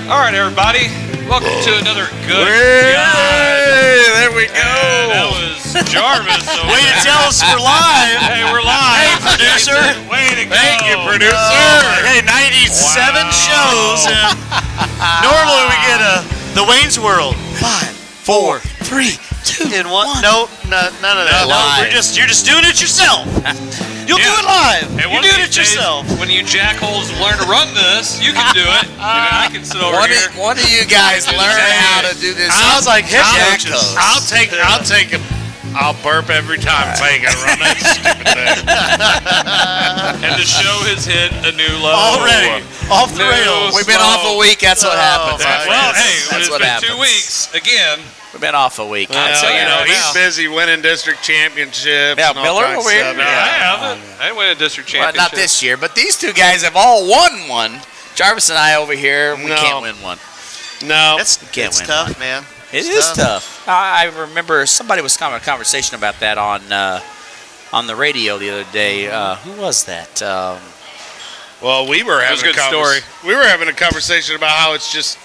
All right, everybody. Welcome to another good There we go. That was Jarvis. Way to tell us we're live. Hey, we're live. Hey, producer. Way to go. Thank you, producer. Hey, 97 shows. And normally we get the Wayne's World. 5, 4, 3, 2, and 1. Nope, none of that. No, you're just doing it yourself. You'll do it live. Hey, you do it yourself. When you jackholes learn to run this, you can do it. I can sit over here. One of you guys learn how to do this. Sounds like hip coaches. I'll take it. I'll burp every time if I ain't gonna run that stupid thing. And the show has hit a new level. Already. Off the rails. We've been off a week. That's what happens. Well, hey, that's it's what been happens. 2 weeks again. We've been off a week. Well, he's busy winning district championships. Yeah, and all Miller kinds of over here. stuff. No, I haven't. I didn't win a district Well, championship. not this year, but these two guys have all won one. Jarvis and I over here, we can't win one. No, It's tough, man. It is tough. I remember somebody was having a conversation about that on the radio the other day. Who was that? well, we were having a good story. We were having a conversation about how it's just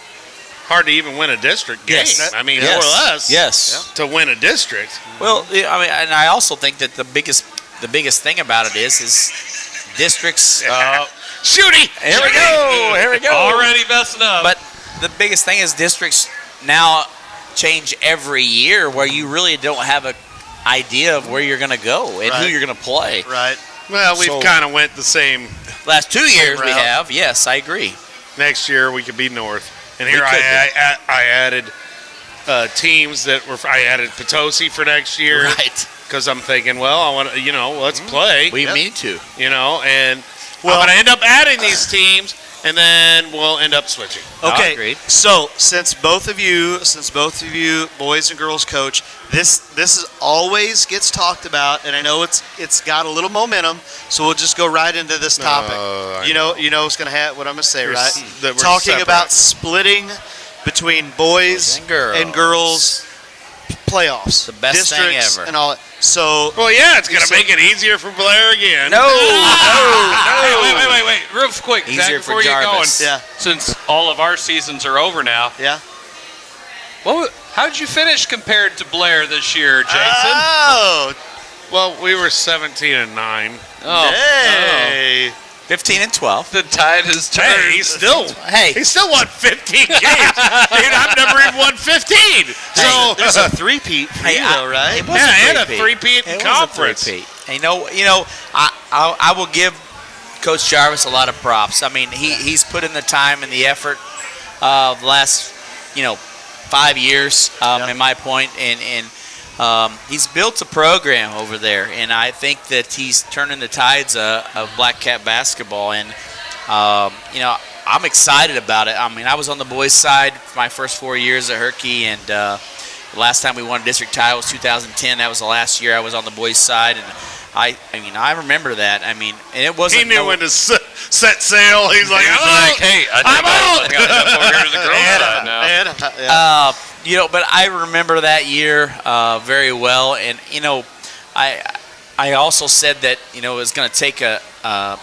hard to even win a district game. Yes. I mean, Yes. more or less. Yes. To win a district. Well, I mean, and I also think that the biggest thing about it is districts. Shooty. Here we go. Here we go. Already messing up. But the biggest thing is districts now change every year, where you really don't have an idea of where you're going to go and who Right. you're going to play. Right. Well, we've So- kind of went the same. Last 2 years we route. have. Yes, I agree. Next year we could be north. And We here could I added teams that were. I added Potosi for next year. Right. Because I'm thinking, well, I want to, let's play. We need to. And I'm going to end up adding these teams, and then we'll end up switching. Okay. Agreed. So since both of you, boys and girls coach, this is always gets talked about, and I know it's got a little momentum. So we'll just go right into this topic. You know what's going to happen. What I'm going to say, right? That we're Talking separate. about splitting between boys and girls. playoffs, The best thing districts, ever. and all that. So Well, yeah, it's going to make it easier for Blair again. No. Hey, wait. Real quick, Zach, Easier for before you get going. Jarvis. yeah, Since all of our seasons are over now, yeah. how did you finish compared to Blair this year, Jason? Oh, Well, we were 17-9. hey. 15 and 12. The tide has turned. Hey, he still won 15 games. Dude, I've never even won 15. So There's a three-peat for you, though, right? It was yeah, and a three-peat. three-peat in It was a conference. three-peat. And I will give Coach Jarvis a lot of props. I mean, he's put in the time and the effort of the last, 5 years, in my point, and he's built a program over there, and I think that he's turning the tides of Black Cat basketball, and I'm excited about it. I mean, I was on the boys' side for my first 4 years at Herky, and the last time we won a district title was 2010. That was the last year I was on the boys' side, and I remember that. I mean, and it wasn't. He knew when to set sail. He's like, hey, I'm out. I got enough over here to the girls' side now. But I remember that year very well, and I also said that it was going to take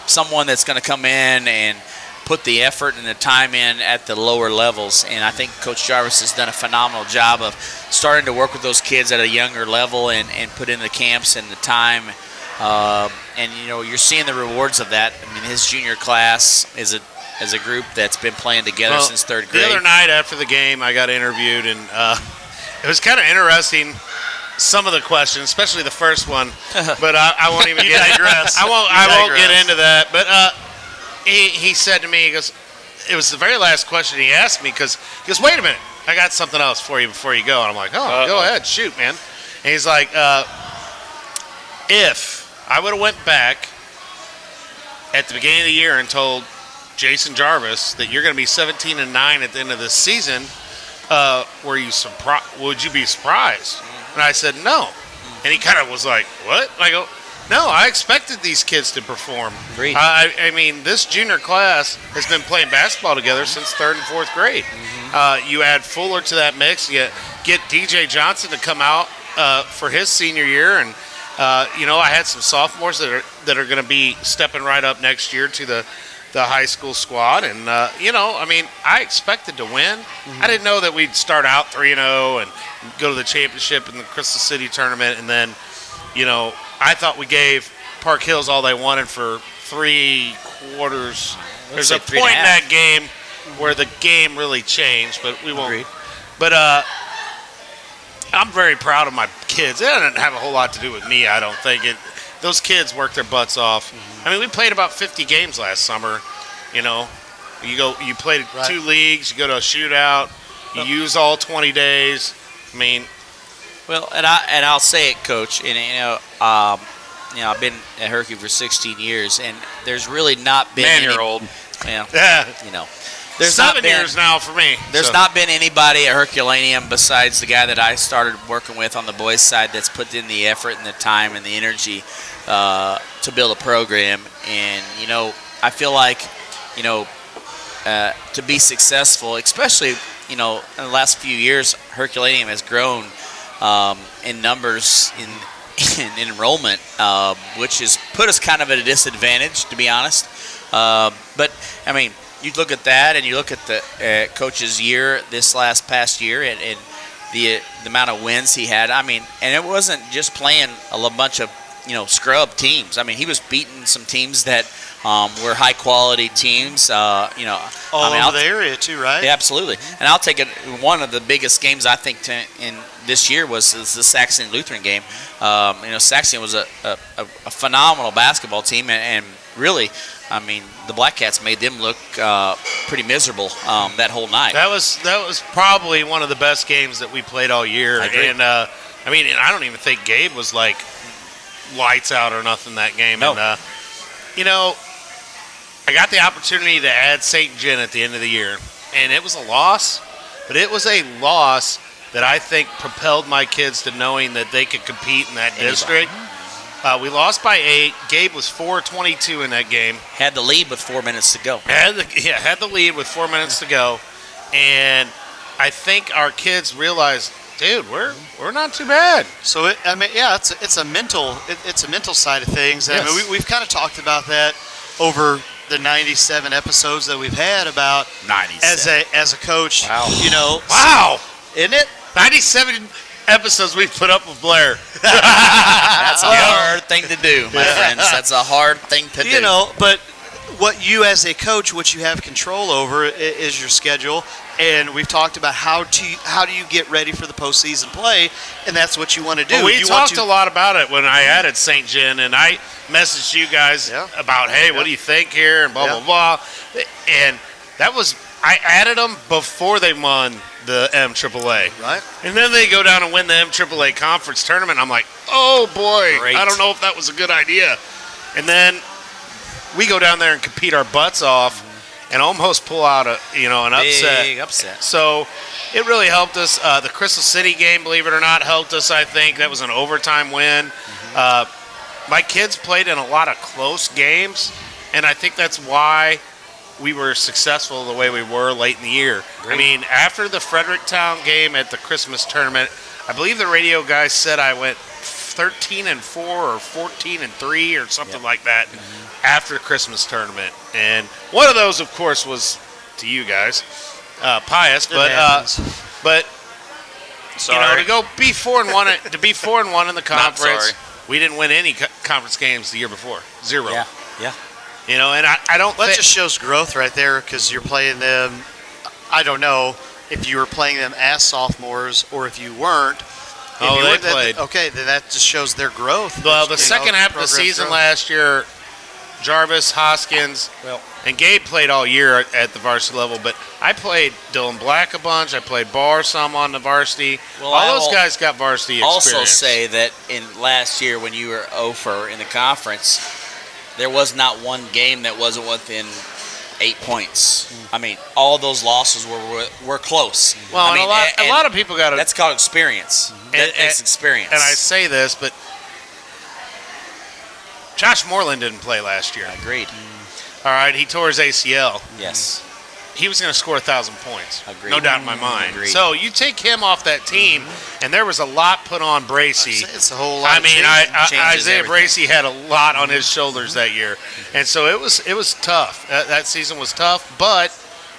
someone that's going to come in and put the effort and the time in at the lower levels, and I think Coach Jarvis has done a phenomenal job of starting to work with those kids at a younger level and put in the camps and the time, and you're seeing the rewards of that. I mean, his junior class is a group that's been playing together since third grade. The other night after the game, I got interviewed, and it was kind of interesting. Some of the questions, especially the first one, but I won't even get. I won't get into that. But he said to me, he goes, it was the very last question he asked me because he goes, wait a minute, I got something else for you before you go, and I'm like, go ahead, shoot, man. And he's like, if I would have went back at the beginning of the year and told Jason Jarvis that you're going to be 17-9 at the end of this season, would you be surprised? And I said no. And he kind of was like, what? And I go, no, I expected these kids to perform. Agreed. I mean, this junior class has been playing basketball together since third and fourth grade. You add Fuller to that mix. You get DJ Johnson to come out for his senior year, and I had some sophomores that are going to be stepping right up next year to the the high school squad, and I expected to win. I didn't know that we'd start out 3-0 and go to the championship in the Crystal City tournament, and then, I thought we gave Park Hills all they wanted for 3 quarters. There's a point in that game where the game really changed, but we won't. Agreed. But I'm very proud of my kids. It doesn't have a whole lot to do with me, I don't think. Those kids worked their butts off. I mean, we played about 50 games last summer. You played 2 leagues, you go to a shootout, you use all 20 days. I mean, well, and I'll say it, Coach. And I've been at Herky for 16 years, and there's really not been. Man, you're old. Yeah. There's 7 years now for me. There's not been anybody at Herculaneum besides the guy that I started working with on the boys' side that's put in the effort and the time and the energy to build a program. And, I feel like, to be successful, especially, in the last few years, Herculaneum has grown in numbers in enrollment, which has put us kind of at a disadvantage, to be honest. But, I mean, you look at that, and you look at the coach's year this past year, and the amount of wins he had. I mean, and it wasn't just playing a bunch of scrub teams. I mean, he was beating some teams that were high quality teams. All over the area too, right? Yeah, absolutely. And I'll take it. One of the biggest games I think in this year was the Saxon Lutheran game. Saxon was a phenomenal basketball team, and really, I mean, the Black Cats made them look pretty miserable that whole night. That was probably one of the best games that we played all year. And I don't even think Gabe was like lights out or nothing that game. No. And I got the opportunity to add St. John at the end of the year, and it was a loss, but it was a loss that I think propelled my kids to knowing that they could compete in that district. We lost by 8. Gabe was 4-22 in that game. Had the lead with 4 minutes to go. Had the lead with 4 minutes to go, and I think our kids realized, dude, we're not too bad. So it's a mental side of things. Yes. I mean, we've kind of talked about that over the 97 episodes that we've had about 97 as a coach. Wow. Wow, isn't it? 97 episodes we've put up with Blair. That's a hard thing to do, my friends. That's a hard thing to do. But what you as a coach, what you have control over is your schedule, and we've talked about how do you get ready for the postseason play, and that's what you want to do. Well, we talked a lot about it when I added St. John, and I messaged you guys about, hey, what do you think here, and blah, blah, blah. And that was, I added them before they won the MAAA. Right. And then they go down and win the MAAA conference tournament. I'm like, oh, boy, Great. I don't know if that was a good idea. And then we go down there and compete our butts off and almost pull out an upset. Big upset. So it really helped us. The Crystal City game, believe it or not, helped us, I think. That was an overtime win. My kids played in a lot of close games, and I think that's why we were successful the way we were late in the year. Great. I mean, after the Fredericktown game at the Christmas tournament, I believe the radio guys said I went 13-4 or 14-3 or something like that after the Christmas tournament. And one of those, of course, was to you guys, Pius. But to go be 4-1 to be 4-1 in the conference, we didn't win any conference games the year before. 0. Yeah. And I don't. That just shows growth right there, because you're playing them. I don't know if you were playing them as sophomores or if you weren't. They played. Okay, then that just shows their growth. Well, the second half of the season last year, Jarvis, Hoskins, and Gabe played all year at the varsity level, but I played Dylan Black a bunch. I played Barr some on the varsity. Well, all those guys got varsity experience. Also say that in last year when you were 0-for in the conference, there was not one game that wasn't within 8 points. I mean, all those losses were close. Well, I mean, a lot of people got it. That's called experience. That's experience. And I say this, but Josh Moreland didn't play last year. Agreed. All right, he tore his ACL. Yes. he was going to score 1,000 points. Agreed. No doubt in my mind. Agreed. So you take him off that team, and there was a lot put on Bracey. It's a whole lot. I mean, changes Isaiah everything. Bracey had a lot on his shoulders that year, and so it was tough. That season was tough, but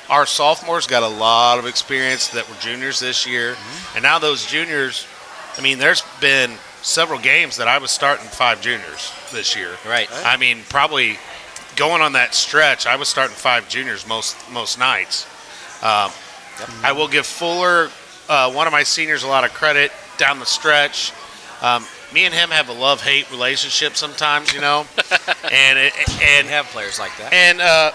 our sophomores got a lot of experience that were juniors this year, and now those juniors. I mean, there's been several games that I was starting 5 juniors this year. Right. I mean, probably going on that stretch, I was starting 5 juniors most nights. I will give Fuller, one of my seniors, a lot of credit down the stretch. Me and him have a love-hate relationship sometimes, you know, and We have players like that. and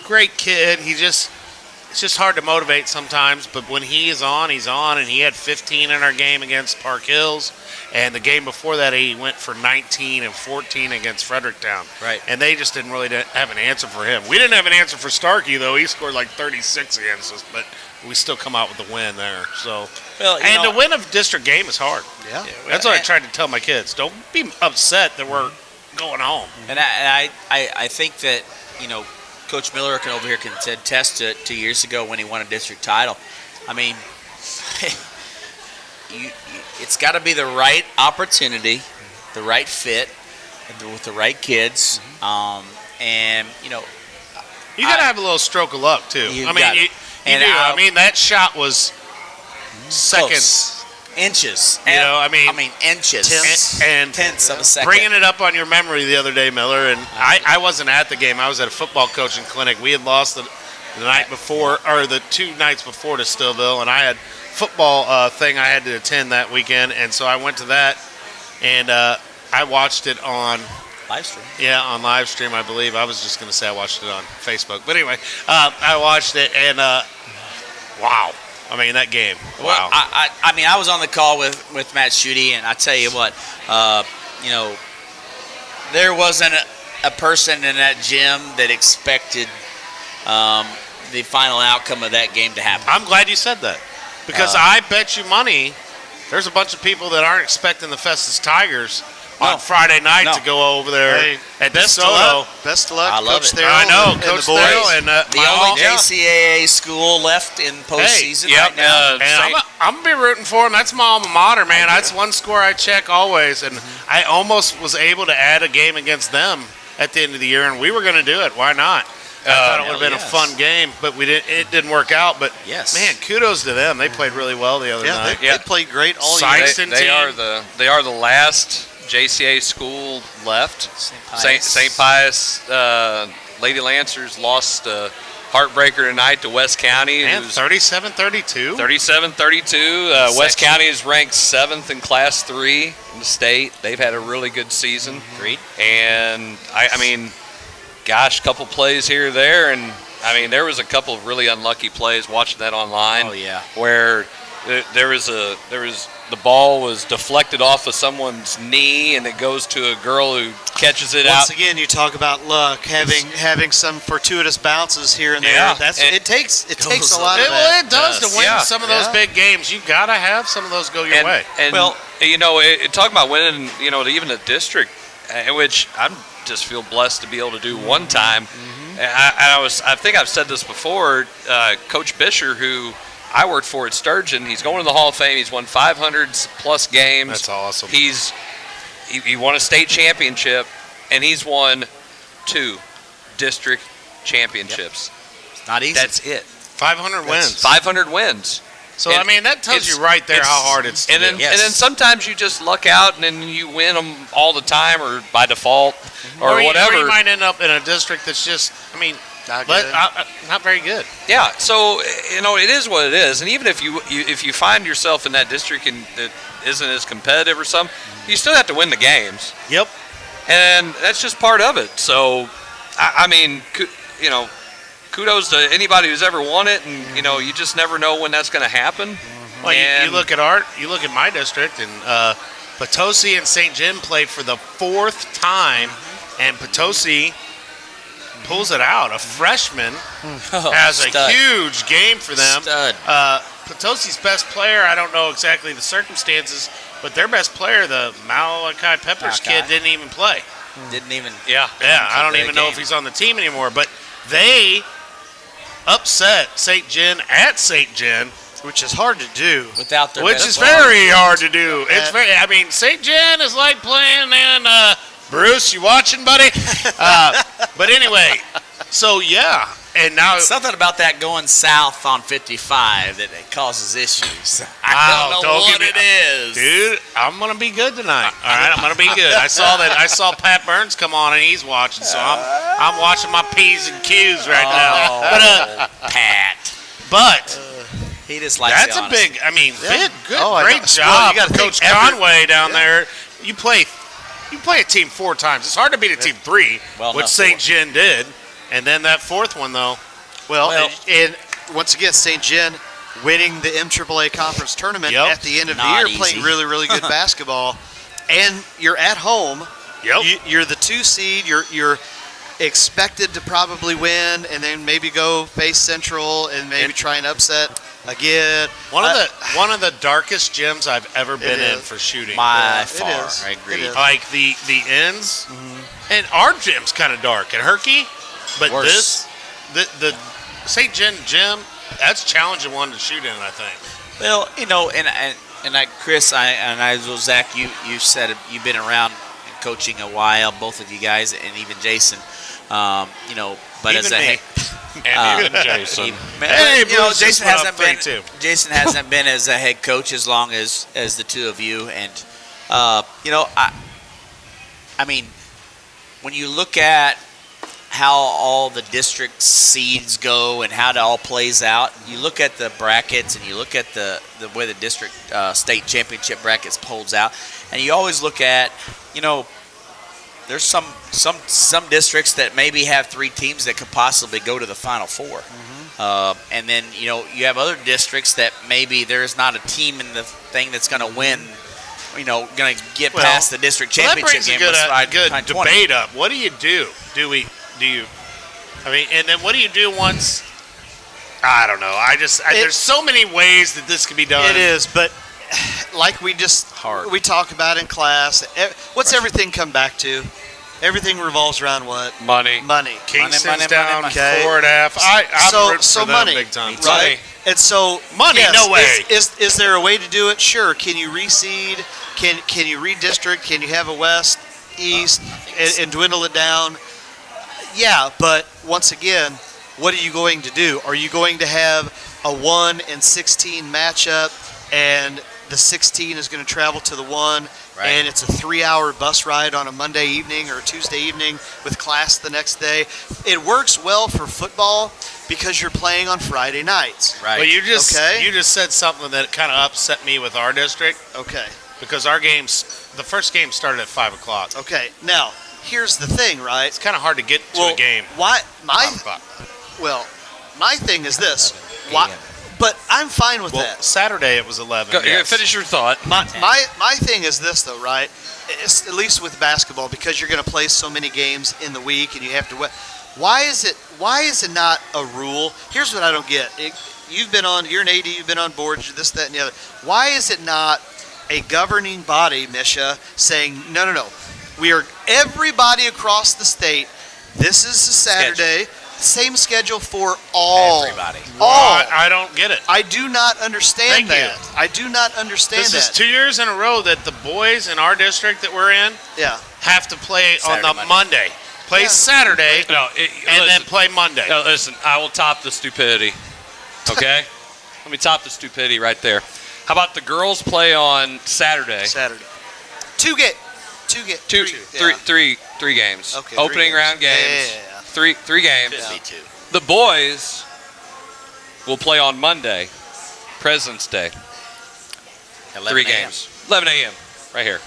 great kid. It's just hard to motivate sometimes, but when he is on, he's on, and he had 15 in our game against Park Hills, and the game before that he went for 19 and 14 against Fredericktown. Right. And they just didn't really have an answer for him. We didn't have an answer for Starkey, though. He scored like 36 against us, but we still come out with the win there. So, Well, you and know- to win a district game is hard. Yeah. That's what I tried to tell my kids. Don't be upset that we're going home. And I think that, you know, Coach Miller over here can attest to it 2 years ago when he won a district title. I mean, it's got to be the right opportunity, the right fit, with the right kids, and you know, You got to have a little stroke of luck too. You I got mean, it. you And do. I'll- I mean, that shot was seconds. close. Inches. You know, I mean, inches. and Tenths of a second. bringing it up on your memory the other day, Miller, and I wasn't at the game. I was at a football coaching clinic. We had lost the night before, or the 2 nights before to Stillville, and I had football thing I had to attend that weekend, and so I went to that, and I watched it on Live stream. on live stream, I believe. I was just going to say I watched it on Facebook, but anyway, I watched it, and wow. I mean, that game. Wow. Well, I mean, I was on the call with Matt Schutte, and I tell you what, you know, there wasn't a person in that gym that expected the final outcome of that game to happen. I'm glad you said that, because I bet you money there's a bunch of people that aren't expecting the Festus Tigers on Friday night to go over there at Best of DeSoto. luck. Best of luck, I love Coach it. Therrell I know, and Coach the boys. Therrell and The my only JCAA school left in postseason right now. And I'm going to be rooting for him. That's my alma mater, man. That's one score I check always. And I almost was able to add a game against them at the end of the year, and we were going to do it. Why not? I thought it would have been a fun game, but it didn't work out. But, man, kudos to them. They played really well the other night. They played great all year. Sykeston They team. are the last JCA school left. St. Pius Lady Lancers lost heartbreaker tonight to West County. Man, who's 37-32. 37-32. West County is ranked 7th in Class 3 in the state. They've had a really good season. Agreed. And, I mean, gosh, a couple plays here or there. And, I mean, there was a couple of really unlucky plays watching that online. Oh, yeah. Where the ball was deflected off of someone's knee, and it goes to a girl who catches it out. Once again, you talk about luck, having some fortuitous bounces here and there. Yeah. It takes a lot of that. Well, it does to win Yeah. some of those big games. You got to have some of those go your way. And Well- you know, talking about winning, you know, even a district, in which I just feel blessed to be able to do one time. I think I've said this before. Coach Bisher, who I worked for at Sturgeon, he's going to the Hall of Fame. He's won 500 plus games. That's awesome. He won a state championship, and he's won 2 district championships. It's not easy. That's it. 500 wins. 500 wins. So, And I mean, that tells you right there how hard it's to and then, do. and then sometimes you just luck out, and then you win them all the time, or by default, or whatever. Or you might end up in a district that's just, I mean, Not good. not very good. Yeah, so you know it is what it is, and even if you find yourself in that district and that isn't as competitive or something, you still have to win the games, Yep. and that's just part of it. So, I mean, you know, kudos to anybody who's ever won it, and you know, you just never know when that's going to happen. Well, And- you look at my district, and Potosi and St. Jim played for the 4th time, and Potosi pulls it out. A freshman has a stud. huge game for them. Stud. Potosi's best player, I don't know exactly the circumstances, but their best player, the Malachi Peppers Malachi. kid, didn't even play. Didn't even. Yeah, I don't even know if he's on the team anymore. But they upset St. John at St. John, which is hard to do. Without their which best is player. very hard to do. It's very. I mean, St. John is like playing in. Bruce, you watching, buddy? But anyway, so yeah, and now Something about that going south on 55 that it causes issues. I don't know what it is. dude. I'm gonna be good tonight. All right, I'm gonna be good. I saw Pat Burns come on and he's watching, so I'm watching my P's and Q's right now. Pat. But He just likes that's the a honesty. big. I mean, good, Oh, I great know. job, Well, you gotta Coach think effort. Conway down there. You play a team 4 times. It's hard to beat a team 3, Well, which not St. 4. John did, and then that 4th one though. Well, and once again, St. John winning the MAAA conference tournament Yep. at the end of the Not year, easy. playing really, really good basketball, and you're at home. Yep. You're the 2 seed. You're expected to probably win, and then maybe go face Central and maybe try and upset again. One of the darkest gyms I've ever been in is. for shooting. By it far. is. I agree. It is. Like the ends, and our gym's kind of dark at Herky, but Worse. the St. John gym, that's challenging one to shoot in, I think. Well, Chris, Zach, you said it, you've been around and coaching a while, both of you guys, and even Jason. But Even as a me. head, And even Jason. Hey, Bruce just Jason went up hasn't been. 3-2. Jason hasn't been as a head coach as long as the two of you, and I mean, when you look at how all the district seeds go and how it all plays out, you look at the brackets and you look at the way the district state championship brackets polls out, and you always look at, there's some districts that maybe have 3 teams that could possibly go to the Final Four. And then, you have other districts that maybe there's not a team in the thing that's going to win, going to get past the district championship game. That brings a good beside 20. debate up. What do you do? And then what do you do once? I don't know. There's so many ways that this can be done. It is, but like we talk about in class, what's everything come back to? Everything revolves around what? Money. Money. Kingston's Money, down money. 4.5. I'm rooting So for them money, big time. right? And so Money, yes, no way. Is there a way to do it? Sure. Can you reseed? Can you redistrict? Can you have a West, East, and dwindle it down? Yeah, but once again, what are you going to do? Are you going to have a 1-16 matchup, and the 16 is going to travel to the 1, Right. and it's a 3-hour bus ride on a Monday evening or a Tuesday evening with class the next day? It works well for football because you're playing on Friday nights. Right. Well, you just Okay. said something that kind of upset me with our district Okay. because the first game started at 5 o'clock. Okay. Now, here's the thing, right? It's kind of hard to get to a game. Why? 5 o'clock. My thing is this. Why? But I'm fine with Well, that. Saturday it was 11. Go, yes. Finish your thought. My thing is this, though, right? It's, at least with basketball, because you're going to play so many games in the week, and you have to. Why is it not a rule? Here's what I don't get. You're an AD. You've been on board. You're this, that, and the other. Why is it not a governing body, Misha, saying no? We are everybody across the state. This is a Saturday. Same schedule for all. Everybody. All. I don't get it. I do not understand Thank you. that. I do not understand This that. is 2 years in a row that the boys in our district that we're in Yeah. have to play Saturday, on the Monday. Play Yeah. Saturday No, and then play Monday. No, listen, I will top the stupidity. Okay? Let me top the stupidity right there. How about the girls play on Saturday? Saturday. Three Games. Okay, Opening 3 round games. games. Yeah. Three games. Me too. The boys will play on Monday, President's Day. 3 games. 11 a.m. right here.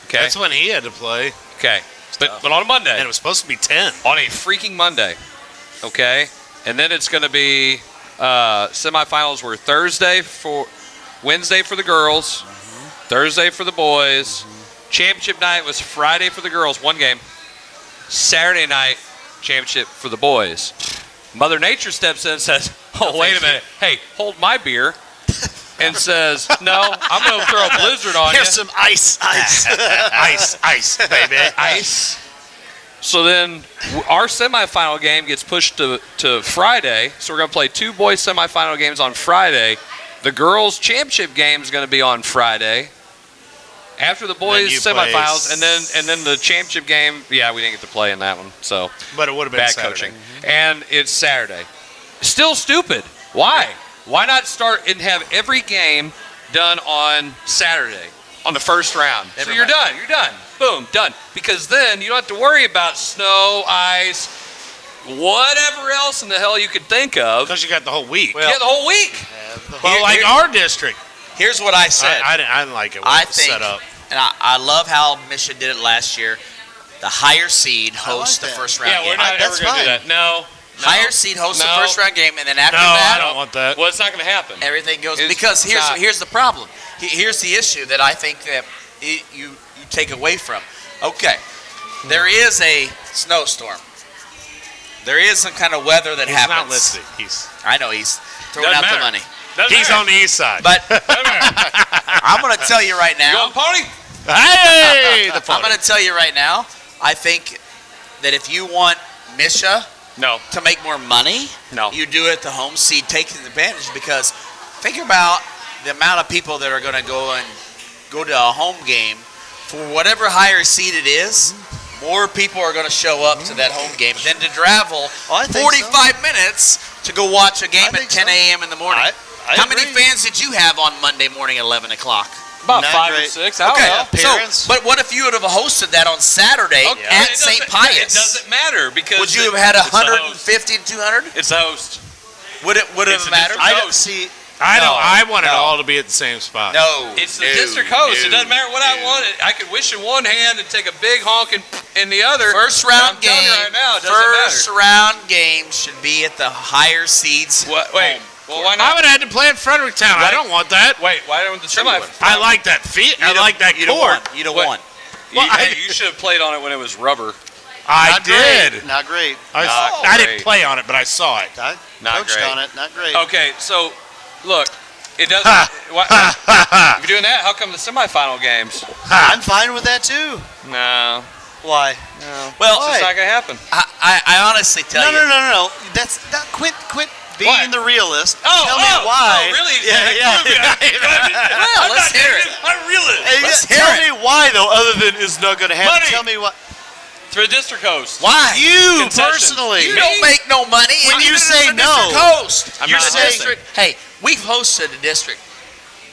Okay. That's when he had to play. Okay. But on a Monday. And it was supposed to be 10. On a freaking Monday. Okay? And then it's going to be semifinals were Wednesday for the girls, Thursday for the boys. Championship night was Friday for the girls, 1 game. Saturday night, championship for the boys. Mother Nature steps in and says, oh, wait a minute. Hey, hold my beer. And says, no, I'm going to throw a blizzard on you. Here's some ice. Ice, baby. Ice. So then our semifinal game gets pushed to Friday. So we're going to play 2 boys semifinal games on Friday. The girls championship game is going to be on Friday. After the boys semifinals, and then the championship game. Yeah, we didn't get to play in that one. So, but it would have been bad Saturday. coaching. And it's Saturday. Still stupid. Why? Why not start and have every game done on Saturday on the first round? So you're done. You're done. Boom, done. Because then you don't have to worry about snow, ice, whatever else in the hell you could think of. Because you got the whole week. Well, the whole week. Well, like our district. Here's what I said. I didn't like it when it was set up. And I love how Michigan did it last year. The higher seed hosts the first round game. Yeah, we're not ever going to do that. No. Higher seed hosts the first round game, and then after I that, don't want that. Well, it's not going to happen. Everything goes because here's the problem. Here's the issue that I think that you take away from. Okay, there is a snowstorm. There is some kind of weather that happens. He's not listening. I know he's throwing out the money. He's on the east side. But I'm going to tell you right now. You on pony? Hey, the pony. I'm going to tell you right now. I think that if you want Misha to make more money, you do it the home seed taking advantage, because think about the amount of people that are going to go to a home game for whatever higher seed it is. More people are going to show up to that home game than to travel 45 minutes to go watch a game at 10 a.m. in the morning. How many fans did you have on Monday morning at 11 o'clock? About 5 or 6. Okay. But what if you would have hosted that on Saturday at St. Pius? It doesn't matter, because would you have had 150 to 200? It's a host. Would it have mattered? I don't see. I want it all to be at the same spot. No, it's the district host. It doesn't matter what I want. I could wish in one hand and take a big honk in the other. First round game. Right now, First round game should be at the higher seeds. Wait. Well, why not? I would have had to play in Fredericktown. I don't want that. Wait, why don't the semifinal? I like that feet. I like that court. You'd have won. You should have played on it when it was rubber. I did. Not great. I didn't play on it, but I saw it. I Not coached great. on it. Not great. Okay, so look, it doesn't. If you're doing that, how come the semifinal games? I'm fine with that too. No. Why? No. Well, it's not gonna happen. I honestly tell you. No. That's not. Quit being the realist. Tell me why. Oh, really? Well, let's hear it. I'm a realist. Hey, tell me why though, other than it's not going to happen. Money. Tell me why. For the district host. Why? You Concessions. personally. You don't make no money. When you say no. District host. You're the saying- district. Hey, we've hosted a district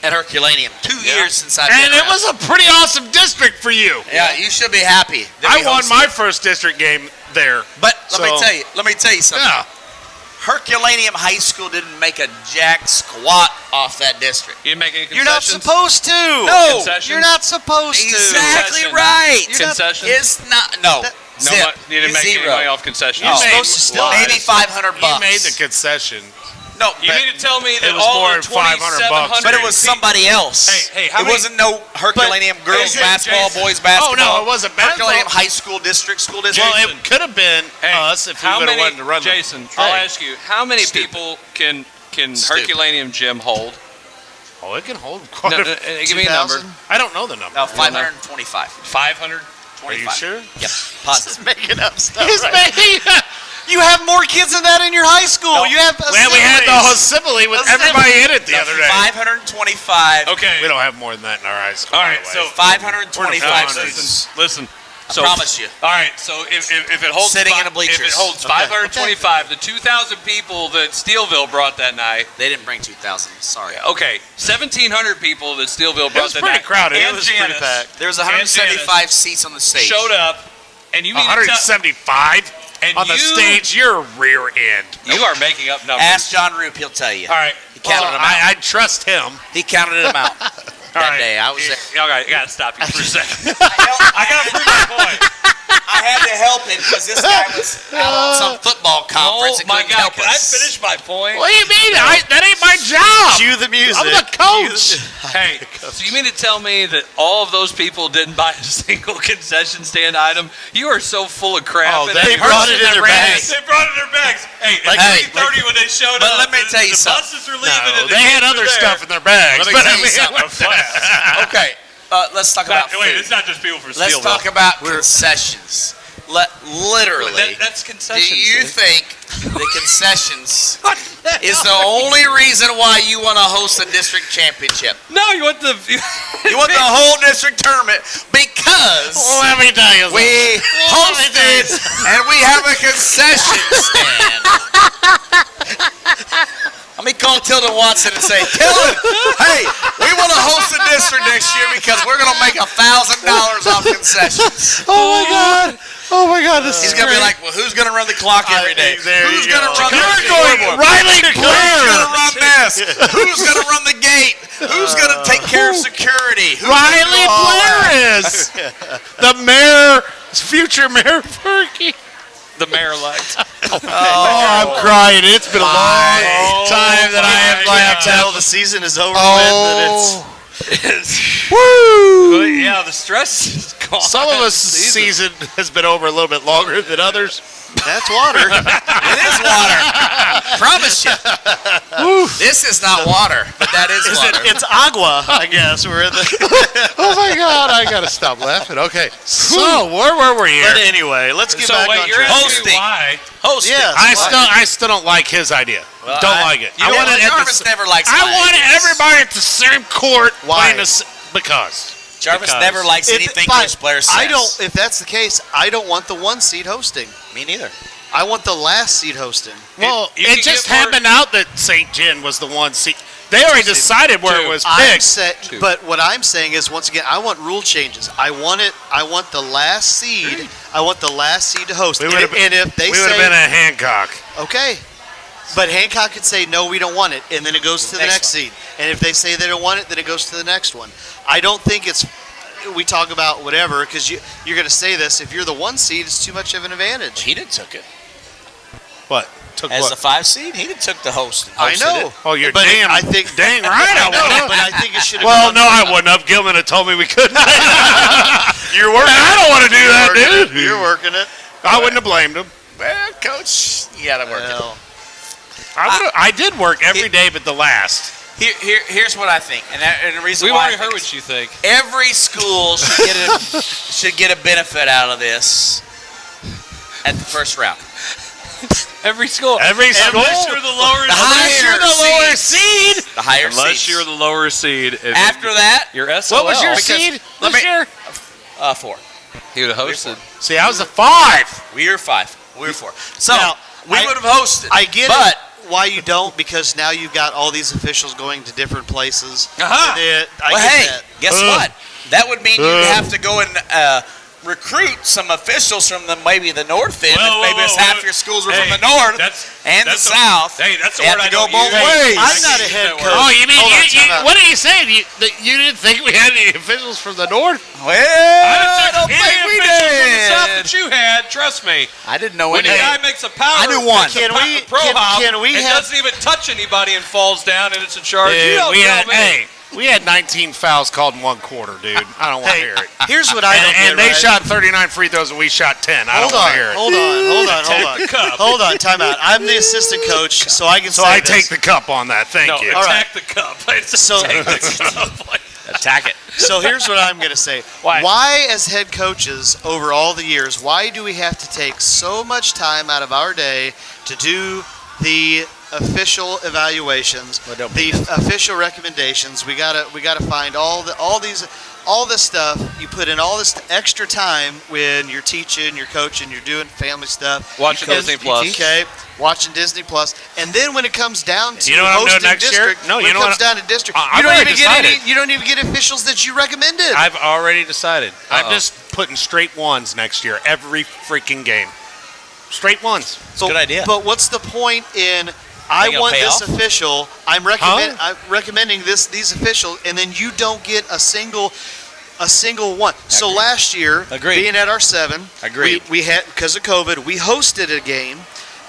at Herculaneum 2 years since I've And been it was a pretty awesome district for you. Yeah, you should be happy. that I we won hosted my it. first district game there. But let me tell you something. Yeah. Herculaneum High School didn't make a jack squat off that district. You didn't make any You're not concessions? supposed to. No. Concessions? You're not supposed to. Exactly Concession. right. Concessions? It's not. No. No, you didn't make any money off concessions. No. You're supposed to still. Maybe $500. You made the concession. No, You mean to tell me that was all more the than $500, but it was somebody else. Hey, how it many- wasn't no Herculaneum girls Jason, basketball, Jason. boys basketball. Oh, no, it wasn't Herculaneum basketball. High School district, school district. Well, it could have been us if we would have wanted to run Jason, the I'll track. ask you, how many people can Herculaneum gym hold? Oh, it can hold quite a Give me a number. 2,000? I don't know the number. No, 525. 500? Are you sure? Yep, positive. Making up stuff. He's making. You have more kids than that in your high school. No. You have. Well, we had the whole assembly with everybody in it the other day. 525. Okay. We don't have more than that in our high school. All by right, the way. so 525 500. students. Listen. I promise you. All right, so if it holds Sitting in the if it bleachers. holds 525, the 2,000 people that Steelville brought that night. They didn't bring 2,000. Sorry. Okay, 1,700 people that Steelville brought was that pretty night. crowded. It And was pretty Janice packed. There was and 175 Janice seats on the stage. showed up, and you mean to tell, 175 and on the you- stage. You're rear end. you are making up numbers. Ask John Roop, he'll tell you. All right. He counted them out. I trust him. He counted them out that day. I was there. I got to stop you for a second. I I got to prove my point. had to help him because this guy was out on some football conference Oh and my couldn't God! help Can I us. finish my point? What do you mean? That ain't my job. Cue the music. I'm the coach. Hey, so you mean to tell me that all of those people didn't buy a single concession stand item? You are so full of crap. Oh, and they brought it in their bags. They brought it in their bags. Hey, at Hey, 3:30 when they showed but up, let me tell you the something. buses are leaving. No, and they the had kids other are there. stuff in their bags. Let me but tell I you mean, something. Okay, let's talk about Wait, food. it's not just people for Let's Steelville. talk about concessions. Literally. That's Do concessions. you think the concessions is the only reason why you want to host a district championship? No, you want the. You want the whole district tournament because Let me tell you something. we hosted and we have a concession stand. Let me call Tilden Watson and say, Tilden, hey, we want to host the district next year because we're going to make $1,000 off concessions. Oh my God! He's going to be like, well, who's going to run the clock every day? Who's going to run the scoreboard? Riley Who's going to run this? Who's going to run the gate? Who's going to take care of security? Riley Blair is the mayor, future mayor Fergie. The mayor-elect. I'm crying. It's been a long time that I have laughed Until out. the season is over with, that Woo! Yeah, the stress is gone. Some of us' season has been over a little bit longer than others. that's water. It is water. Promise you. This is not water, but that is water. It's agua, I guess. We're in the. Oh my God! I gotta stop laughing. Okay, so where were we But here? anyway, let's get So back wait, on you're track. asking Hosting. why? Hosting. Yes. I still don't like his idea. Don't like it. You know, Jarvis never likes I my want ideas. everybody at the same court Why? playing because. Jarvis never likes anything fine, Coach Blair says. I don't. If that's the case, I don't want the 1 seed hosting. Me neither. I want the last seed hosting. Well, You it can just get more- happened out that St. John was the 1 seed. They already decided where it was picked. But what I'm saying is, once again, I want rule changes. I want the last seed. I want the last seed to host. We And would've- if they We would have say been at Hancock. okay, but Hancock could say no, we don't want it, and then it goes to the next seed. And if they say they don't want it, then it goes to the next one. I don't think it's. We talk about whatever because you're going to say this. If you're the 1 seed, it's too much of an advantage. He didn't took it. What? Took As what? the 5 seed, he didn't took the host. I know. It. Oh, you're But damn. I think dang right. I No, would but I think it should have. Well, no, I wouldn't have. Gilman had told me we couldn't. You're working. I don't want to do that, dude. You're working it. I wouldn't have blamed him. Well, Coach, you got to work it. Well, I did work every day but the last. Here's what I think, and the reason We've why already I think heard what you think. every school should get a benefit out of this at the first round. Every school. Every school. Unless you're the lower Unless you're the lower seed. The higher Unless seeds. you're the lower seed. After that, Your SOL. What was your Because seed let this me- year? 4. He would have hosted. See, I was a 5. We were 5. We were 4. So Now, we I- would have hosted. I get but why you don't, because now you've got all these officials going to different places. Aha. I well, get hey, that. guess what? That would mean you'd have to go and recruit some officials from maybe the north end. Whoa, maybe it's whoa, half whoa. your schools were Hey, from the north that's- and the that's a- south. Hey, that's a They word have I to go don't both use. ways. I'm not a use head that coach. word. Oh, you mean Hold on, time out. what are you saying? You didn't think we had any officials from the north? Well, I I don't took think any we officials from the south did. that you had. Trust me. I didn't know When any. a guy makes a power, I knew one. Can we- pro can- hop, can we and have- doesn't even touch anybody and falls down and it's in charge. You don't we tell had, me. hey, we had 19 fouls called in 1 quarter, dude. I don't want to Hey, hear it. here's what I don't And get, they right? shot 39 free throws and we shot 10. I Hold don't want on, to hear it. hold on. the cup. Hold on, time out. I'm the assistant coach, so I can So say I this. take the cup on that. Thank No, you. All right. attack the cup. It's So- attack the cup. Attack it. So here's what I'm going to say. Why? As head coaches over all the years, why do we have to take so much time out of our day to do the official evaluations, the official recommendations? We gotta find all this stuff. You put in all this extra time when you're teaching, you're coaching, you're doing family stuff. Watching Disney Plus. Okay, watching Disney Plus, and then when it comes down to You know what I'm doing hosting next year? district, No, when you it know comes what- down to district, I've you don't already even get decided. any. You don't even get officials that you recommended. I've already decided. I'm Uh-oh. just putting straight 1s next year, every freaking game. Straight 1s. So, Good idea. But what's the point in? I Think it'll want pay this off? official. I'm recommending these officials, and then you don't get a single one. So last year, Agreed. being at our 7, Agreed. we had, because of COVID, we hosted a game.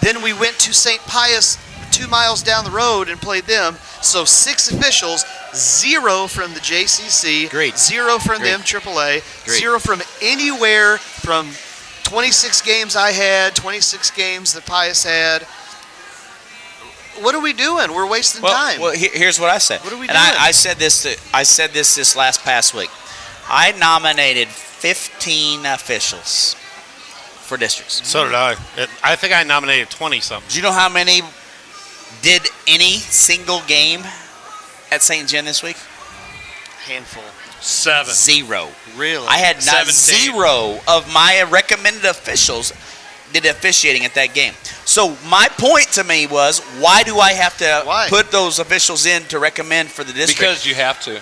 Then we went to St. Pius 2 miles down the road and played them. So 6 officials, 0 from the JCC, Agreed. 0 from Agreed. them AAA, Agreed. 0 from anywhere from 26 games I had, 26 games that Pius had. What are we doing? We're wasting time. Well, here's what I said. What are we and doing? I said this. I said this last past week. I nominated 15 officials. for districts. So did I. I think I nominated 20-something. Do you know how many did any single game at St. John this week? Handful. 7. 0. Really? I had not 17. 0 of my recommended officials did officiating at that game. So my point to me was, why do I have to put those officials in to recommend for the district? Because you have to.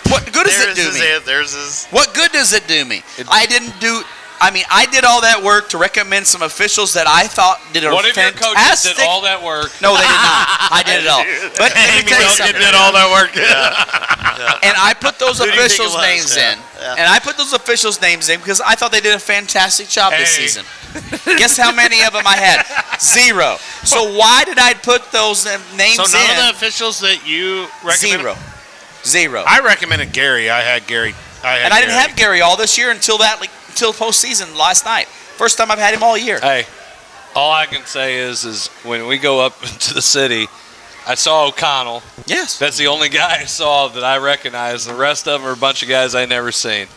What good does it do me? There's his. What good does it do me? I did all that work to recommend some officials that I thought did a What if your fantastic. coaches did all that work? No, they did not. I did it all. But let me tell you something. did all that work. And I put those Who do you think officials' it was? names Yeah. in. Yeah. And I put those officials' names in because I thought they did a fantastic job this Hey. season. Guess how many of them I had? 0. So why did I put those names So none in? of the officials that you recommended? 0. I recommended Gary. I had Gary. And I didn't have Gary all this year until postseason last night. First time I've had him all year. Hey, all I can say is when we go up to the city, I saw O'Connell. Yes. That's the only guy I saw that I recognize. The rest of them are a bunch of guys I never seen.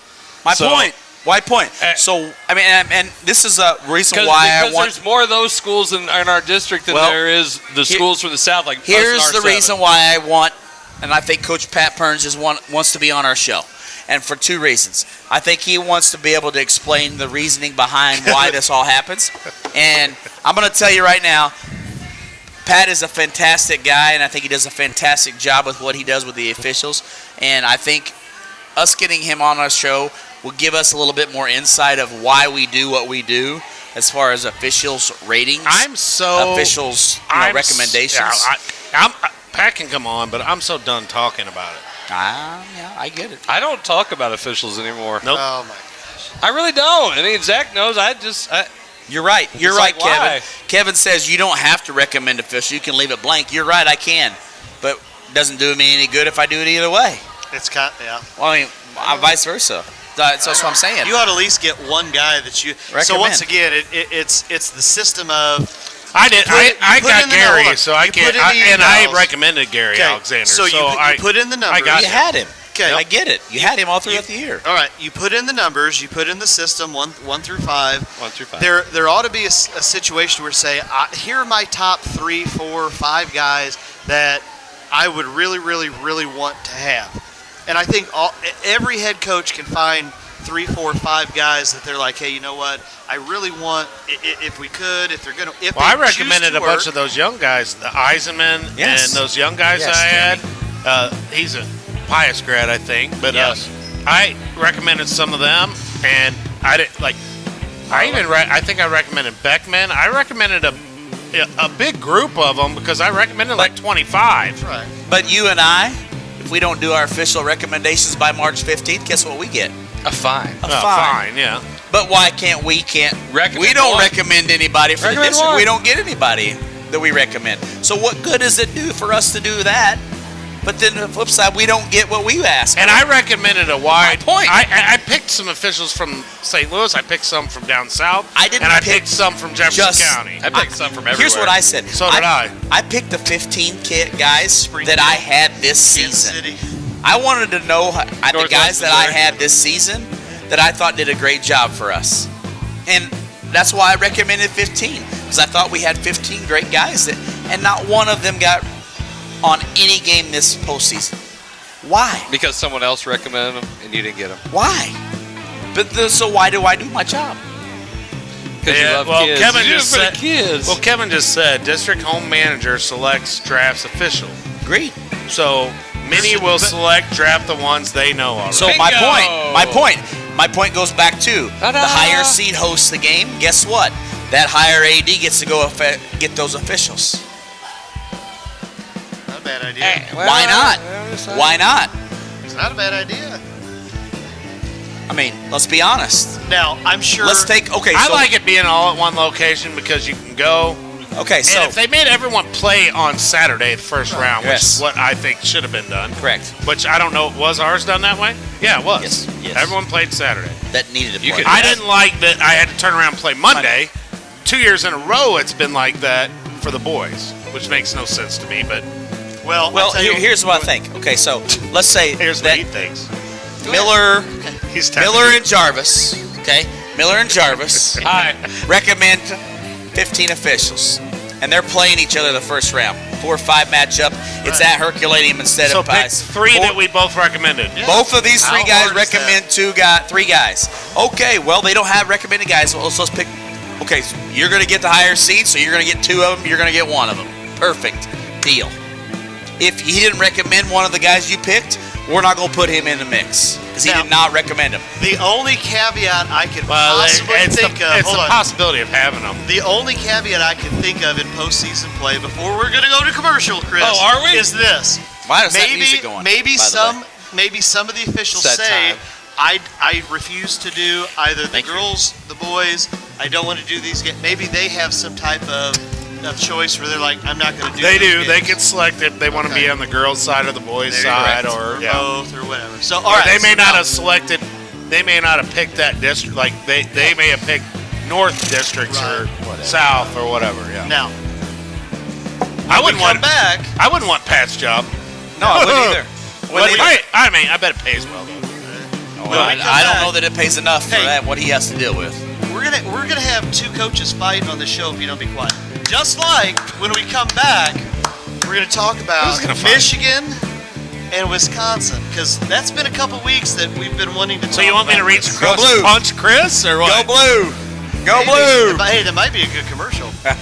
My point. Why point? So, I mean, and this is a reason why I want. There's more of those schools in our district than there is the schools from the south. Like here's us in the R7. reason why I want, and I think Coach Pat Perns wants to be on our show, and for 2 reasons. I think he wants to be able to explain the reasoning behind why this all happens, and I'm going to tell you right now, Pat is a fantastic guy, and I think he does a fantastic job with what he does with the officials, and I think us getting him on our show will give us a little bit more insight of why we do what we do as far as officials' ratings, officials' recommendations. Pat can come on, but I'm so done talking about it. Yeah, I get it. I don't talk about officials anymore. Nope. Oh my gosh. I really don't. I mean, Zach knows. You're right. You're It's right, like, why? Kevin. Kevin says you don't have to recommend officials. You can leave it blank. You're right. I can, but it doesn't do me any good if I do it either way. It's kind yeah. Well, I mean, vice versa. That's what I'm saying. You ought to at least get one guy that you. So Recommend. once again, it's the system of. I did. I got Gary, so I can't. And I emails. recommended Gary Okay, Alexander. so you put in the numbers. I got You had him. Okay. I get it. You had him all throughout the year. All right, you put in the numbers. You put in the system 1 through 5. 1 through 5. There ought to be a situation where say, here are my top 3, 4, 5 guys that I would really, really, really want to have. And I think every head coach can find 3, 4, 5 guys that they're like, hey, you know what? I really want, if we could, if they're gonna, if Well, they I recommended choose a to bunch work, of those young guys, the Eisenman Yes. and those young guys Yes, I had. He's a Pius grad, I think, but Yes. I recommended some of them, and I didn't like. I think I recommended Beckman. I recommended a big group of them because I recommended like 25. Right. But you and I, if we don't do our official recommendations by March 15th, guess what we get? A fine. A Oh, fine. fine, yeah. But why can't we Recommend we don't one. recommend anybody for the Recommend district. one. We don't get anybody that we recommend. So what good does it do for us to do that? But then the flip side, we don't get what we ask. And I recommended a wide. My point. I picked some officials from St. Louis. I picked some from down south. I didn't And I pick picked some from Jefferson just- County. I picked some from everywhere. Here's what I said. So did I. I picked the 15 guys that I had this Kansas season. City. I wanted to know the Northwest guys that I Missouri. had this season that I thought did a great job for us. And that's why I recommended 15, because I thought we had 15 great guys, and not one of them got on any game this postseason. Why? Because someone else recommended them and you didn't get them. Why? So why do I do my job? Because you love well, kids. Kevin You do it just for the said. kids. Well, Kevin just said district home manager selects drafts official. Great. So many will select draft the ones they know already. So my point goes back to Ta-da! the higher seed hosts the game. Guess what? That higher AD gets to go get those officials. Not a bad idea. Why not? Why not? It's not a bad idea. I mean, let's be honest. Now, I'm sure. Let's take I like it being all at one location because you can go. Okay, so And if they made everyone play on Saturday, the first round, which Yes. is what I think should have been done. correct. Which I don't know, was ours done that way? Yeah, it was. Yes, yes. Everyone played Saturday. That needed to You play. could- I didn't like that I had to turn around and play Monday. 2 years in a row, it's been like that for the boys, which makes no sense to me. But Well, Well, I'll tell you- here's what I think. Okay, so let's say here's that what he thinks. Miller, He's tapping Miller in. and Jarvis, okay, Miller and Jarvis Hi. recommend 15 officials, and they're playing each other the first round. 4 or 5 matchup. It's at Herculaneum instead So of pick 3 that we both recommended. Yeah. Both of these 3 How guys hard is recommend 3 guys. Okay, well, they don't have recommended guys, so let's pick. Okay, so you're going to get the higher seed, so you're going to get 2 of them, you're going to get 1 of them. Perfect deal. If he didn't recommend one of the guys you picked, we're not going to put him in the mix because he Now- did not recommend him. The only caveat I could Well, possibly it's think of. it's Hold the on. possibility of having them. The only caveat I can think of in postseason play before we're going to go to commercial, Chris. Oh, are we? Is this? Why is that music going? Maybe by the way? maybe some of the officials Set say time. I refuse to do either the Thank you. girls, the boys. I don't want to do these games. Maybe they have some type of choice where they're like, I'm not going to do. They those do. games. They can select if they want to be Okay. on the girls' side or the boys' There you side, go. or both or whatever. So all Or right, they may so not now- have selected. They may not have picked that district. Like they may have picked North districts or South or whatever. Yeah. Now I wouldn't come want. back. I wouldn't want Pat's job. No, I wouldn't either. But I mean, I bet it pays well though. Well, When we come I don't back- know that it pays enough for Hey. that, what he has to deal with. We're gonna have 2 coaches fighting on the show if you don't be quiet. Just like when we come back, we're gonna talk about Who's gonna fight? Michigan and Wisconsin because that's been a couple weeks that we've been wanting to. So you want me to reach across Blue. and punch Chris or what? Go Blue! Go Maybe. Blue! Hey, that might be a good commercial. But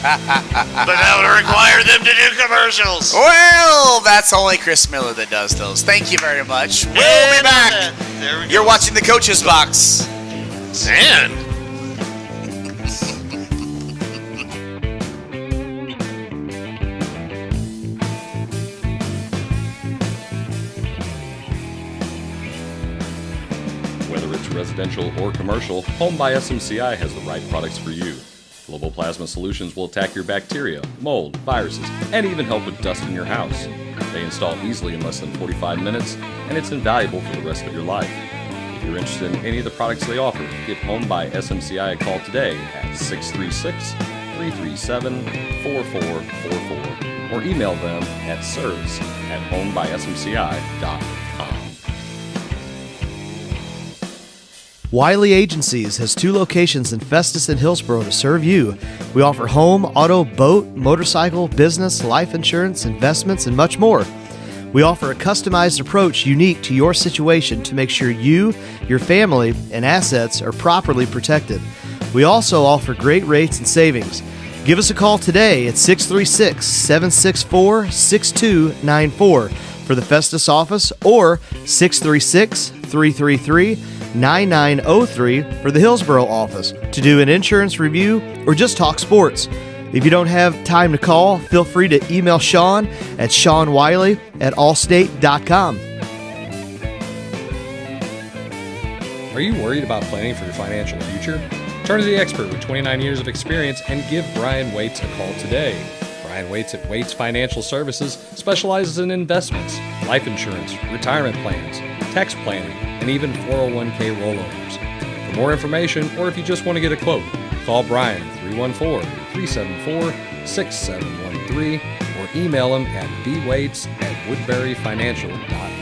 that would require them to do commercials. Well, that's only Chris Miller that does those. Thank you very much. We'll be And back. There we go. You're watching the Coach's Box. And Whether it's residential or commercial, Home by SMCI has the right products for you. Global Plasma Solutions will attack your bacteria, mold, viruses, and even help with dust in your house. They install easily in less than 45 minutes, and it's invaluable for the rest of your life. If you're interested in any of the products they offer, give Home by SMCI a call today at 636-337-4444 or email them at service@homebysmci.com. Wiley Agencies has 2 locations in Festus and Hillsborough to serve you. We offer home, auto, boat, motorcycle, business, life insurance, investments, and much more. We offer a customized approach unique to your situation to make sure you, your family, and assets are properly protected. We also offer great rates and savings. Give us a call today at 636-764-6294 for the Festus office or 636-333-9903 for the Hillsborough office to do an insurance review or just talk sports. If you don't have time to call, feel free to email Sean at SeanWiley@allstate.com. Are you worried about planning for your financial future? Turn to the expert with 29 years of experience and give Brian Waits a call today. Brian Waits at Waits Financial Services specializes in investments, life insurance, retirement plans, tax planning, and even 401k rollovers. For more information, or if you just want to get a quote, call Brian at 314-374-6713 or email him at bwaits@woodburyfinancial.com.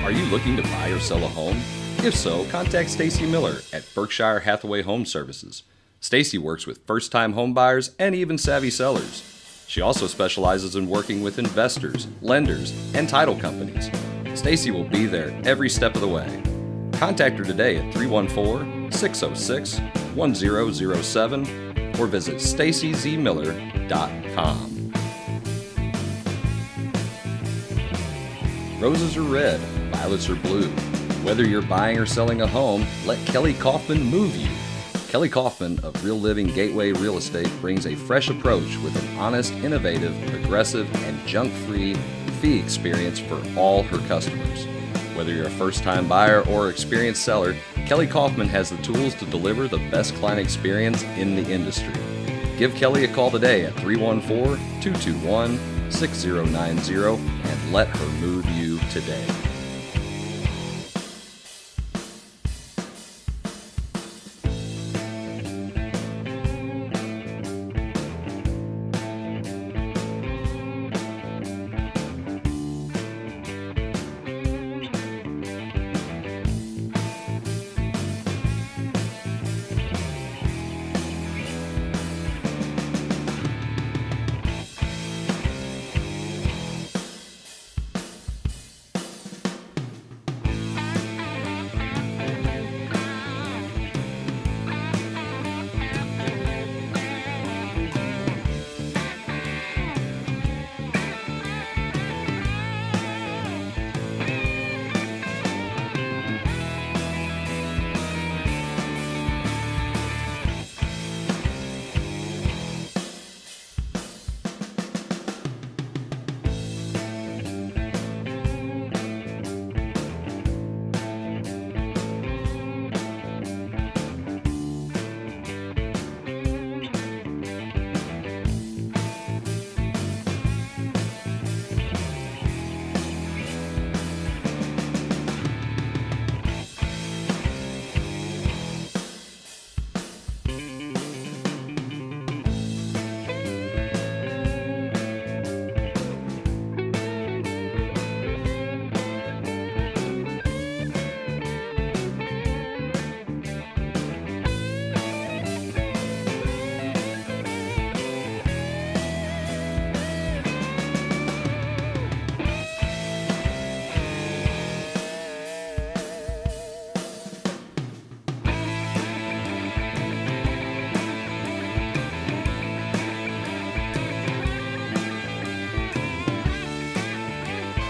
Are you looking to buy or sell a home? If so, contact Stacy Miller at Berkshire Hathaway Home Services. Stacy works with first-time home buyers and even savvy sellers. She also specializes in working with investors, lenders, and title companies. Stacy will be there every step of the way. Contact her today at 314-606-1007 or visit stacyzmiller.com. Roses are red, violets are blue. Whether you're buying or selling a home, let Kelly Kaufman move you. Kelly Kaufman of Real Living Gateway Real Estate brings a fresh approach with an honest, innovative, progressive, and junk-free fee experience for all her customers. Whether you're a first-time buyer or experienced seller, Kelly Kaufman has the tools to deliver the best client experience in the industry. Give Kelly a call today at 314-221-6090 and let her move you today.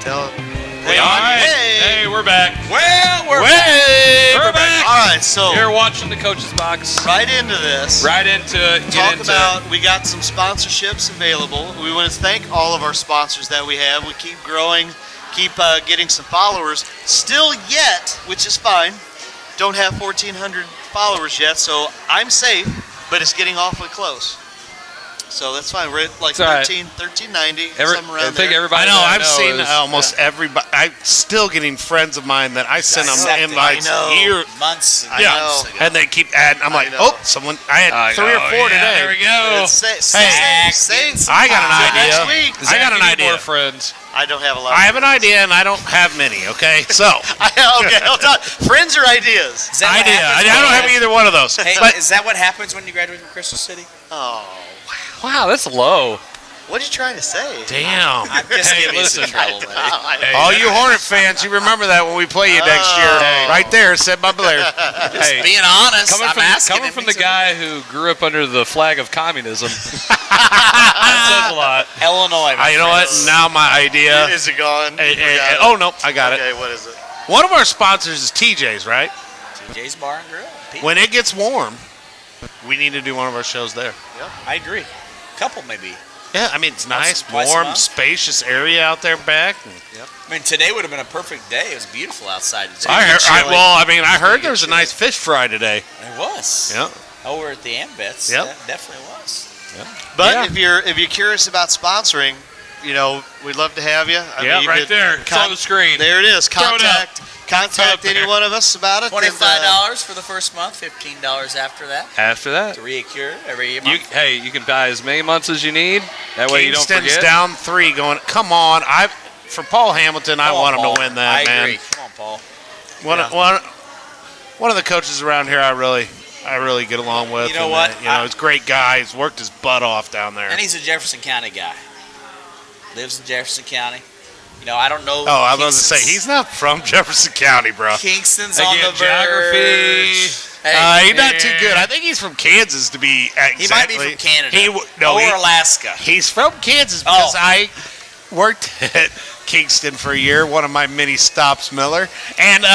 Tell Hey, all right. Hey, we're back. Well, we're We're back. All right, so You're watching the Coach's Box. right into this. Right into it. Talk about, we got some sponsorships available. We want to thank all of our sponsors that we have. We keep growing, keep getting some followers. Still yet, which is fine, don't have 1,400 followers yet, so I'm safe, but it's getting awfully close. So that's fine. We're at like 1390, something around I think there. everybody I know. that I've seen knows- almost everybody. I'm still getting friends of mine that I send them invites months. I know. and they keep adding. I'm like, know. oh, someone. I had 3 or 4 today. There we go. I got an idea. Next week. I got an Zach, you need idea. More friends. I don't have a lot. I have an idea, and I don't have many. Okay, so Okay, hold on. Friends or ideas? Is that what idea. happens I don't when have you- either one of those. Hey, But is that what happens when you graduate from Crystal City? Oh, Wow, that's low. what are you trying to say? damn. I'm just Hey, giving you some listen. trouble, buddy. All you Hornet fans, you remember that when we play you next year, right there, said by Blair. Hey, Being honest, coming I'm from, asking coming him, from the he's a- guy who grew up under the flag of communism. That says a lot. Illinois. my You know what? friends. Now my idea. Is it gone? Oh no, I got it. Okay, what is it? One of our sponsors is TJ's, right? TJ's Bar and Grill. Pete. When it gets warm, we need to do one of our shows there. I agree. Couple maybe. Yeah, I mean it's nice, twice a warm, month. spacious area out there back. I mean, today would have been a perfect day. It was beautiful outside today. I heard there was a nice fish fry today. It was. Yeah. Over at the Ambets. Yep. That definitely was. But Yeah. if you're curious about sponsoring, we'd love to have you. I mean, you right could there. It's on the screen. There it is. Throw it up. Contact there. any one of us about it. $25 for the first month. $15 after that. After that, To reoccur every you month. you can buy as many months as you need. That way you don't Kingston's forget. down 3 going, come on. For Paul Hamilton, I Come on, want him Paul. to win that, I man. agree. Come on, Paul. One of the coaches around here I really get along with. You know and, what? he's a great guy. He's worked his butt off down there. And he's a Jefferson County guy. Lives in Jefferson County. I don't know. Oh, I was going to say, he's not from Jefferson County, bro. Kingston's Again, on the geography. verge. Hey, He's not too good. I think he's from Kansas to be exactly. he might be from Canada. No, or Alaska. He's from Kansas because I worked at Kingston for a year, one of my mini stops, Miller, and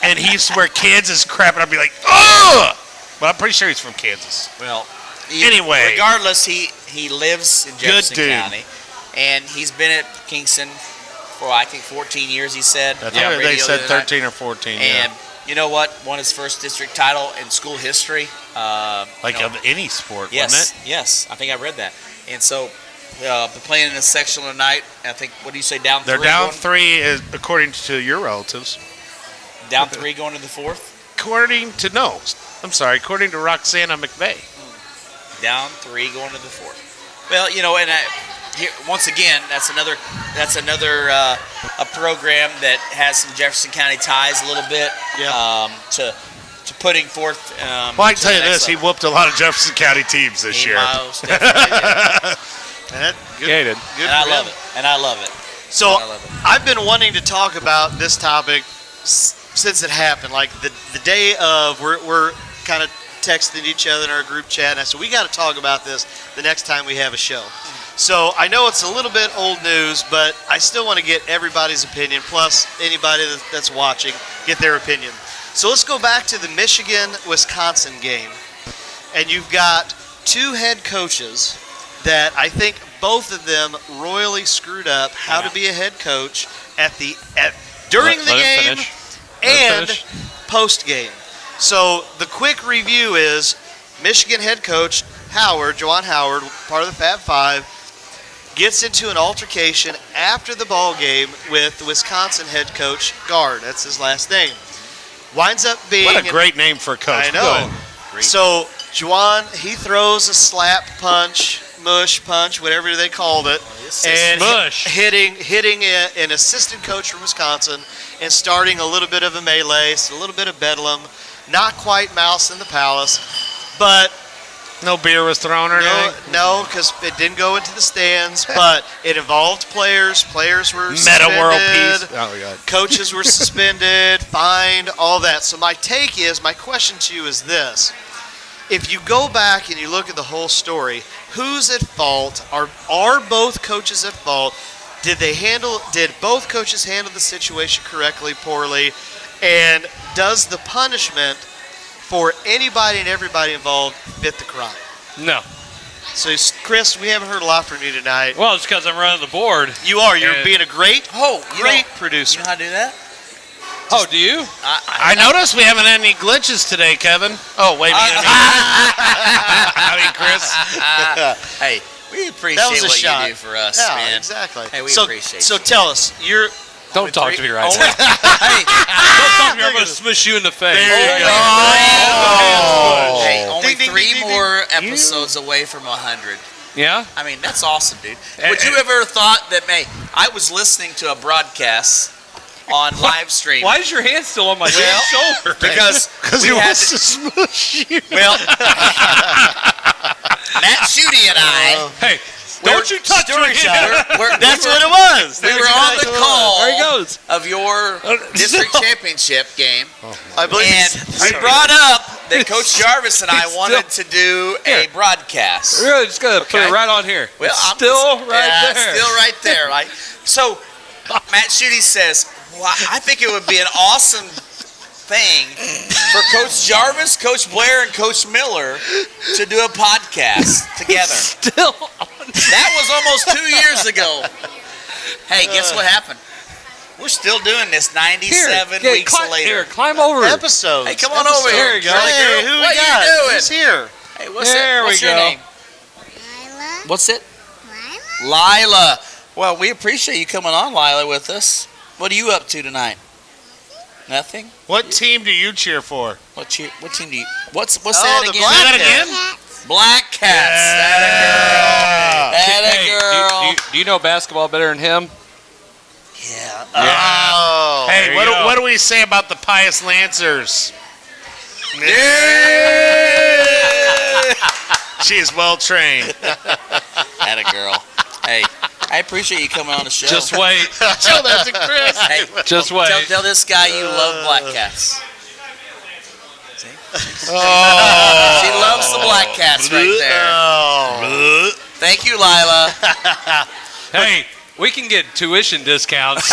and he used to wear Kansas crap, and I'd be like, ugh! But I'm pretty sure he's from Kansas. Well, Anyway. regardless, he lives in Jefferson dude. County, and he's been at Kingston for I think 14 years. He said. I on think they radio said the other night. 13 or 14. And Yeah. you know what? Won his first district title in school history. Like of any sport, Yes, wasn't it? yes. I think I read that. And so, they're playing in a sectional tonight. I think. What do you say? Down 3. They're down going, 3, according to your relatives. Down 3 going to the 4th. According to according to Roxana McVey. Down 3 going to the 4th. Well, and here, once again, that's another a program that has some Jefferson County ties a little bit. To putting forth. Well, I can tell you this: he whooped a lot of Jefferson County teams this year. Most definitely did. Gated. Good And I for love him. it. And I love it. So I love it. I've been wanting to talk about this topic since it happened. Like the day of, we're kind of texting each other in our group chat, and I said we got to talk about this the next time we have a show. So I know it's a little bit old news, but I still want to get everybody's opinion, plus anybody that's watching, get their opinion. So let's go back to the Michigan-Wisconsin game, and you've got 2 head coaches that I think both of them royally screwed up how to be a head coach during the game and post game. So the quick review is Michigan head coach Juwan Howard, part of the Fab Five, gets into an altercation after the ball game with the Wisconsin head coach Gard. That's his last name. Winds up being What a great name for a coach. I know. So Juwan, he throws a slap punch, mush punch, whatever they called it, and Smush. hitting an assistant coach from Wisconsin and starting a little bit of a melee, a little bit of bedlam. Not quite mouse in the palace, but No beer was thrown or anything? no, because it didn't go into the stands, but it involved players. Players were Meta world suspended. peace. Oh, God. Coaches were suspended, fined, all that. So my question to you is this. If you go back and you look at the whole story, who's at fault? Are both coaches at fault? Did both coaches handle the situation correctly, poorly? And does the punishment for anybody and everybody involved fit the crime? No. So, Chris, we haven't heard a lot from you tonight. Well, it's because I'm running the board. You are. You're being a great You producer. know how to do that? Oh, do you? I noticed we haven't had any glitches today, Kevin. Oh, wait a minute. I mean, Chris. Hey, we appreciate That was a what shot. you do for us, Yeah, man. exactly. Hey, we so, appreciate So you. tell us, Don't talk to me right now. Hey, Don't talk to me. I'm going to smush you in the face. hey, only Ding, ding, three ding, ding, more episodes away from 100. Yeah? I mean, that's awesome, dude. Would you ever thought that, I was listening to a broadcast on live stream. Why is your hand still on my shoulder? Because he wants to smush you. Well, Matt Schutte and I. Hey, don't you touch your hand. That's what it was. We were on the call There he goes. of your district championship game, I believe. and we brought up that Coach Jarvis and I wanted to do a broadcast. We're really just going to put Okay. it right on here. Well, It's I'm still just- right yeah, there. Still right there. Right. So Matt Schutte says, well, I think it would be an awesome thing for Coach Jarvis, Coach Blair, and Coach Miller to do a podcast together. Still That was almost 2 years ago. Hey, guess what happened? We're still doing this 97 weeks later. Here, climb over. Episodes. Hey, come on over here. There you go. Charlie Hey, girl. who What we got? you doing? Who's here? Hey, what's There What's we your go. name? What's it? Lila. Well, we appreciate you coming on, Lila, with us. What are you up to tonight? Nothing? What team do you cheer for? What team do you? What's Oh, that the again? Black Say that again? Black Cats. That a Hey, girl. do you know basketball better than him? Yeah. Oh. Hey, There what you go. do we say about the Pious Lancers? She is well trained. That a girl. Hey, I appreciate you coming on the show. Just wait. Show that to Chris. Hey, Just wait. tell this guy you love Black Cats. See? Oh. She loves the Black Cats right there. Oh. Thank you, Lila. Hey, we can get tuition discounts.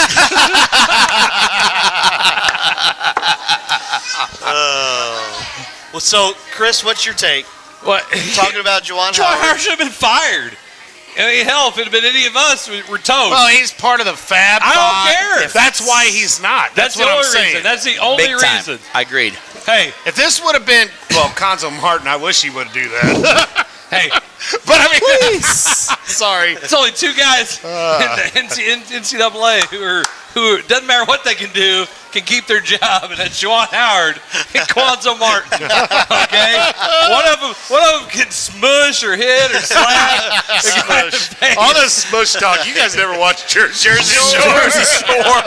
Well, so, Chris, what's your take? What? Talking about Juwan Juwan Howard. Howard should have been fired. I mean, hell, if it had been any of us, we're toast. Well, he's part of the Fab I don't Five. care. That's why he's not. That's what the I'm only saying. reason. That's the only Big time. reason. I agreed. Hey, If this would have been, well, Conzo Martin, I wish he would do that. hey, But I mean, sorry. it's only two guys in the NCAA who doesn't matter what they can do, can keep their job, and that's Juwan Howard and Quanzo Martin. Okay, one of them can smush or hit or slap. Smush. All this smush talk. You guys never watched Jersey Shore? Jersey Shore.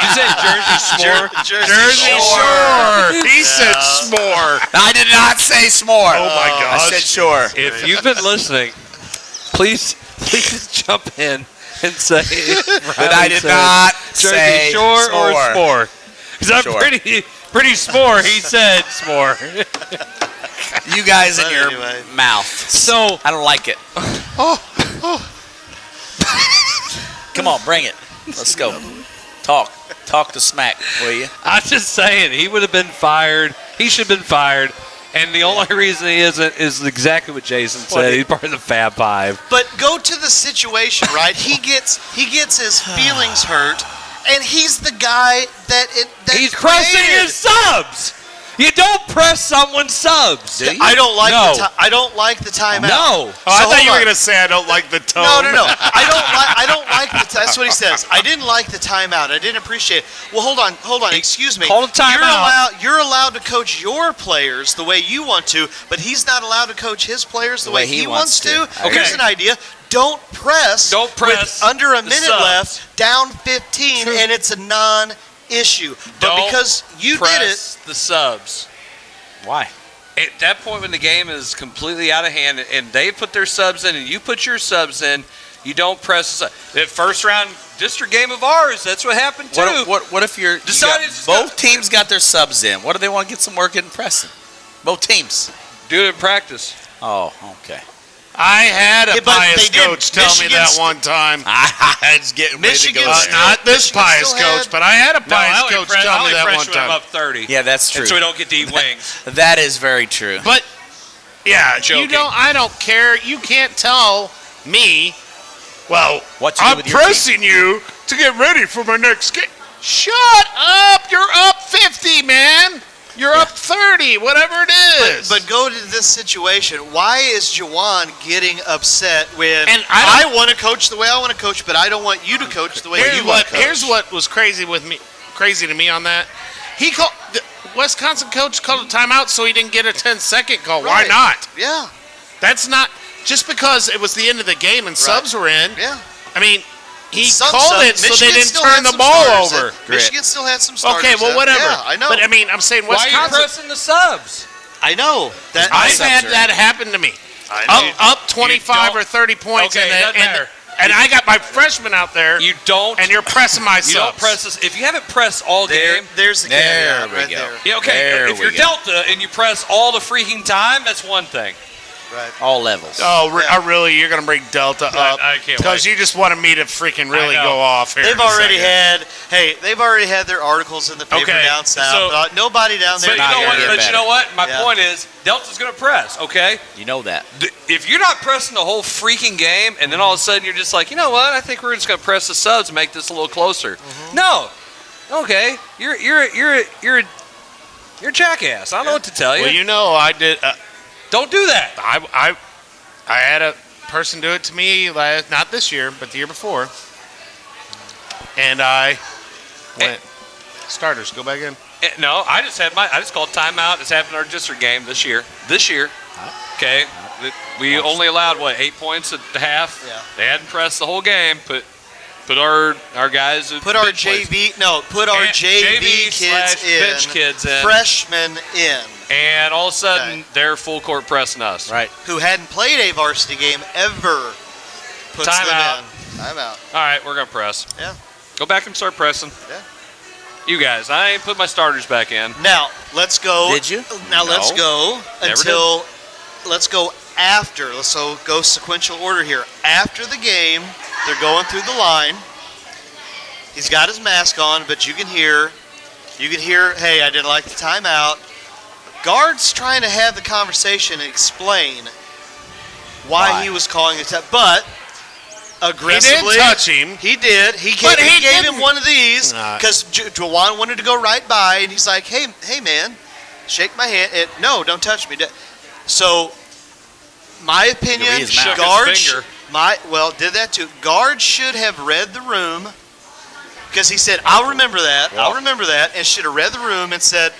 You said Jersey Shore. Jersey Shore. He said s'more. I did not say s'more. Oh my I gosh. said shore. If you've been listening, please jump in and say But I did not Jersey say Shore or s'more. s'more. Because I'm Sure. pretty s'more. He said s'more. You guys in But your anyway. mouth. So I don't like it. Come on, bring it. Let's go. Talk the smack, will you? I'm just saying he would have been fired. He should have been fired. And the only reason he isn't is exactly what Jason said. He's part of the Fab Five. But go to the situation, right? He gets his feelings hurt, and he's the guy that He's pressing created. his subs. You don't press someone's subs. Do you? I don't like No. I don't like the timeout. No. Oh, I So thought you hold were on. going to say I don't like the tone. No. I don't like the. That's what he says. I didn't like the timeout. I didn't appreciate it. Well, hold on. Excuse me. Call a timeout. You're allowed to coach your players the way you want to, but he's not allowed to coach his players the way he wants to. Okay. Here's an idea. Don't press. Don't press with under a the minute subs. left, down 15, and it's a non-issue. But Don't because you did it, press the subs. Why? At that point when the game is completely out of hand and they put their subs in and you put your subs in, you don't press the sub. That first round district game of ours, that's what happened too. What if you Decided got, to both teams got their subs in? What do they want to get some work in pressing? Both teams. Do it in practice. Oh, okay. I had a Yeah, but pious they did. coach tell me that Michigan's- one time. I was getting ready to go Michigan's there. Not this Michigan pious still coach, had- but I had a No, pious coach tell me that one when I'm time. up 30. Yeah, that's true. And so we don't get to eat wings. That is very true. But yeah, Joking. I don't care. You can't tell me. Well, What to do I'm with your team. pressing you to get ready for my next game. Shut up! You're up 50, man. You're up 30, whatever it is. But go to this situation. Why is Juwan getting upset when And I want to coach the way I want to coach, but I don't want you to coach the way you want to coach? Here's what was crazy to me on that. He called the Wisconsin coach called a timeout so he didn't get a 10-second call. Why Right. not? Yeah, That's not just because it was the end of the game and subs were in. yeah. I mean, he Some called stuff- it so Michigan they didn't still turn had the some ball starters over. that- Michigan still had some starters. Okay, well, that- whatever. Yeah, I know. But I mean, I'm saying Why are you Wisconsin. pressing the subs? I know. That My I've subs had are that happen to me. I know. Up 25 or 30 points, Okay, it doesn't and, matter. and I got my freshman out there, You don't. and you're pressing my You don't subs. press this. If you haven't pressed all game. There's the There caveat we right go. there. Yeah, okay. There If we you're go. Delta and you press all the freaking time, that's one thing. Right. All levels. Oh, really? You're going to bring Delta up? I can't Because wait. you just wanted me to freaking really I know. go off here. They've in a already second. they've already had their articles in the paper Okay, down south. so- Nobody down But there. you know gonna what? get But better. you know what? My Yeah. point is, Delta's going to press. Okay. You know that. If you're not pressing the whole freaking game, and then all of a sudden you're just like, you know what? I think we're just going to press the subs and make this a little closer. No. Okay. You're a jackass. I don't know what to tell you. Well, you know, I did. Don't do that. I had a person do it to me not this year, but the year before, and I went starters. Go back in. No, I just called timeout. It's happened in our district game this year. Okay. We only allowed 8 points at the half. Yeah. They hadn't pressed the whole game. Put our guys. at Put our bench points. put our And JV kids slash in. bench kids in. Freshmen in. And all of a sudden, Okay. they're full court pressing us. Right. Who hadn't played a varsity game ever. Puts Time them out. in. Time out. All right, we're gonna press. Yeah. Go back and start pressing. Yeah. You guys, I ain't put my starters back in. Now let's go. Did you? Now let's No. go Never until. Let's go after. So go sequential order here. After the game, they're going through the line. He's got his mask on, but you can hear. Hey, I didn't like the timeout. Gard's trying to have the conversation and explain why he was calling it. But aggressively, He didn't touch him. He did. He But he gave him didn't. one of these Nah. because Juwan wanted to go right by, and he's like, "Hey, man, shake my hand." No, don't touch me. So, my opinion, his mouth. Gard, Shook his finger. did that too. Guard should have read the room because he said, "I'll remember that. I'll remember that," and should have read the room and said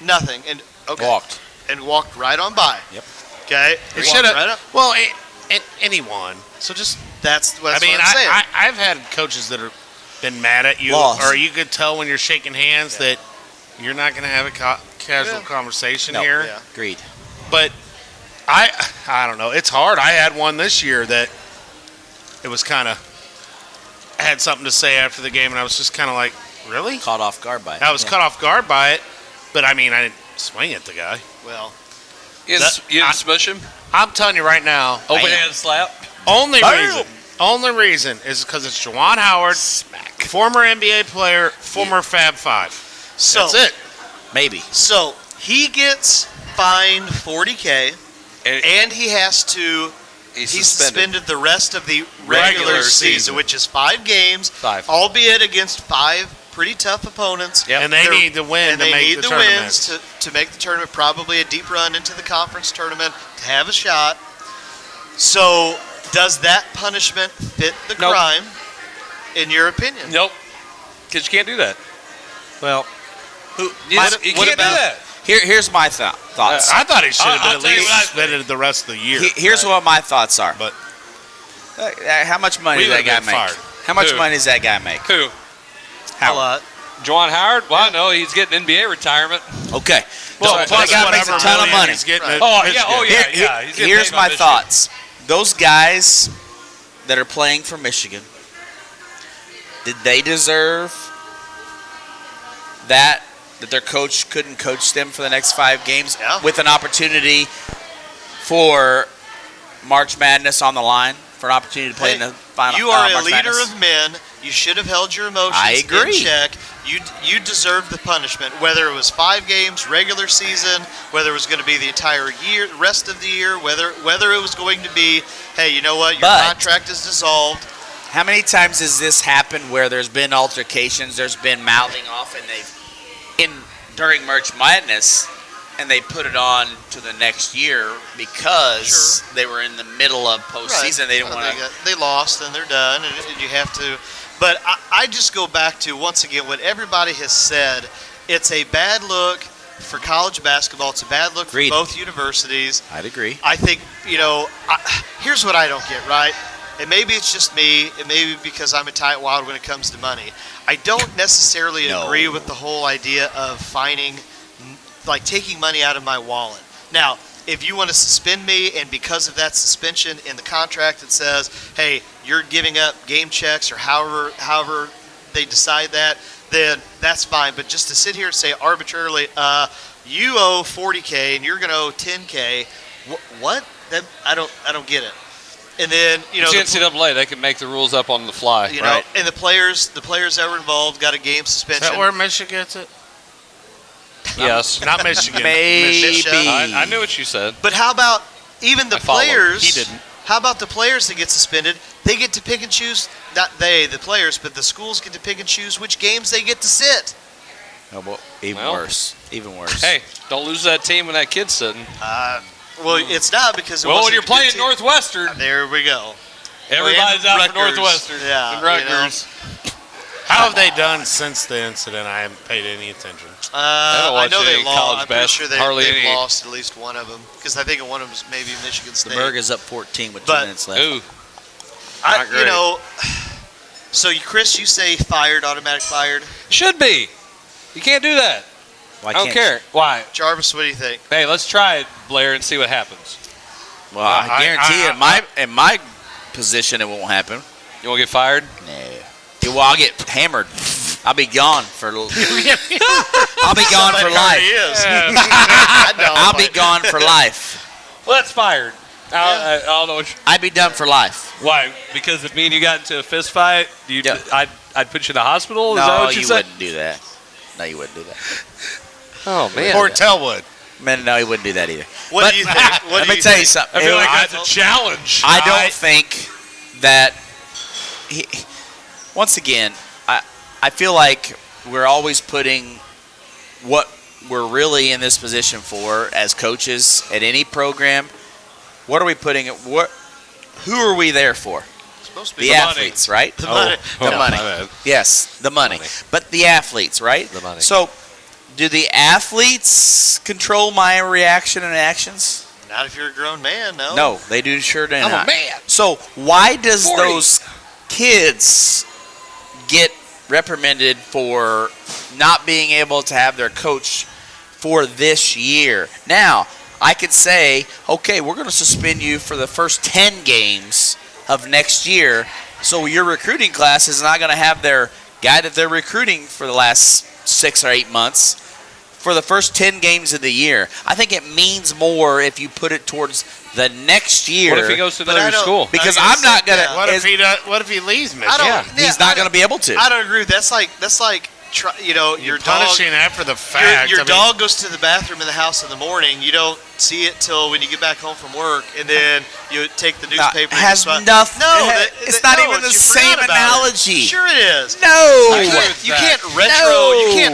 nothing and Walked. and walked right on by. Yep. Okay. It Walked should have. right up. Well, anyone. So just. That's what I'm saying. I've had coaches that have been mad at you, Lost. or you could tell when you're shaking hands that you're not going to have a casual conversation No. here. Yeah. Agreed. But I don't know. It's hard. I had one this year that it was kind of had something to say after the game, and I was just kind of like, really? Caught off guard by it. I was caught off guard by it, but I mean, I didn't swing at the guy. Well, You didn't smush him? I'm telling you right now, Open hand slap? only reason is because it's Juwan Howard, former NBA player, former Fab Five. so That's it. Maybe. So he gets fined $40K, and he has to. He's suspended the rest of the regular season, which is 5 games, 5. albeit against 5 pretty tough opponents. Yep. And they They're- need to win And to they make need the the tournament. wins to make the tournament. Probably a deep run into the conference tournament to have a shot. So, does that punishment fit the Nope. crime, in your opinion? Nope. Because you can't do that. Well, You What can't about- do that. here's my thoughts. I thought he should have I'll at tell you least what I think. suspended the rest of the year. Here's what my thoughts are. But How much money We does that guy would've been make? fired. How much Who? money does that guy make? Who? A lot. Juwan Howard? Well, no, he's getting NBA retirement. Okay. well, So, plus that guy makes a whatever ton of million money. he's getting at Oh, yeah, Michigan. oh, yeah. Here- He's getting here's paid by my Michigan. thoughts. Those guys that are playing for Michigan, did they deserve that their coach couldn't coach them for the next 5 games Yeah. with an opportunity for March Madness on the line for an opportunity to play in the final. You are a March leader Madness. of men. You should have held your emotions I agree. in check. You deserve the punishment, whether it was 5 games, regular season, whether it was going to be the entire year, rest of the year, whether it was going to be, hey, you know what, your contract is dissolved. How many times has this happened where there's been altercations, there's been mouthing off, and during March Madness, and they put it on to the next year because they were in the middle of postseason. Right. They didn't want to. They lost and they're done, and you have to. But I just go back to, once again, what everybody has said. It's a bad look for college basketball. It's a bad look for both universities. I'd agree. I think, here's what I don't get, right? And maybe it's just me. It may be because I'm a tightwad when it comes to money. I don't necessarily agree with the whole idea of taking money out of my wallet. Now, if you want to suspend me, and because of that suspension in the contract it says, hey, you're giving up game checks or however they decide that, then that's fine. But just to sit here and say arbitrarily, you owe $40K and you're going to owe $10K, what? I don't get it. And then the NCAA, they can make the rules up on the fly, right? And the players that were involved got a game suspension. Is that where Michigan gets it? Yes. Not Michigan. Maybe. I knew what you said. But how about even the players? He didn't. How about the players that get suspended? They get to pick and choose. Not they, the players, but the schools get to pick and choose which games they get to sit. Oh, well, even worse. Even worse. Hey, don't lose that team when that kid's sitting. It's not because. When you're playing Northwestern, there we go. Everybody's out for Northwestern. Yeah, and Rutgers. How have they done since the incident? I haven't paid any attention. I know they lost. I'm pretty sure they've lost at least one of them, because I think one of them is maybe Michigan State. The Berg is up 14 with 2 minutes left. Ooh. So Chris, you say fired, automatic fired? Should be. You can't do that. Why I don't care. Why? Jarvis, what do you think? Hey, let's try it, Blair, and see what happens. Well, I guarantee in my position it won't happen. You won't get fired? No. Well, I'll get hammered. I'll be gone for. I'll be gone for life. I'll be gone for life. Well, that's fired. I don't know. I'd be done for life. Why? Because if me and you got into a fist fight, I'd put you in the hospital? Is that No, what you said? wouldn't do that. No, you wouldn't do that. Oh, man. Portel would. Man, no, he wouldn't do that either. What do you think? Let me tell you something. I feel like that's a challenge. I don't think that. Once again, I feel like we're always putting what we're really in this position for as coaches at any program. What are we putting? Who are we there for? Supposed to be the athletes, right? The money. The money. Yes, the money. But the athletes, right? The money. So, do the athletes control my reaction and actions? Not if you're a grown man, no. No, they do sure do not. I'm a man. So why does 40. those kids get reprimanded for not being able to have their coach for this year? Now, I could say, okay, we're going to suspend you for the first 10 games of next year, so your recruiting class is not going to have their guy that they're recruiting for the last 6 or 8 months for the first 10 games of the year. I think it means more if you put it towards the next year. What if he goes to another school? Because I'm not going to. What if he leaves Michigan? He's not going to be able to. I don't agree. That's like your punishing dog, after the fact. Your dog goes to the bathroom in the house in the morning. You don't see it till when you get back home from work, and then you take the newspaper. It has nothing. No, it's not even the same analogy. Sure, it is. No, you can't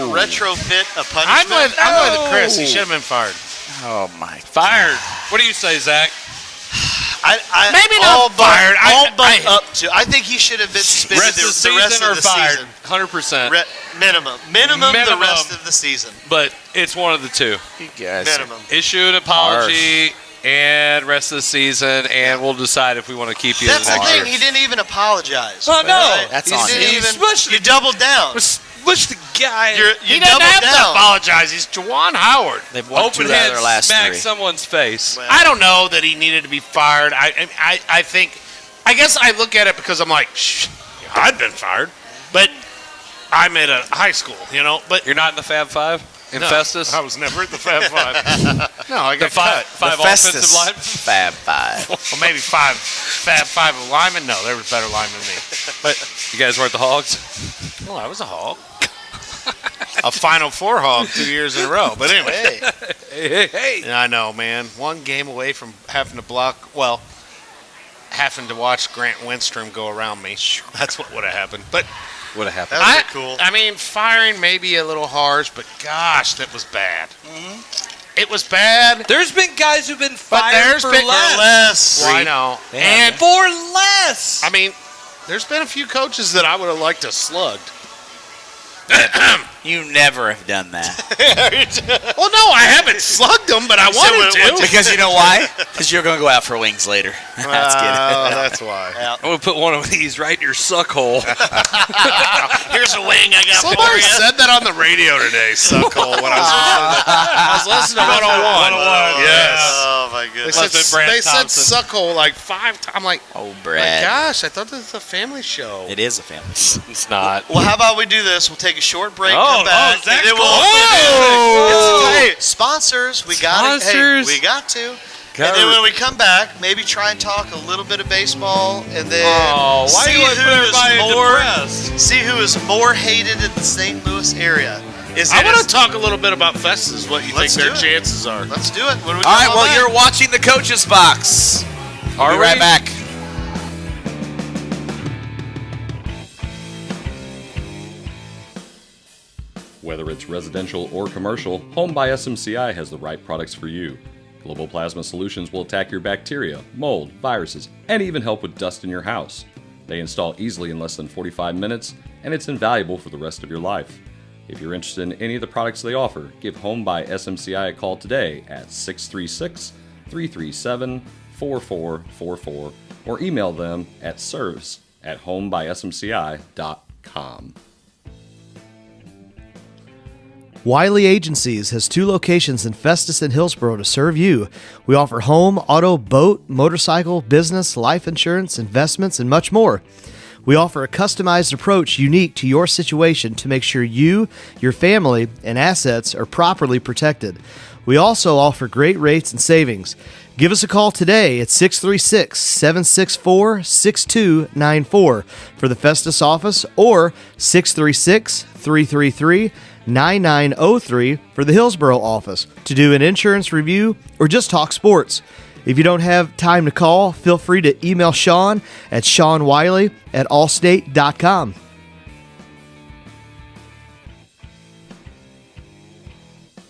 retrofit a punishment. I'm with Chris. He should have been fired. Oh my! Fired. What do you say, Zach? Maybe not fired. I think he should have been suspended the rest of the season. 100%. Minimum the rest of the season. But it's one of the two. You guys minimum. Issue an apology and rest of the season, and we'll decide if we want to keep you. That's the thing. He didn't even apologize. Oh no, that's on him. You doubled down. Which the guy? You doesn't have down. to apologize. He's Juwan Howard. They've won Open 2 out of head their last smack 3. someone's face. Well, I don't know that he needed to be fired. I think. I guess I look at it because I'm like, I've been fired, but I'm at a high school, But You're not in the Fab Five in Festus? I was never at the Fab Five. No, I got cut. Five The Festus offensive linemen? Fab Five. Well, maybe Fab Five of linemen. No, there was better linemen than me. But You guys weren't the Hogs? well, I was a hog. A Final Four hog 2 years in a row. But anyway, Hey. yeah, I know, man. One game away from having to watch Grant Winstrom go around me. That's what would have happened. But Would have happened. That was cool. I mean, firing may be a little harsh, but gosh, that was bad. It was bad. There's been guys who've been But fired there's for been less. Well, I know. And And for less. I mean, there's been a few coaches that I would have liked to slugged. You never have done that. Well, no, I haven't slugged them, but I wanted to. Because you know why? Because you're going to go out for wings later. That's Oh, that's why. I'm going to put one of these right in your suck hole. Here's a wing I got for Somebody you. said that on the radio today, suckhole, when I was listening to 101. Yes. Oh my They goodness. said suckhole like 5 times. I'm like, Oh, my Brad. gosh, I thought this was a family show. It is a family. It's not. Well, how about we do this? We'll take a short break, Oh, come back, Zach's and then we'll. going. Hey, sponsors, we got it. Hey, Sponsors. we got to. And then when we come back, maybe try and talk a little bit of baseball, and then Oh, why see do you want to put who is everybody more depressed? see who is more hated in the St. Louis area. Is I it want as- to talk a little bit about Festus, what you think Let's their do it. chances are. Let's do it. When we All right, come well, back. you're watching the Coach's Box. We'll be right back. Whether it's residential or commercial, Home by SMCI has the right products for you. Global Plasma Solutions will attack your bacteria, mold, viruses, and even help with dust in your house. They install easily in less than 45 minutes, and it's invaluable for the rest of your life. If you're interested in any of the products they offer, give Home by SMCI a call today at 636-337-4444 or email them at service@homebysmci.com. Wiley Agencies has 2 locations in Festus and Hillsborough to serve you. We offer home, auto, boat, motorcycle, business, life insurance, investments, and much more. We offer a customized approach unique to your situation to make sure you, your family, and assets are properly protected. We also offer great rates and savings. Give us a call today at 636-764-6294 for the Festus office or 636-333-9903 for the Hillsborough office to do an insurance review or just talk sports. If you don't have time to call, feel free to email Sean at SeanWiley@allstate.com.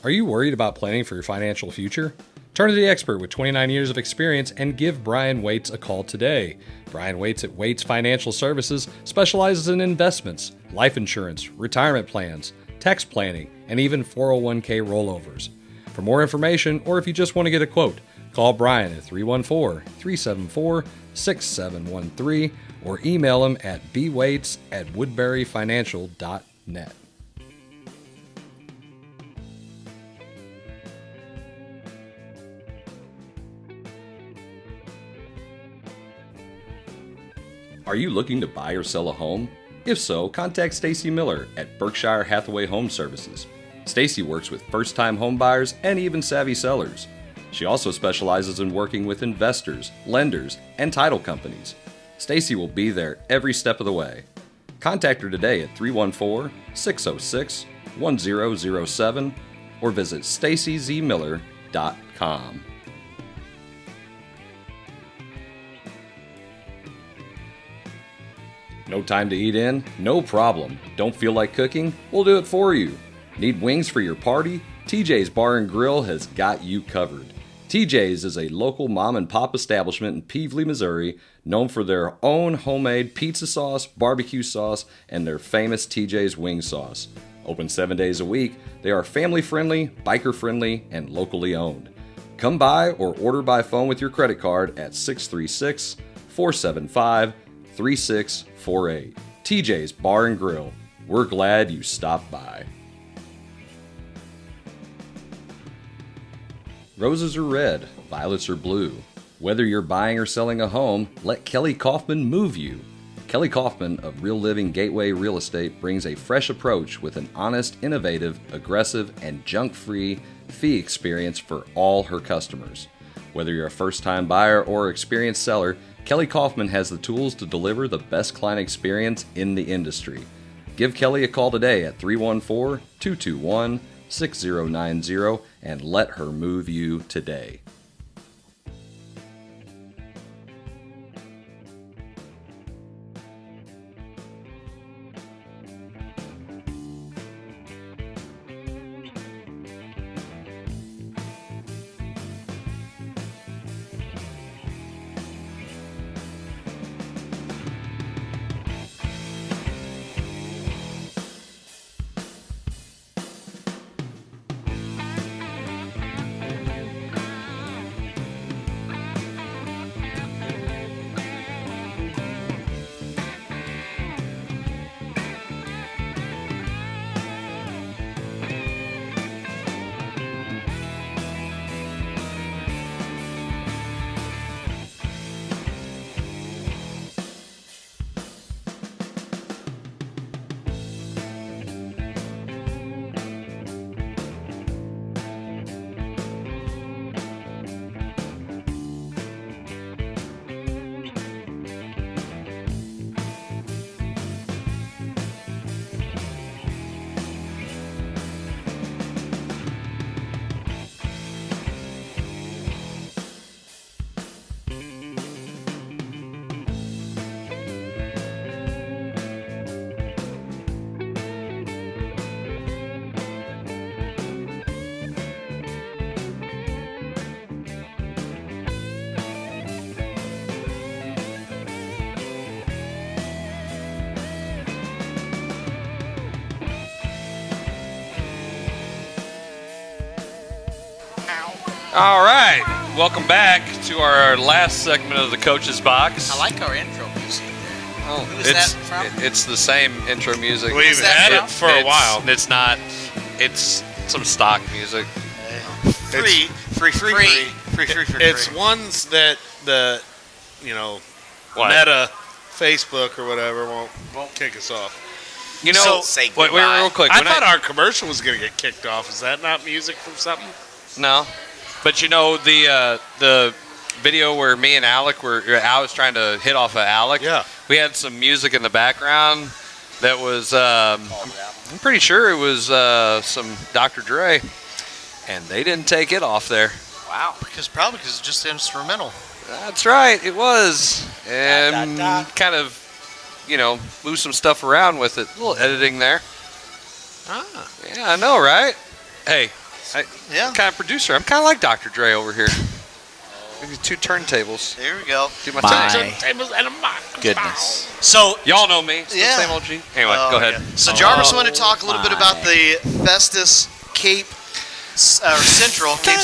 Are you worried about planning for your financial future? Turn to the expert with 29 years of experience and give Brian Waits a call today. Brian Waits at Waits Financial Services specializes in investments, life insurance, retirement plans, tax planning, and even 401k rollovers. For more information, or if you just want to get a quote, call Brian at 314-374-6713 or email him at bwaits@woodburyfinancial.net. Are you looking to buy or sell a home? If so, contact Stacy Miller at Berkshire Hathaway Home Services. Stacy works with first-time home buyers and even savvy sellers. She also specializes in working with investors, lenders, and title companies. Stacy will be there every step of the way. Contact her today at 314-606-1007 or visit stacyzmiller.com. No time to eat in? No problem. Don't feel like cooking? We'll do it for you. Need wings for your party? TJ's Bar and Grill has got you covered. TJ's is a local mom and pop establishment in Peevely, Missouri, known for their own homemade pizza sauce, barbecue sauce, and their famous TJ's wing sauce. Open 7 days a week, they are family friendly, biker friendly, and locally owned. Come by or order by phone with your credit card at 636-475-3648. TJ's Bar and Grill. We're glad you stopped by. Roses are red, violets are blue. Whether you're buying or selling a home, let Kelly Kaufman move you. Kelly Kaufman of Real Living Gateway Real Estate brings a fresh approach with an honest, innovative, aggressive, and junk-free fee experience for all her customers. Whether you're a first-time buyer or experienced seller, Kelly Kaufman has the tools to deliver the best client experience in the industry. Give Kelly a call today at 314-221-6090 and let her move you today. All right, welcome back to our last segment of the Coach's Box. I like our intro music there. Oh, Who's that from? It's the same intro music. We've had it for a while. It's not. It's some stock music. Free. It's ones that the, What? Meta, Facebook or whatever won't kick us off. You know, say wait, goodbye. real quick. I when thought our commercial was going to get kicked off. Is that not music from something? No, but you know the video where me and Alec I was trying to hit off of Alec. Yeah. We had some music in the background that was. I'm pretty sure it was some Dr. Dre, and they didn't take it off there. Wow. Probably because it's just instrumental. That's right, it was, and kind of, move some stuff around with it. A little editing there. Ah. Yeah, I know, right? Hey. Yeah. I'm kind of producer. I'm kind of like Dr. Dre over here. Maybe 2 turntables. There we go. Do my My Turntables and a microphone. goodness. So Y'all know me. Still Yeah. Same old G. Anyway, go ahead. yeah. So Jarvis wanted to talk a little bit about the Festus Cape Central game.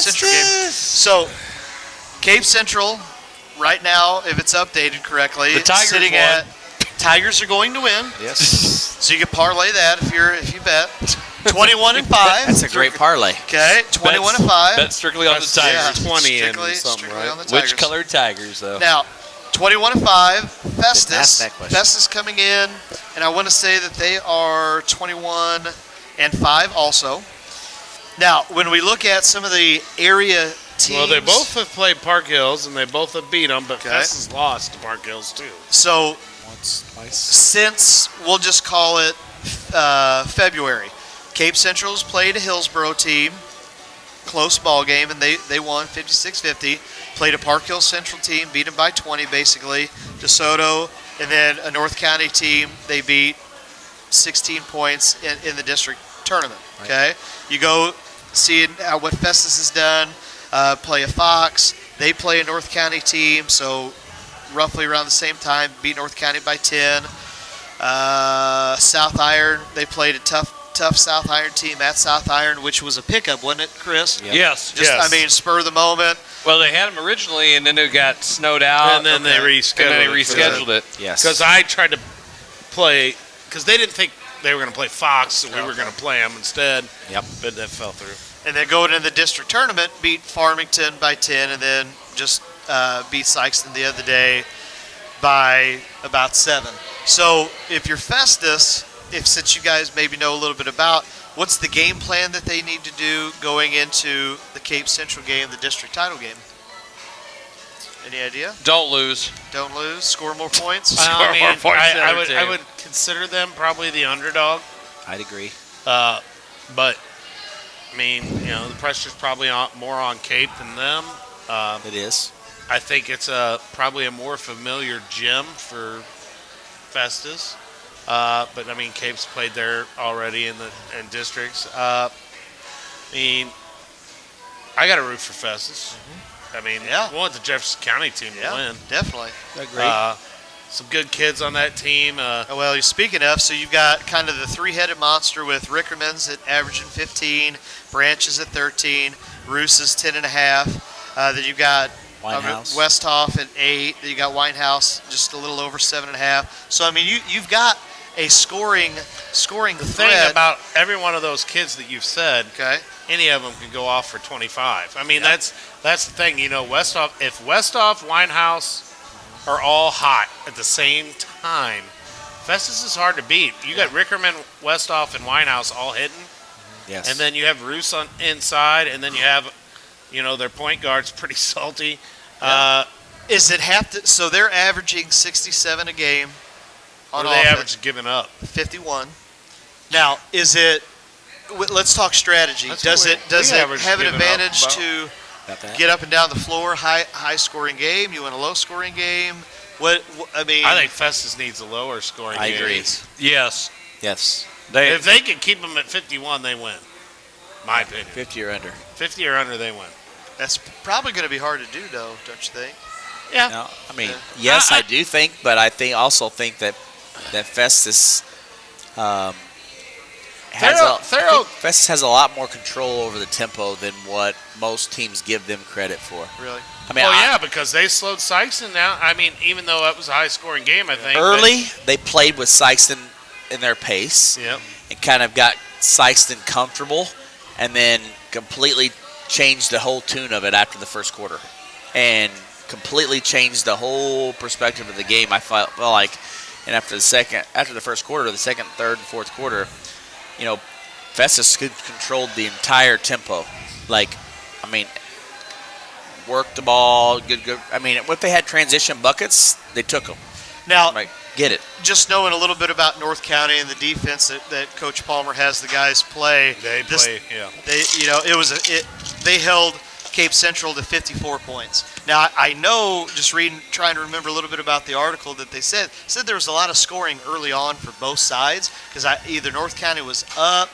So Cape Central, right now, if it's updated correctly, The Tigers sitting won. at Tigers are going to win. Yes. So you can parlay that if you bet. 21-5. That's a great parlay. Okay, 21-5. Bet strictly on the Tigers. 20 and strictly, something, strictly right? on the Tigers. Which colored Tigers, though? Now, 21-5. Festus. Didn't ask that question. Festus coming in, and I want to say that they are 21-5 also. Now, when we look at some of the area teams, Well, they both have played Park Hills, and they both have beat them, but Okay. Festus lost to Park Hills, too. So Once, twice. since we'll just call it February, Cape Central's played a Hillsboro team, close ball game, and they won 56-50. Played a Park Hill Central team, beat them by 20 basically. DeSoto, and then a North County team they beat 16 points in the district tournament. Okay, you go see what Festus has done. Play a Fox. They play a North County team, so roughly around the same time, beat North County by 10. South Iron, they played a tough South Iron team at South Iron, which was a pickup, wasn't it, Chris? Yep. Yes. Just, I mean, spur of the moment. Well, they had them originally, and then it got snowed out. And then they rescheduled it. Yes. Because I tried to play, because they didn't think they were going to play Fox, so we were going to play them instead. Yep. But that fell through. And then going into the district tournament, beat Farmington by 10, and then just beat Sykeston the other day by about 7. So if you're Festus, since you guys maybe know a little bit about, what's the game plan that they need to do going into the Cape Central game, the district title game? Any idea? Don't lose. Don't lose. Score more points. I would consider them probably the underdog. I'd agree. But I mean, the pressure's probably more on Cape than them. It is. I think it's probably a more familiar gym for Festus. But I mean, Cape's played there already in districts. I mean, I got to root for Festus. I mean, we want the Jefferson County team to win. Definitely. Agree. Some good kids on that team. Well, speaking of, so you've got kind of the three-headed monster with Rickerman's at averaging 15, Branches at 13, Roos is 10.5. Then you've got Westhoff at 8. Then you got Winehouse just a little over 7.5. So I mean, you've got a scoring The thread. thing about every one of those kids that you've said, Okay. any of them can go off for 25. I mean, that's the thing. Westhoff, if Westhoff, Winehouse are all hot at the same time, Festus is hard to beat. You got Rickerman, Westhoff, and Winehouse all hitting. Yes. And then you have Roos on inside, and then you have, their point guard's pretty salty. Is it so they're averaging 67 a game on What are they offense, average giving up? 51. Now, is it? Let's talk strategy. That's Does what it we average have an giving up advantage about. to Got that? get up and down the floor, high scoring game? You want a low scoring game? I mean, I think Festus needs a lower scoring I game. agree. Yes. Yes. If they can keep them at 51, they win. My opinion. 50 or under. 50 or under, they win. that's probably going to be hard to do, though, don't you think? Yeah. No, I mean, yes, I do think, but I also think that Festus Festus has a lot more control over the tempo than what most teams give them credit for. Really? I mean, Because they slowed Sykeston down. I mean, even though that was a high-scoring game, I think. early they played with Sykeston in their pace Yep. and kind of got Sykeston comfortable, and then completely changed the whole tune of it after the first quarter, and completely changed the whole perspective of the game. I felt like, and after the first quarter, the second, third, and fourth quarter, Festus controlled the entire tempo. Worked the ball, good. I mean, if they had transition buckets, they took them. Now, Get it. just knowing a little bit about North County and the defense that Coach Palmer has the guys play. They held Cape Central to 54 points. Now, I know, just trying to remember a little bit about the article that they said there was a lot of scoring early on for both sides, because either North County was up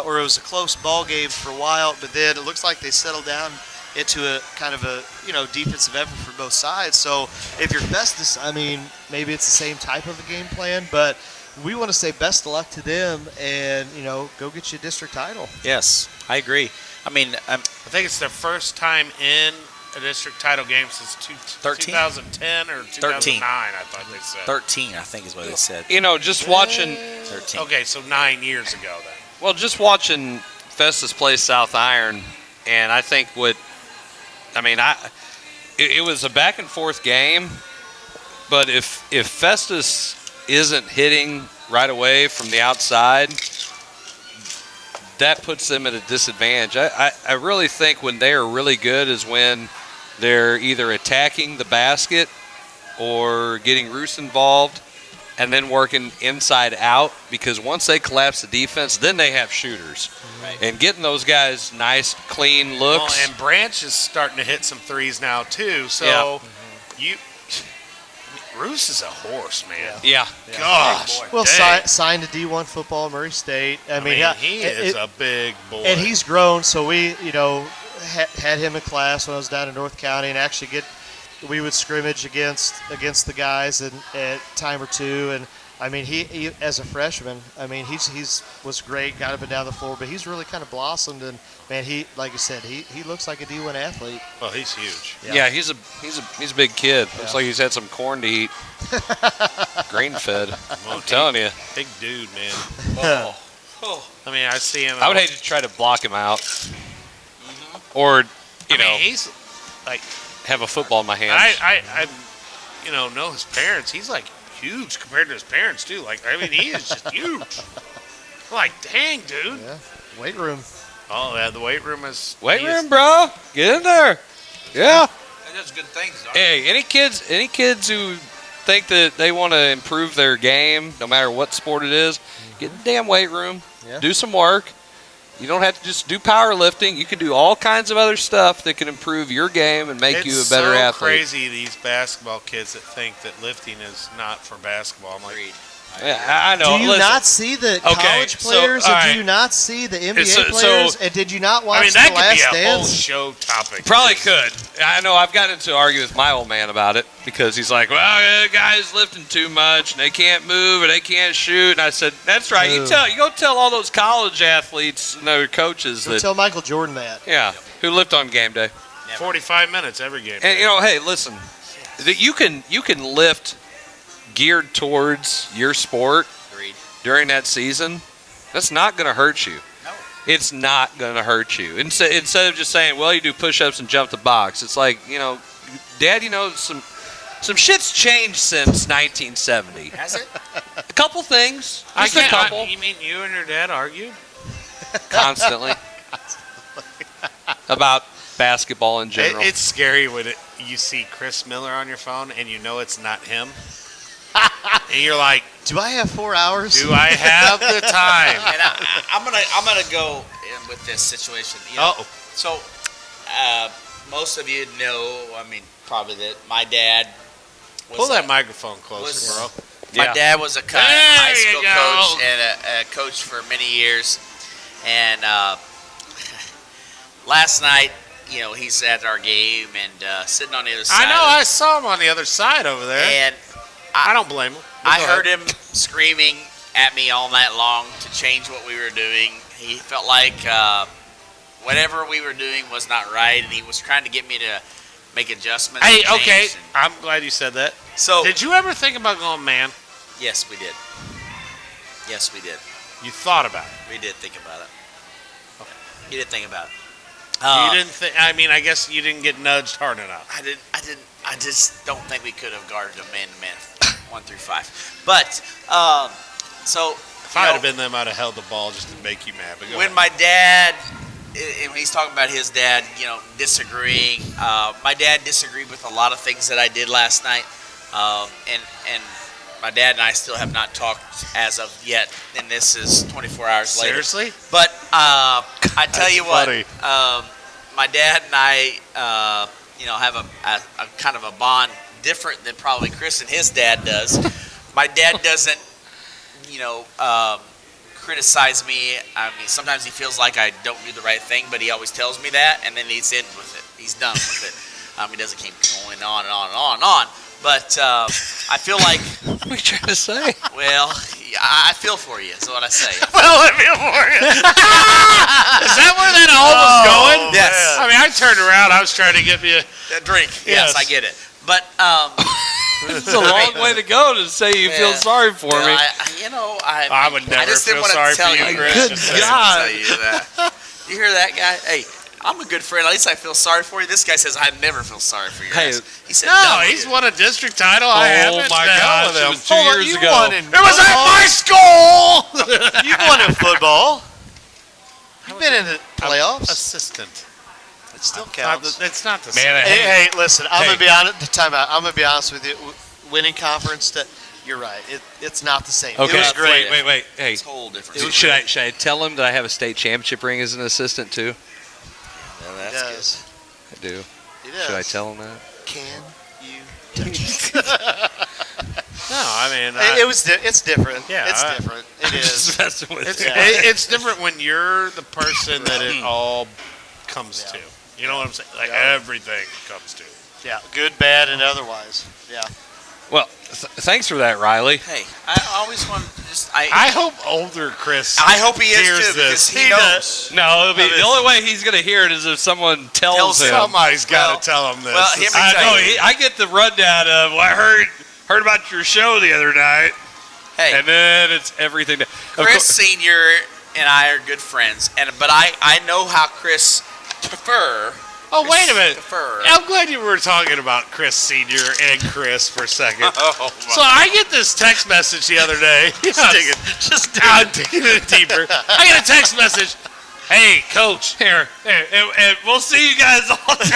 or it was a close ball game for a while, but then it looks like they settled down into a kind of a defensive effort for both sides. So if you're Festus, I mean, maybe it's the same type of a game plan, but we want to say best of luck to them and go get you a district title. Yes, I agree. I mean, I think it's their first time in a district title game since 2010 or 2009, I thought they said. 13, I think is what they said. Just watching. 13. Okay, so 9 years ago then. Well, just watching Festus play South Iron, and I think it was a back and forth game, but if Festus isn't hitting right away from the outside, that puts them at a disadvantage. I really think when they are really good is when they're either attacking the basket or getting Roos involved and then working inside out, because once they collapse the defense, then they have shooters. Right. And getting those guys nice, clean looks. Well, and Branch is starting to hit some threes now too. So Roos is a horse, man. Yeah. Gosh. Well, dang. signed to D1 football, Murray State. I mean, he is a big boy. And he's grown, so we, had him in class when I was down in North County, and actually we would scrimmage against the guys at time or two, and I mean he as a freshman, I mean he's was great, got up and down the floor, but he's really kind of blossomed, and man, he, like you said, he looks like a D1 athlete. Oh, he's huge. Yeah, he's a big kid. Looks like he's had some corn to eat. Grain fed. I'm telling you. Big dude, man. Oh. I mean, I see him. I would hate to try to block him out. Or, he's like, have a football in my hands. I know his parents. He's like huge compared to his parents too. Like, I mean, he is just huge. Like, dang, dude. Yeah. Weight room. Oh, yeah, the weight room is. Weight room, bro. Get in there. Yeah. That's good things. Hey, any kids who think that they want to improve their game, no matter what sport it is, get in the damn weight room. Yeah. Do some work. You don't have to just do powerlifting. You can do all kinds of other stuff that can improve your game and make you a better It's so athlete. crazy, these basketball kids that think that lifting is not for basketball. I'm like, Yeah, I know. Do you Listen, not see the college so, players, all and right. do you not see the NBA So- players? And did you not watch I mean, that The could be Last a whole Dance? show topic. Probably could. I know I've gotten into an argument with my old man about it because he's like, well, guys lifting too much and they can't move and they can't shoot. And I said, that's right. You go tell all those college athletes and their coaches Go that, tell Michael Jordan that. who lift on game day. 45 minutes every game. And hey, listen, that you can lift geared towards your sport during that season. That's not going to hurt you. No. It's not going to hurt you. Instead of just saying, well, you do push-ups and jump the box. It's like, Dad, some shit's changed since 1970. Has it? A couple things. Just a couple. You mean you and your dad argued? Constantly. About basketball in general. It's scary when you see Chris Miller on your phone and you know it's not him. And you're like, Do I have 4 hours? do I have the time? And I'm gonna go in with this situation. So most of you know, I mean, probably that my dad was Pull that microphone closer, bro. My dad was a high There you school go. coach and a coach for many years. And last night, he's at our game and sitting on the other side. I know. I saw him on the other side over there. And I don't blame him. I heard him screaming at me all night long to change what we were doing. He felt like whatever we were doing was not right, and he was trying to get me to make adjustments. Hey, and okay. change. I'm glad you said that. So, Did you ever think about going man? yes, we did. Yes, we did. You thought about it. We did think about it. You did think about it. You didn't think. I mean, I guess you didn't get nudged hard enough. I just don't think we could have guarded a man-to-man 1 through 5. But so If I had been them, I'd have held the ball just to make you mad. But go when ahead. my dad, and when he's talking about his dad, disagreeing. My dad disagreed with a lot of things that I did last night, and my dad and I still have not talked as of yet. And this is 24 hours later. Seriously? But I tell you what, funny. my dad and I, have a kind of a bond different than probably Chris and his dad does. My dad doesn't, criticize me. I mean, sometimes he feels like I don't do the right thing, but he always tells me that, and then he's in with it. He's done with it. He doesn't keep going on and on and on and on. But I feel like, What are you trying to say? well, I feel for you, is what I say. Well, I feel for you. Is that where that all was going? Yes. I mean, I turned around. I was trying to give you. A drink. Yes, I get it. But It's a long way to go to say you feel sorry for me. I would never I just didn't feel want sorry to tell for you, you. Chris. Good Just saying. God. Tell you that. You hear that, guy? Hey, I'm a good friend. At least I feel sorry for you. This guy says I never feel sorry for you. Hey, He said No, you he's do. won a district title. I haven't. Oh my The hell gosh, with it him. was 2 Hold on, years you ago. won in It was at my school. You won in football. You've been in the playoffs. Assistant. It still Not counts. the- It's not the Man, same. Hey, listen. I'm Hey. gonna be honest. Time out. I'm gonna be honest with you. Winning conference. You're right. It's not the same. Okay, It was great. wait. Hey, It's a whole different. should I tell him that I have a state championship ring as an assistant too? Well, It that's good. does. I do. It does. Should I tell him that? Can you touch it? No, I mean, It's different. Yeah, It's I- different. It is. Just messing with it's, you. it's different when you're the person that it all comes to. You know what I'm saying? Like everything comes to. Yeah, good, bad, and otherwise. Yeah. Well, thanks for that, Riley. Hey, I always want to just. I hope older Chris. I hope he is hears too, because this. he knows. No, it'll be, the only way he's going to hear it is if someone tells Tells him. Somebody's got Well- to tell him this. well, him I Tell know. you. I get the rundown of, well, I heard about your show the other night, Hey, and then it's everything. Of Chris course- Senior and I are good friends, but I know how Chris prefer Oh, wait a minute. Christopher. I'm glad you were talking about Chris Sr. and Chris for a second. Oh, So I get this text message the other day. I'm digging it deeper. I get a text message. Hey, Coach. Here, and we'll see you guys all time.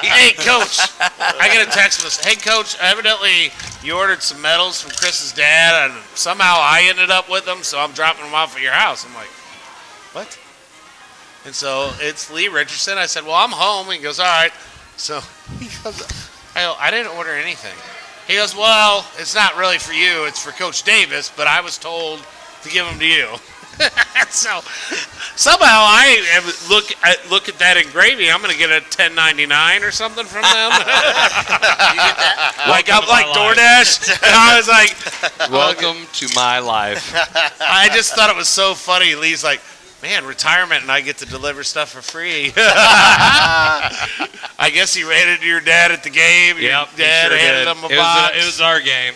Hey, Coach. I get a text message. Hey, Coach, evidently you ordered some medals from Chris's dad, and somehow I ended up with them, so I'm dropping them off at your house. I'm like, what? And so it's Lee Richardson. I said, well, I'm home. And he goes, all right. So he goes, I didn't order anything. He goes, well, it's not really for you. It's for Coach Davis, but I was told to give them to you. So somehow I look at that engraving. I'm going to get a $10.99 or something from them. like DoorDash. And I was like, Welcome to my life. I just thought it was so funny. Lee's like, man, retirement, and I get to deliver stuff for free. I guess he ran into your dad at the game. Your dad handed him a box. It was our game.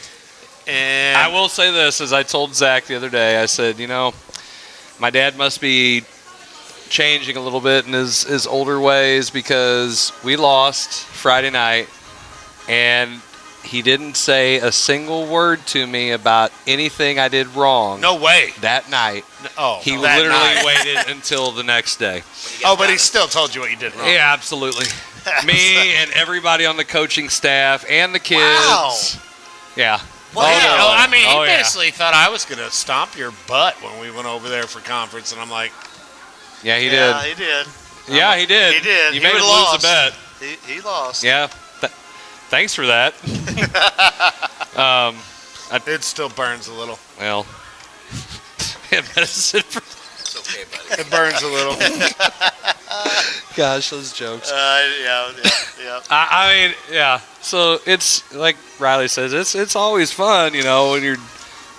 And I will say this, as I told Zach the other day, I said, my dad must be changing a little bit in his older ways because we lost Friday night, and he didn't say a single word to me about anything I did wrong. No way. That night. He that literally night. waited until the next day. Oh, but he still told you what you did wrong. Yeah, absolutely. Me and everybody on the coaching staff and the kids. Wow. Yeah. Wow. I mean, he Oh, yeah. basically thought I was going to stomp your butt when we went over there for conference, and I'm like, Yeah, he Yeah, did. he did. Yeah, he did. He did. You He made him would've lose a lost. bet. He lost. Yeah. Thanks for that. it still burns a little. Well, medicine for It's okay, buddy. It burns a little. gosh, those jokes. Yeah. I mean, yeah. So it's like Riley says, it's always fun, when your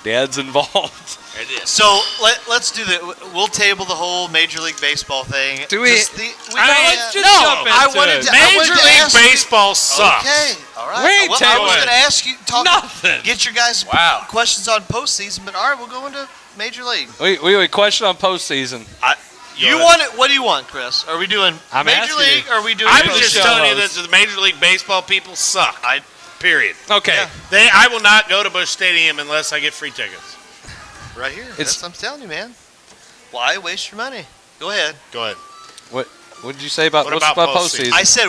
dad's involved. It is. So let's do the. We'll table the whole Major League Baseball thing. Do we- Let's just just jump into I wanted it. to. Major League Baseball sucks. Okay, all right. Wait, Well, I table was it. going to ask you. Nothing. Get your guys' Wow. questions on postseason, but all right, we'll go into Major League. Wait, question on postseason. You want it? What do you want, Chris? Are we doing I'm Major asking League? you. Or are we doing? I'm You're the just show telling you that host. the Major League Baseball people suck. Period. Okay. Yeah. I will not go to Busch Stadium unless I get free tickets. Right here. It's- That's what I'm telling you, man. Why waste your money? Go ahead. Go ahead. What did you say about What what's about about postseason? postseason? I said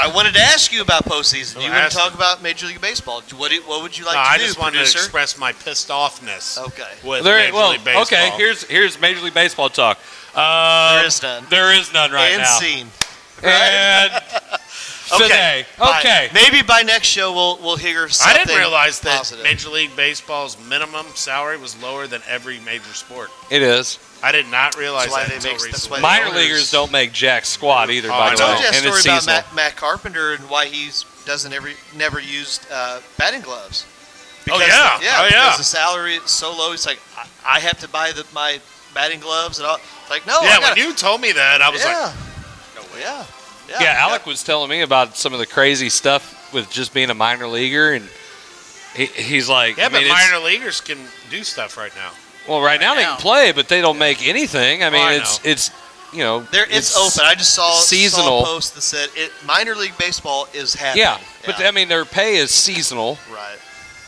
I wanted to ask you about postseason. So You want ask to talk me. about Major League Baseball? What would you like No, to I do, just wanted producer? to express my pissed offness Okay. with Major League Baseball. okay. Here's Major League Baseball talk. There is none. There is none right and now. scene. And today. Bye. Okay. Maybe by next show we'll hear I something. didn't realize that positive. Major League Baseball's minimum salary was lower than every major sport. It is. I did not realize That's why that they until make- that's recently. why Minor leaguers don't make jack squat either, Oh, by I the I way. told you that And story it's about seasonal. Matt Carpenter and why he's never used batting gloves. Oh, yeah. Oh, yeah. Because the salary is so low. He's like, I have to buy my batting gloves and all. Like, no. Yeah, I gotta, when you told me that, I was like, no way. Yeah. Yeah, Alec was telling me about some of the crazy stuff with just being a minor leaguer, and he's like, yeah, I mean, but it's- minor leaguers can do stuff right now. well, right now they can play, but they don't make anything. I mean, I it's it's It's open. I just saw seasonal. a post that said minor league baseball is happening. Yeah, but I mean, their pay is seasonal, right.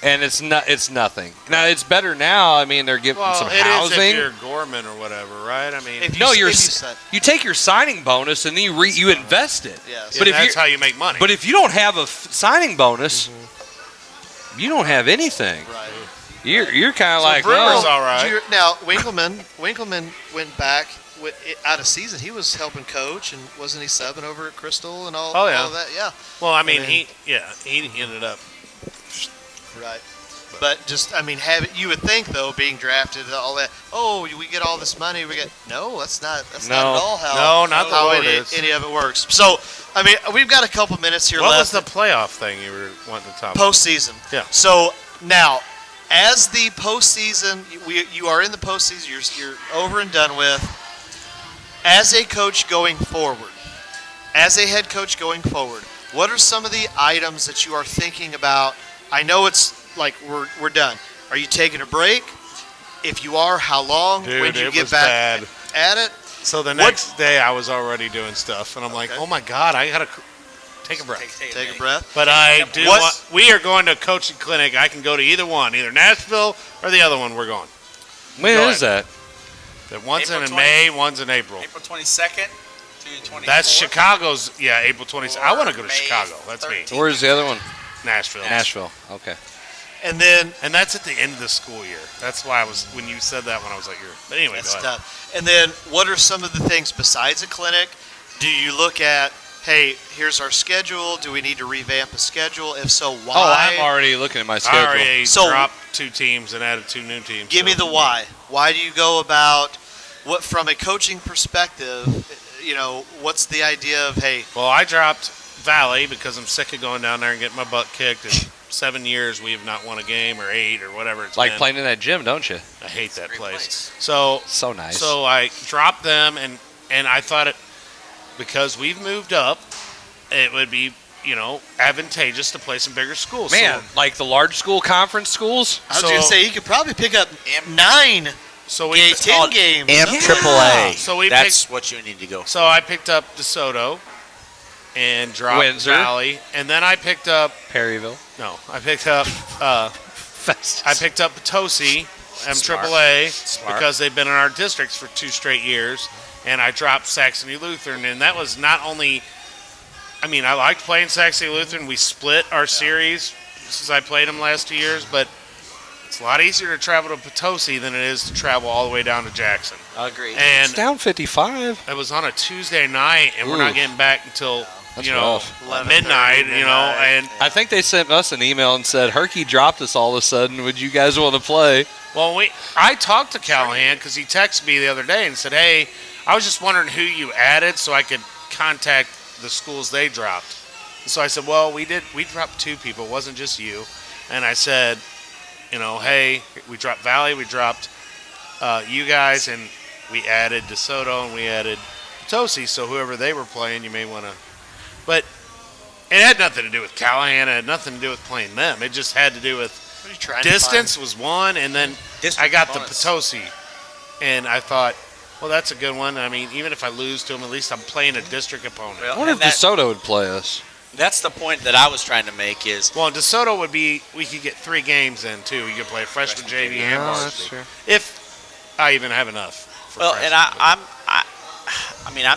and it's nothing. Now it's better now. I mean, they're giving some it is housing. if you're Gorman or whatever, right? I mean, If No, you, you're if you s- said, You take your signing bonus and then you invest it. yes. but if that's you- how you make money. But if you don't have a signing bonus, you don't have anything. Right. You're kind of So like, Brewer's well, all right. Now Winkleman went back out of season. He was helping coach, and wasn't he subbing over at Crystal and all? Oh, yeah. all of that. Yeah. Well, I mean, I mean- he ended up. Right. But just, you would think though, being drafted, all that. Oh, we get all this money. That's not at all how. No, not the how way any, it is. any of it works. So, I mean, we've got a couple minutes here What was left. the playoff thing you were wanting to talk about? Postseason. Yeah. So now, as the postseason, you are in the postseason. You're over and done with. As a coach going forward, as a head coach going forward, what are some of the items that you are thinking about? I know it's like we're done. Are you taking a break? If you are, how long? Dude, when do you it get was back bad. at it? So the next day, I was already doing stuff, and I'm like, oh my God, I gotta take a breath. Take a breath. But we are going to a coaching clinic. I can go to either one, either Nashville or the other one. We're going. When is that? One's in May, one's in April. April 22nd to 24th. That's Chicago's. Yeah, April 26th. I want to go to Chicago. That's me. Where's the other one? Nashville. Okay. And then that's at the end of the school year. That's why when you said that, when I was like, but anyway, that's go ahead. tough. And then what are some of the things besides a clinic? Do you look at, hey, here's our schedule. Do we need to revamp a schedule? If so, why? Oh, I'm already looking at my schedule. I already dropped 2 teams and added 2 new teams. Give me the why. Why do you go about what from a coaching perspective? What's the idea of, hey? Well, I dropped Valley because I'm sick of going down there and getting my butt kicked. In 7 years, we have not won a game, or 8, or whatever it's like been. playing in that gym, don't you? I hate that place. So nice. So I dropped them, and I thought because we've moved up, it would be advantageous to play some bigger schools. Man, like the large school conference schools. I was going to say you could probably pick up 9. So we 10 games. AAA. So that's what you need to go. So I picked up DeSoto and dropped Windsor. Valley, and then I picked up Perryville. No, I picked up Potosi, MAAA, because they've been in our districts for 2 straight years, and I dropped Saxony Lutheran, and that was not only. I mean, I liked playing Saxony Lutheran. We split our series since I played them last 2 years, but it's a lot easier to travel to Potosi than it is to travel all the way down to Jackson. I agree. And it's down 55. it was on a Tuesday night, and we're not getting back until rough. midnight. And I think they sent us an email and said Herky dropped us all of a sudden. Would you guys want to play? Well, I talked to Callahan because he texted me the other day and said, "Hey, I was just wondering who you added so I could contact the schools they dropped." And so I said, "Well, we dropped 2 people. It wasn't just you." And I said, hey, we dropped Valley, we dropped you guys, and we added DeSoto and we added Potosi. So whoever they were playing, you may want to. But it had nothing to do with Callahan. It had nothing to do with playing them. It just had to do with distance was one, and then I got the Potosi, and I thought, well, that's a good one. I mean, even if I lose to them, at least I'm playing a district opponent. I wonder if DeSoto would play us. That's the point that I was trying to make is. Well, DeSoto would be, we could get 3 games in, too. We could play freshman JV and varsity. If I even have enough. Well, and I'm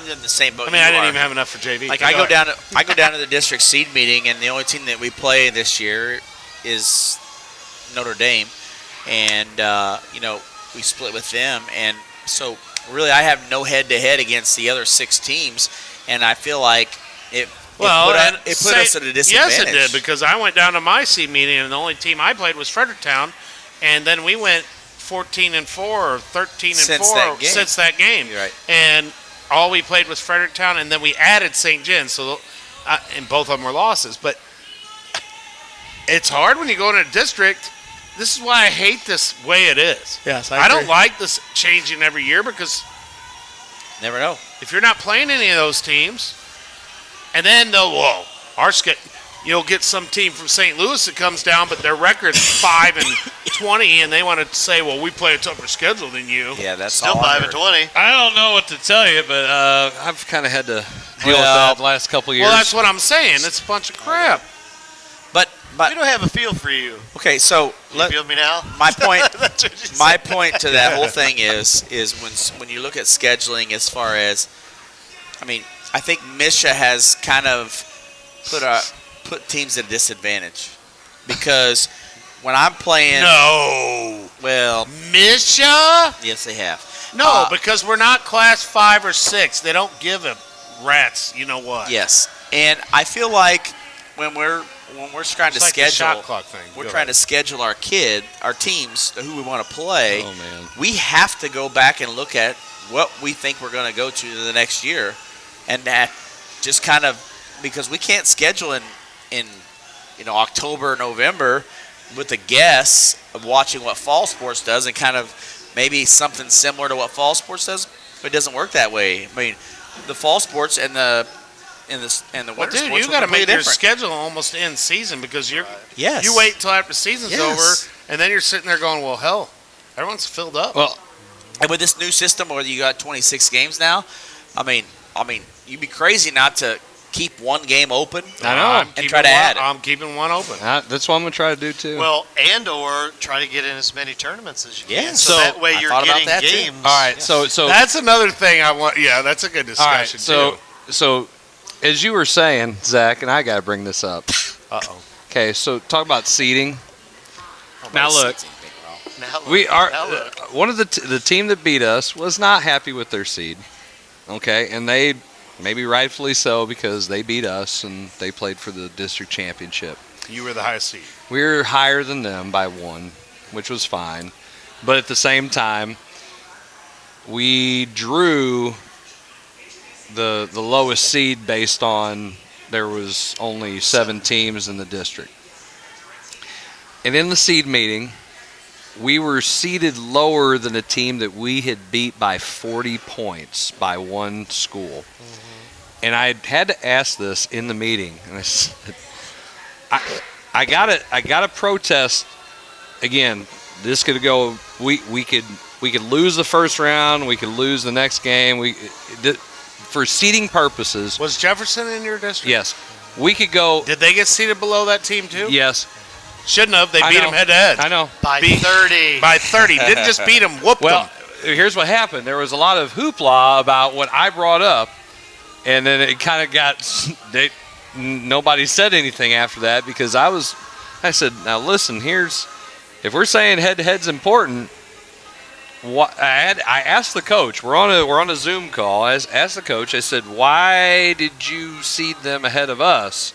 in the same boat. I mean, I didn't even have enough for JV. Like I go down to the district seed meeting, and the only team that we play this year is Notre Dame, and we split with them, and so really I have no head-to-head against the other 6 teams, and I feel like it put us at a disadvantage. Yes, it did, because I went down to my seed meeting, and the only team I played was Fredericktown, and then we went 14-4 or 13-4 since that game. You're right. And all we played was Fredericktown, and then we added St. John's, and both of them were losses. But it's hard when you go in a district. This is why I hate this way it is. Yes, I don't like this changing every year, because never know if you're not playing any of those teams, and then you'll get some team from St. Louis that comes down, but their record's 5-20, and they want to say, "Well, we play a tougher schedule than you." Yeah, that's still 5-20. I don't know what to tell you, but I've kind of had to deal with that the last couple of years. Well, that's what I'm saying. It's a bunch of crap. But we don't have a feel for you. Okay, so you feel me now? My point to that whole thing is when you look at scheduling, as far as, I mean, I think Misha has kind of put teams at a disadvantage, because when I'm playing, Misha? Yes, they have. No, because we're not class 5 or 6. They don't give a rat's. You know what? Yes, and I feel like when we're trying to schedule, the shot clock thing. We're trying to schedule our teams, who we want to play. Oh man, we have to go back and look at what we think we're going to go to the next year, and that just kind of, because we can't schedule in October, November, with the guess of watching what fall sports does, and kind of maybe something similar to what fall sports does. But it doesn't work that way. I mean, the fall sports and the winter sports. You got to make your schedule almost in season, because you wait until after the season's over, and then you're sitting there going, well, hell, everyone's filled up. Well, And with this new system where you got 26 games now, I mean, you'd be crazy not to keep one game open. I know. And try to add it. I'm keeping one open. That's what I'm going to try to do, too. Well, or try to get in as many tournaments as you can. Yeah, So that way you're getting games. All right, so That's another thing I want. Yeah, that's a good discussion, all right, so as you were saying, Zach, and I got to bring this up. Uh-oh. Okay, so talk about seeding. Now look, Now look, we are now look. one of the team that beat us was not happy with their seed. Okay, and they maybe rightfully so because they beat us and they played for the district championship. You were the highest seed. We were higher than them by 1, which was fine, but at the same time, we drew the lowest seed based on there was only 7 teams in the district. And in the seed meeting, we were seeded lower than a team that we had beat by 40 points by one school. Mm-hmm. And I had to ask this in the meeting. And I said, I gotta protest again. This could go. We could lose the first round. We could lose the next game. For seeding purposes. Was Jefferson in your district? Yes. We could go. Did they get seeded below that team too? Yes. Shouldn't have. They I beat know. them head to head. I know. By 30. By 30. Didn't just beat them. Whooped them. Well, here's what happened. There was a lot of hoopla about what I brought up, and then it kind of got. Nobody said anything after that because I said, now listen, if we're saying head-to-head's important, I asked the coach. We're on a Zoom call. I asked the coach. I said, why did you seed them ahead of us?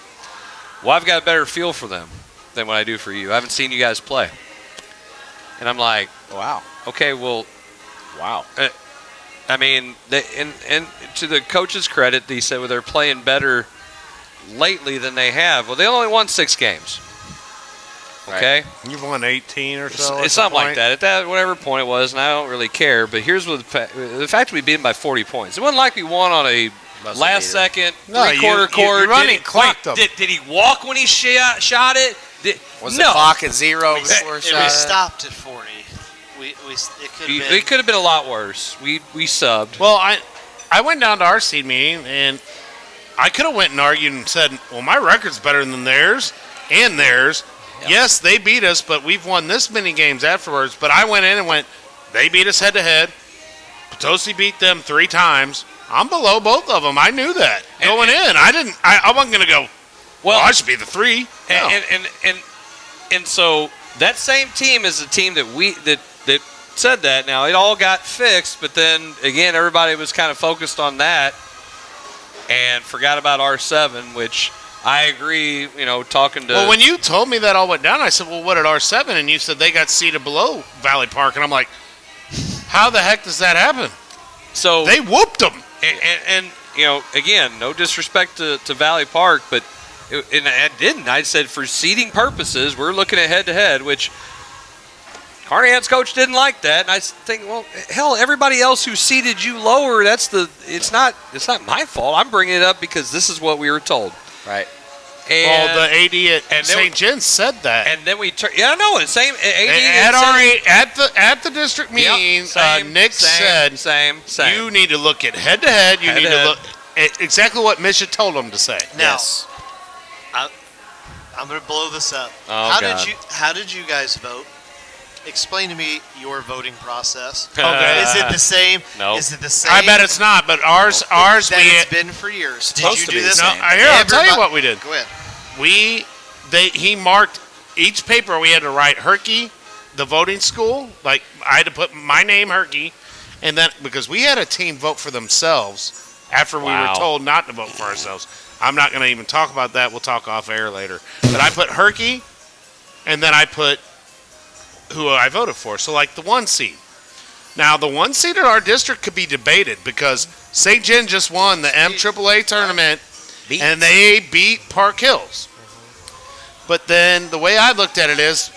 Well, I've got a better feel for them than what I do for you. I haven't seen you guys play. And I'm like, wow. Okay, well, wow. I mean, and to the coach's credit, he said, well, they're playing better lately than they have. Well, they only won 6 games. Okay? Right. You've won 18 or so. It's something like that. At that whatever point it was, and I don't really care. But here's what the fact we beat them by 40 points. It wasn't like we won on a last-second, three-quarter court. You running clocked them. Did he walk when he shot it? Was the clock at 0 before It shot? was stopped at 40. It could have been a lot worse. We subbed. Well, I went down to our seed meeting, and I could have went and argued and said, well, my record's better than theirs and theirs. Yeah. Yes, they beat us, but we've won this many games afterwards. But I went in and went, they beat us head-to-head. Potosi beat them 3 times. I'm below both of them. I knew that going in. I wasn't going to go, well, I should be the 3. No. And so that same team is the team that said that. Now, it all got fixed, but then, again, everybody was kind of focused on that and forgot about R7, which I agree, talking to... Well, when you told me that all went down, I said, well, what at R7? And you said they got seated below Valley Park. And I'm like, how the heck does that happen? So they whooped them. And again, no disrespect to Valley Park, but I didn't. I said for seeding purposes, we're looking at head-to-head, which Carnahan's coach didn't like that. And I think, well, hell, everybody else who seeded you lower, it's not my fault. I'm bringing it up because this is what we were told. Right. And, well, the AD at St. John's said that. And then we I know. And same AD at the district meeting, Nick said, same. You need to look at head-to-head. You need to look at exactly what Misha told him to say. Now, yes. I'm going to blow this up. Oh, How did you guys vote? Explain to me your voting process. Okay. Is it the same? No. Is it the same? I bet it's not, but ours it's been for years. Did you do this? No, I'll tell you what we did. Go ahead. He marked each paper. We had to write Herky, the voting school. Like I had to put my name, Herky, and then because we had a team vote for themselves after we were told not to vote for ourselves. I'm not going to even talk about that. We'll talk off air later. But I put Herky, and then I put who I voted for. So like the 1 seed. Now the 1 seed in our district could be debated because St. John just won the MAAA tournament and they beat Park Hills. But then the way I looked at it is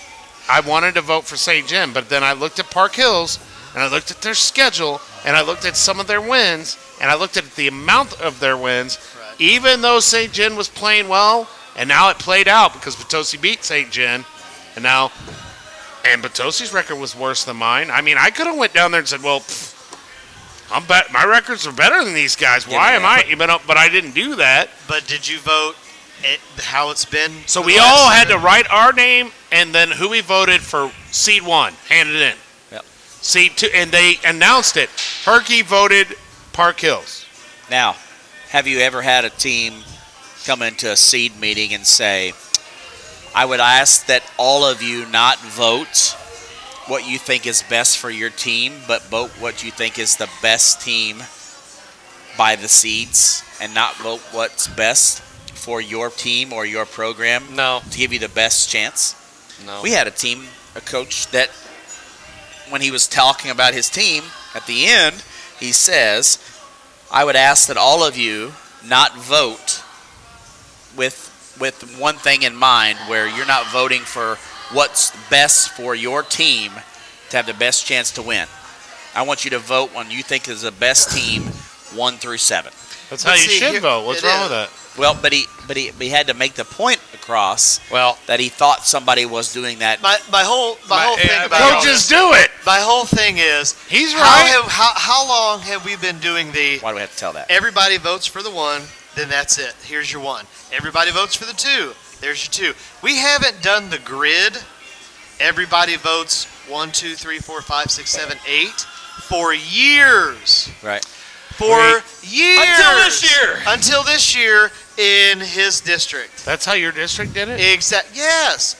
I wanted to vote for St. John, but then I looked at Park Hills and I looked at their schedule and I looked at some of their wins and I looked at the amount of their wins. Right. Even though St. John was playing well, and now it played out because Potosi beat St. John, and now And Batosi's record was worse than mine. I mean, I could have went down there and said, well, my records are better than these guys. Why am I? But I didn't do that. But did you vote how it's been? So we all had to write our name and then who we voted for seed 1, hand it in. Yep. Seed 2, and they announced it. Herky voted Park Hills. Now, have you ever had a team come into a seed meeting and say, I would ask that all of you not vote what you think is best for your team, but vote what you think is the best team by the seeds, and not vote what's best for your team or your program No. to give you the best chance? No. We had a coach that when he was talking about his team, at the end, he says, I would ask that all of you not vote with one thing in mind, where you're not voting for what's best for your team to have the best chance to win. I want you to vote when you think is the best team 1 through 7. That's how you should vote. What's wrong with that? Well, but he had to make the point across that he thought somebody was doing that. My whole thing about coaches do it. My whole thing is he's right. How long have we been doing the? Why do we have to tell that? Everybody votes for the 1, then that's it. Here's your 1. Everybody votes for the 2. There's your 2. We haven't done the grid. Everybody votes 1, 2, 3, 4, 5, 6, 7, 8 for years. Right. For years. Until this year. In his district. That's how your district did it? Yes.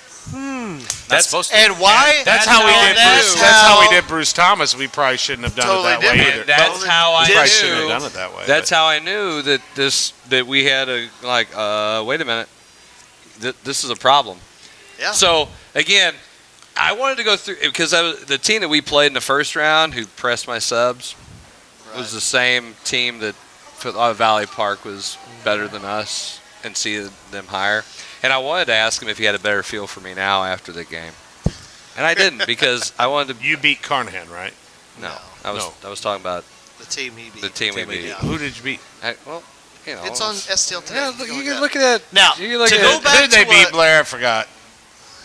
That's supposed to. And why? That's how we did Bruce. That's how we did Bruce Thomas. We probably shouldn't have done it that way either. That's how I probably shouldn't have knew. done it that way. That's how I knew that we had wait a minute. This is a problem. Yeah. So again, I wanted to go through because the team that we played in the first round, who pressed my subs, was the same team that Valley Park was better than us and seeded them higher. And I wanted to ask him if he had a better feel for me now after the game. And I didn't, because I wanted to. You beat Carnahan, right? No. I was talking about the team he beat. the team we beat. Who did you beat? It's on STL today. Yeah, you can look at it. Now, you can look to at go it. back Who did they to beat, what, Blair? I forgot.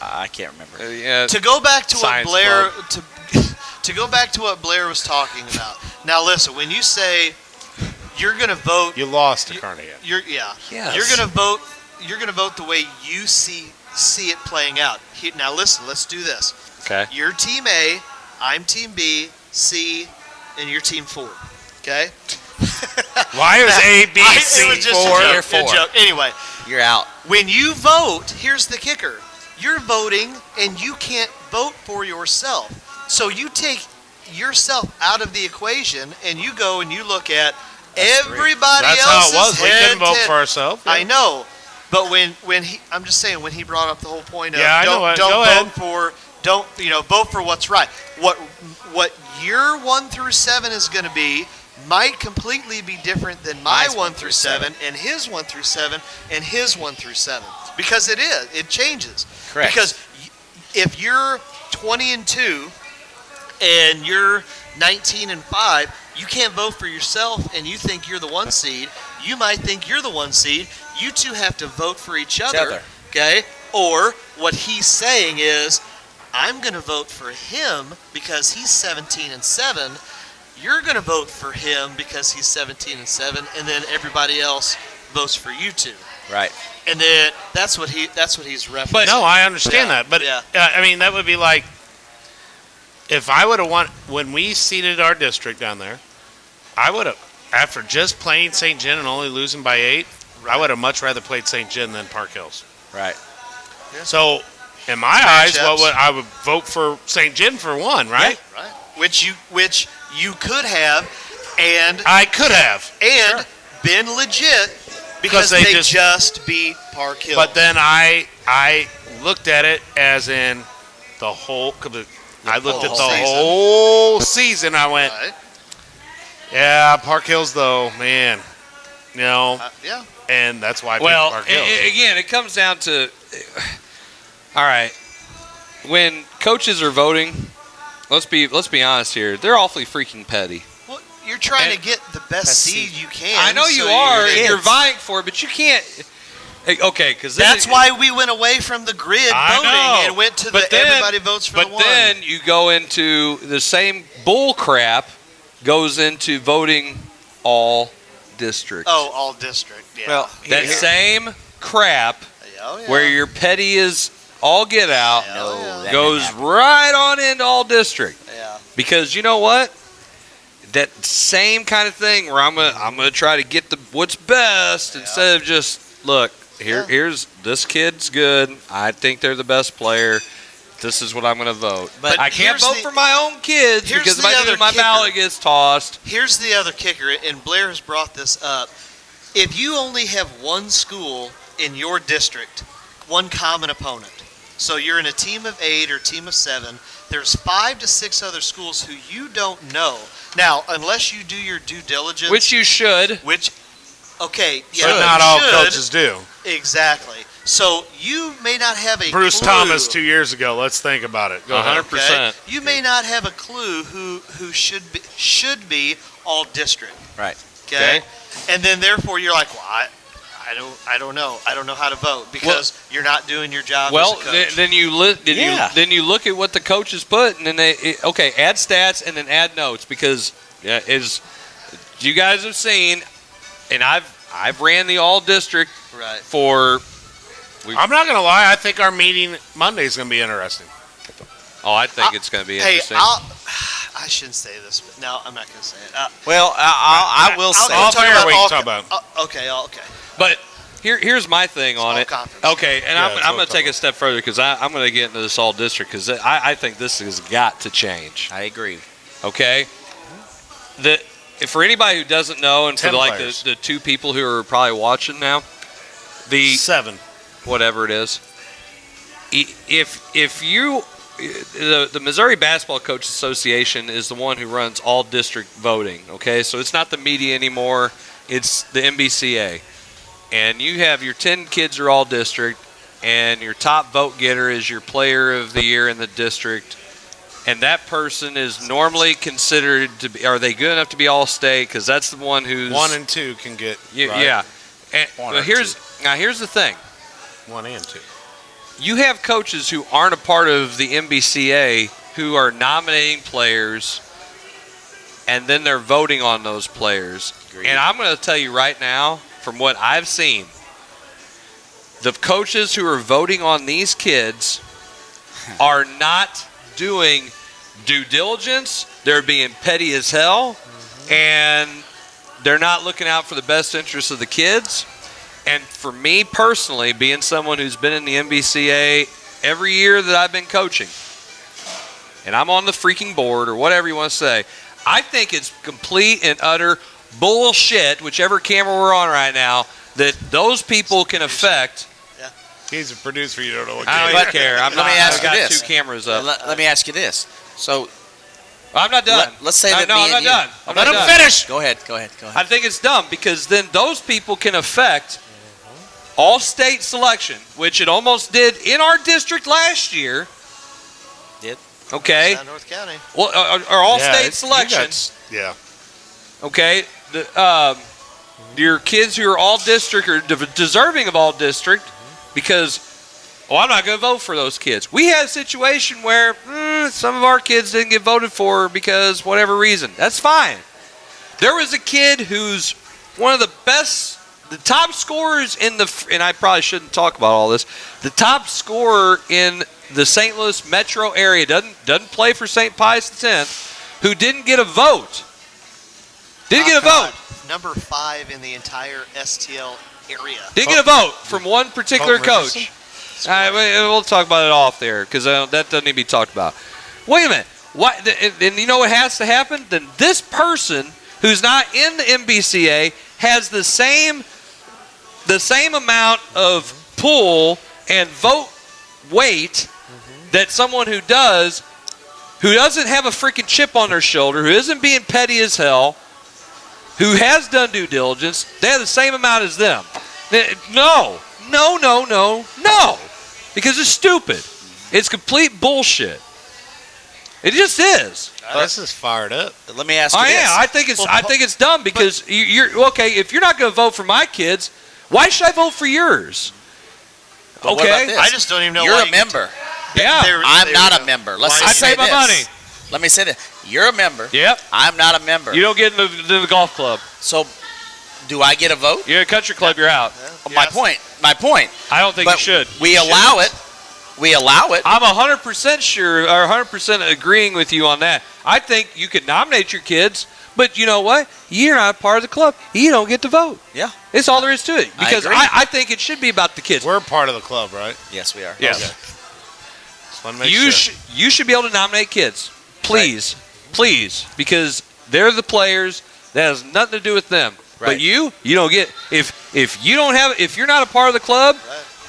I can't remember. Yeah, to go back to what Science Blair club. to go back to what Blair was talking about. Now listen, when you say you're going to vote, You lost to Carnahan. Yes. You're going to vote. You're going to vote the way you see it playing out. Now listen, let's do this. Okay. You're Team A, I'm Team B, C, and you're Team 4. Okay. Why is A, B, C, it was just 4? a joke, a joke. Anyway, You're out. when you vote, here's the kicker. You're voting, and you can't vote for yourself. So you take yourself out of the equation, and you go and you look at everybody That's how else's it was. We head couldn't vote to- for ourselves. I know, but when he, I'm just saying, when he brought up the whole point of Yeah, I know don't it. Go ahead. vote for what's right. What your 1 through 7 is going to be might completely be different than my Mine's 1 through 7 and his 1 through 7 and his 1 through 7, because it changes. Correct. Because if you're 20-2 and you're 19-5, you can't vote for yourself, and you think you're the 1 seed. You might think you're the 1 seed. You two have to vote for each other. Okay? Or what he's saying is, I'm going to vote for him because he's 17-7. You're going to vote for him because he's 17-7, and then everybody else votes for you two. Right. And then that's what he's referencing. But no, I understand that. But I mean, that would be like if I would have won when we seeded our district down there. I would have, after just playing St. John and only losing by 8. I would have much rather played St. John than Park Hills. Right. Yeah. So, in my eyes, Matchups. I would vote for St. John for 1, right? Yeah, right. Which you could have, and I could have. and been legit because they they just- just beat Park Hill. But then I looked at it as in the whole. I looked at the season. whole season. I went, Right. yeah, Park Hills though, man. You know, Yeah. and that's why I picked Well, Park Hills. again, it comes down to, all right, when coaches are voting, let's be honest here, they're awfully freaking petty. Well, you're trying And- to get the best seed you can. I know you so are, and you're you're vying for it, but you can't. Okay, because that's why we went away from the grid voting and went to everybody votes for the one. But then you go into the same bull crap goes into voting all district. Oh, all district. Yeah. Well, that same crap where your petty is all get out goes right on into all district. Yeah. Because you know what? That same kind of thing where I'm gonna try to get what's best instead of just look. Here's this kid's good. I think they're the best player. This is what I'm going to vote. But I can't vote for my own kids because if I do, my ballot gets tossed. Here's the other kicker, and Blair has brought this up. If you only have one school in your district, one common opponent, so you're in a team of 8 or team of 7, there's 5 to 6 other schools who you don't know. Now, unless you do your due diligence. Which you should. Okay. Yeah, but not all coaches do. Exactly. So you may not have a Bruce clue. Thomas 2 years ago. Let's think about it. Go 100%. Okay? You may not have a clue who should be all district. Right. Okay. And then therefore you're like, well, I don't know. I don't know how to vote because you're not doing your job. Well, as a coach. then you look at what the coaches put, and then add stats and then add notes because as you guys have seen, and I've ran the all district for. I'm not going to lie. I think our meeting Monday is going to be interesting. Oh, I think it's going to be interesting. I shouldn't say this, but no, I'm not going to say it. I will say. Okay. But here's my thing on it. Okay, and I'm going to take a step further because I'm going to get into this all district because I think this has got to change. I agree. Okay? For anybody who doesn't know, and for the 2 people who are probably watching now, the 7, whatever it is, if you the Missouri Basketball Coaches Association is the one who runs all district voting. Okay, so it's not the media anymore; it's the MBCA, and you have your 10 kids are all district, and your top vote getter is your player of the year in the district. And that person is normally considered to be. Are they good enough to be all state? Because that's the one who's 1 and 2 can get. Yeah. And here's the thing. 1 and 2. You have coaches who aren't a part of the MBCA who are nominating players, and then they're voting on those players. Agreed. And I'm going to tell you right now, from what I've seen, the coaches who are voting on these kids are not doing due diligence. They're being petty as hell, and they're not looking out for the best interests of the kids. And for me personally, being someone who's been in the MBCA every year that I've been coaching, and I'm on the freaking board or whatever you want to say, I think it's complete and utter bullshit, whichever camera we're on right now, that those people can affect. He's a producer. You don't know what. I don't even care. Let me ask you got this. 2 cameras up. Let me ask you this. So I'm not done. Let's say that. No, I'm not done. Let him finish. Go ahead. I think it's dumb because then those people can affect all state selection, which it almost did in our district last year. Did. Okay. North County. Well, or all state selection. Yeah. Okay. Your kids who are all district are deserving of all district because, I'm not going to vote for those kids. We had a situation where some of our kids didn't get voted for because whatever reason. That's fine. There was a kid who's one of the best, the top scorers and I probably shouldn't talk about all this, the top scorer in the St. Louis metro area, doesn't play for St. Pius X, who didn't get a vote. Number 5 in the entire STL area. Didn't get a vote from one particular coach. We'll talk about it off there because that doesn't need to be talked about. Wait a minute. What? And you know what has to happen? Then this person who's not in the MBCA has the same amount of pull and vote weight that someone who doesn't have a freaking chip on their shoulder, who isn't being petty as hell, who has done due diligence, they have the same amount as them. No. Because it's stupid. It's complete bullshit. It just is. This is fired up. Let me ask you this. I think it's dumb because you're okay. If you're not going to vote for my kids, Why should I vote for yours? But what about this? I just don't even know You're why a member. Yeah. I'm not a member. Let's I just say save my this. money. Let me say this. You're a member. Yep. I'm not a member. You don't get into the golf club. So, do I get a vote? You're a country club, you're out. My point. I don't think But you should. we allow it. We allow it. I'm 100% sure, or 100% agreeing with you on that. I think you could nominate your kids, but you know what? You're not part of the club. You don't get to vote. Yeah. It's all there is to it. Because agree. I think it should be about the kids. We're part of the club, right? Yes, we are. Yes. Okay. Just wanna make You sure. you should be able to nominate kids. Please. Please. Because they're the players. That has nothing to do with them. Right. But you don't get if you don't have if you're not a part of the club,